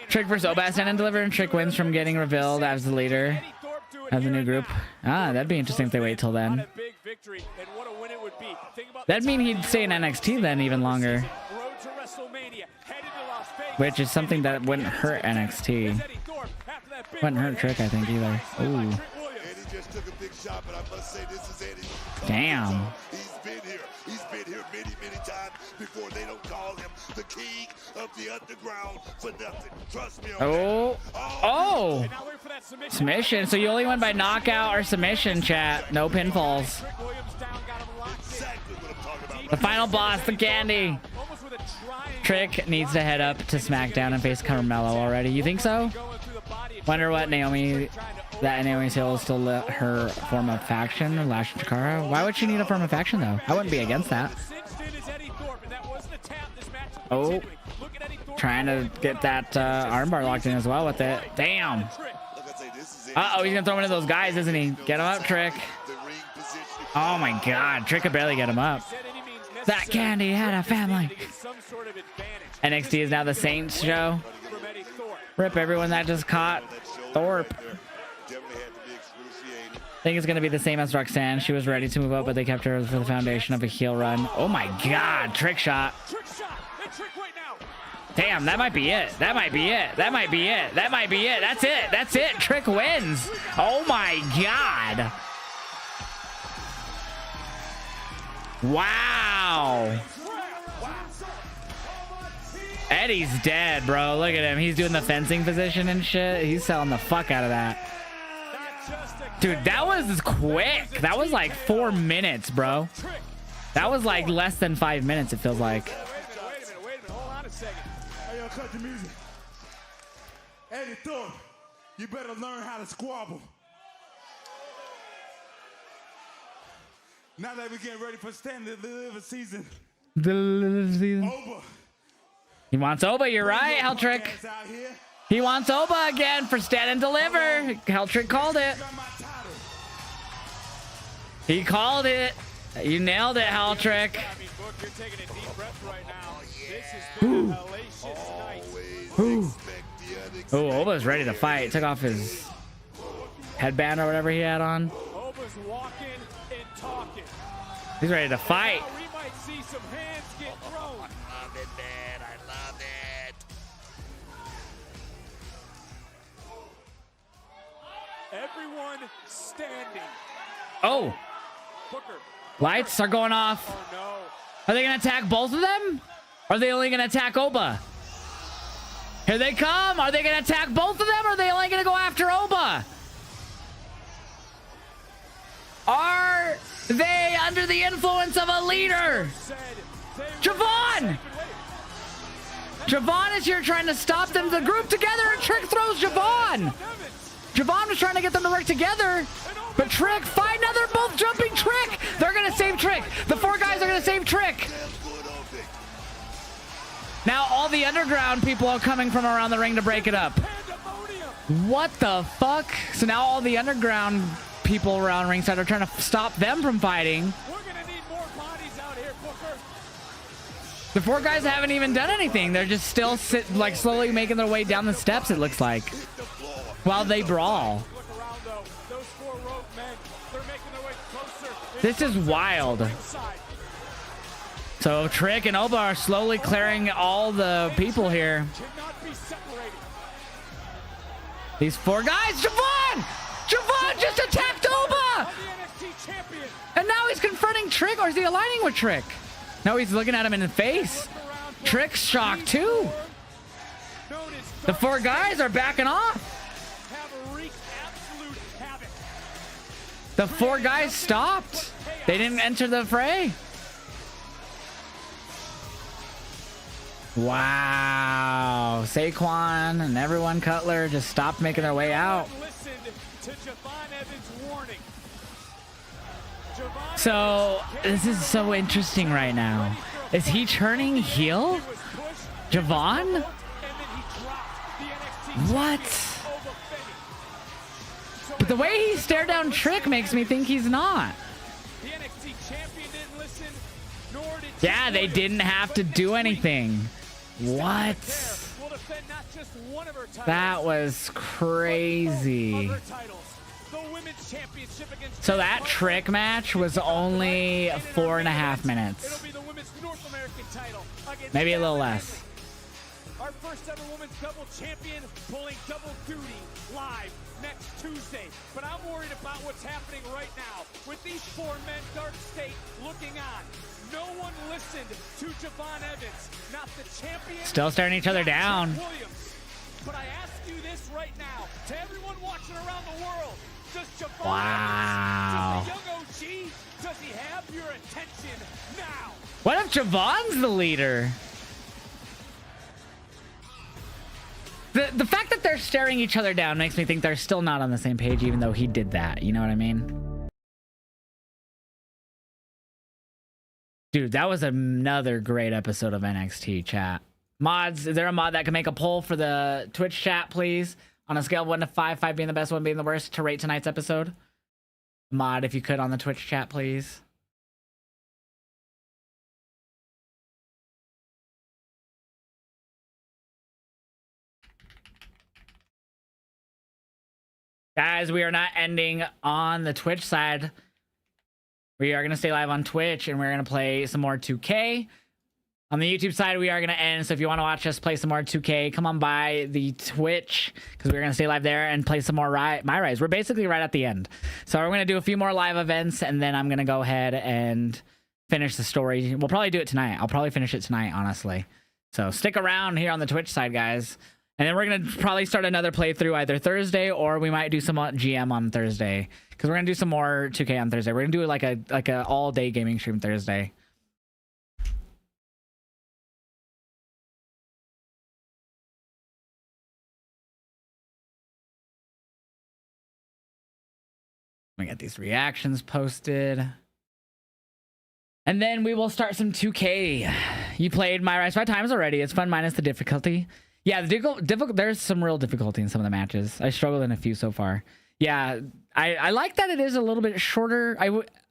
Trick versus Oba stand and deliver, and Trick wins from getting revealed as the leader of the new group. Ah, that'd be interesting if they wait till then. That'd mean he'd stay in NXT then even longer. Which is something that wouldn't hurt NXT. Wouldn't hurt Trick, I think, either. Ooh. Eddie just took a big shot, but I must say this is Eddie's. Damn. He's been here. He's been here many, many times before. They don't call him the king of the underground for nothing. Trust me on Oh. Oh. Submission. So you only went by knockout or submission, chat. No pinfalls. The final boss, the candy. Trick needs to head up to SmackDown and face Carmelo already. You think so? Wonder what Naomi... That Naomi Hill is still her form of faction, Lash Chikara. Why would she need a form of faction, though? I wouldn't be against that. Oh. Trying to get that armbar locked in as well with it. Damn. Uh-oh, he's going to throw one of those guys, isn't he? Get him up, Trick. Oh, my God. Trick could barely get him up. That candy had a family. NXT is now the Saints show. Rip everyone that just caught Thorpe. I think it's going to be the same as Roxanne. She was ready to move up, but they kept her for the foundation of a heel run. Oh my God, Trick shot. Damn, that might be it. That might be it. That might be it. That might be it. That's it. That's it. Trick wins. Oh my God. Wow. Eddie's dead, bro. Look at him. He's doing the fencing position and shit. He's selling the fuck out of that. Dude, that was quick. That was like 4 minutes, bro. That was like less than 5 minutes, it feels like. Wait a minute. Hold on a second. Hey, yo, cut the music. Eddie Thorpe, you better learn how to squabble. Now that we're getting ready for stand and deliver season. Oba. He wants Oba, you're right, Heltrick. He wants Oba again for stand and deliver. Heltrick called it. He called it. You nailed it, Heltrick. Ooh. Ooh. Oh, Oba's ready to fight. Took off his headband or whatever he had on. He's ready to fight. We might see some hands get thrown. I love it, man. I love it. Everyone standing. Oh. Booker. Lights are going off. Oh, no. Are they going to attack both of them? Or are they only going to attack Oba? Here they come. Are they going to attack both of them, or are they only going to go after Oba? Are they under the influence of a leader? Javon! Javon is here trying to stop them to group together, and Trick throws Javon. Javon was trying to get them to work together, but Trick, find now they're both jumping Trick. They're going to save Trick. The 4 guys are going to save Trick. Now all the underground people are coming from around the ring to break it up. What the fuck? So now all the underground people around ringside are trying to stop them from fighting. The 4 guys haven't even done anything. They're just still slowly making their way down the steps, it looks like, while they brawl. This is wild. So Trick and Oba are slowly clearing all the people here. These 4 guys, Javon! Javon just attacked Oba! And now he's confronting Trick, or is he aligning with Trick? No, he's looking at him in the face. Trick's shocked too. The 4 guys are backing off. The 4 guys stopped. They didn't enter the fray. Wow. Saquon and everyone Cutler just stopped making their way out. So this is so interesting right now. Is he turning heel? Javon? What? But the way he stared down Trick makes me think he's not. Yeah, they didn't have to do anything. What? That was crazy. So that Trick match was only 4.5 minutes. Maybe a little less. Our first ever women's double champion pulling double duty live next Tuesday. But I'm worried about what's happening right now with these 4 men, Dark State, looking on. No one listened to Javon Evans, not the champion. Still staring each other down. But I ask you this right now, to everyone watching around the world, does Javon Wow. Evans, does the young OG, does he have your attention now? What if Javon's the leader? The fact that they're staring each other down makes me think they're still not on the same page, even though he did that. You know what I mean? Dude, that was another great episode of NXT, chat. Mods, is there a mod that can make a poll for the Twitch chat, please? On a scale of 1 to 5, 5 being the best, 1 being the worst, to rate tonight's episode? Mod, if you could, on the Twitch chat, please. Guys, we are not ending on the Twitch side. We are going to stay live on Twitch, and we're going to play some more 2K. On the YouTube side, we are going to end. So if you want to watch us play some more 2K, come on by the Twitch, because we're going to stay live there and play some more My Rise. We're basically right at the end. So we're going to do a few more live events, and then I'm going to go ahead and finish the story. We'll probably do it tonight. I'll probably finish it tonight, honestly. So stick around here on the Twitch side, guys. And then we're going to probably start another playthrough either Thursday, or we might do some GM on Thursday, because we're going to do some more 2K on Thursday. We're going to do like a all-day gaming stream Thursday. We got these reactions posted. And then we will start some 2K. You played My Rise 5 times already. It's fun minus the difficulty. Yeah, there's some real difficulty in some of the matches. I struggled in a few so far. Yeah, I like that it is a little bit shorter.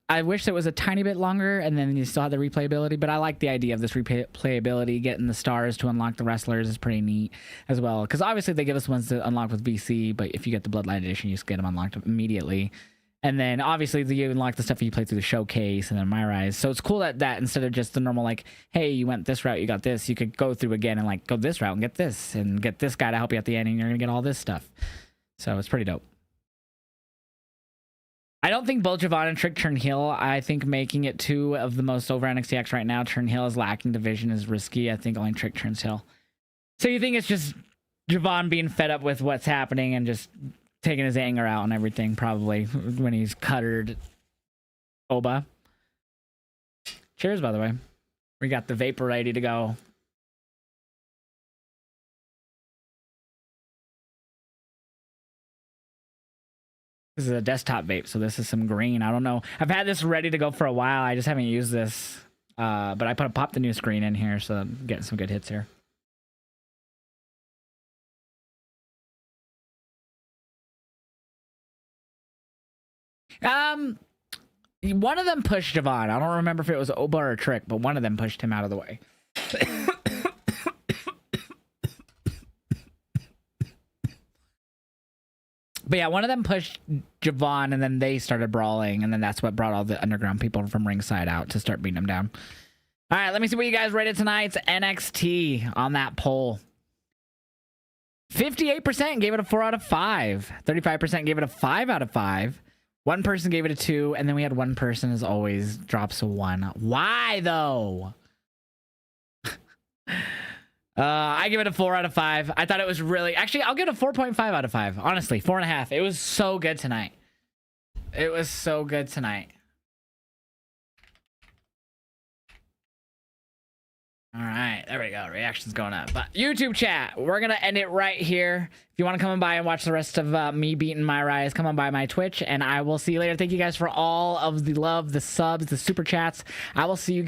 I wish it was a tiny bit longer, and then you still have the replayability, but I like the idea of this replayability. Getting the stars to unlock the wrestlers is pretty neat as well, because obviously they give us ones to unlock with VC, but if you get the Bloodline Edition, you just get them unlocked immediately. And then obviously you unlock the stuff you play through the showcase and then My Rise. So it's cool that instead of just the normal, like, hey, you went this route, you got this, you could go through again and like go this route and get this guy to help you at the end, and you're going to get all this stuff. So it's pretty dope. I don't think both Javon and Trick turn heel. I think making it 2 of the most over NXTX right now, turn heel is lacking division is risky. I think only Trick turns heel. So you think it's just Javon being fed up with what's happening and just taking his anger out and everything, probably, when he's cuttered Oba. Cheers, by the way. We got the vapor ready to go. This is a desktop vape, so this is some green. I don't know. I've had this ready to go for a while. I just haven't used this. But I popped the new screen in here, so I'm getting some good hits here. One of them pushed Javon. I don't remember if it was Oba or Trick, but one of them pushed him out of the way. But yeah, one of them pushed Javon, and then they started brawling, and then that's what brought all the underground people from ringside out to start beating him down. All right, let me see what you guys rated tonight's NXT on that poll. 58% gave it a 4 out of 5. 35% gave it a 5 out of 5. One person gave it a 2, and then we had one person, as always, drops a 1. Why, though? I give it a 4 out of 5. I thought it was really... Actually, I'll give it a 4.5 out of 5. Honestly, 4.5. It was so good tonight. It was so good tonight. All right, there we go. Reactions going up. But YouTube chat, we're going to end it right here. If you want to come on by and watch the rest of me beating my rise, come on by my Twitch, and I will see you later. Thank you guys for all of the love, the subs, the super chats. I will see you guys.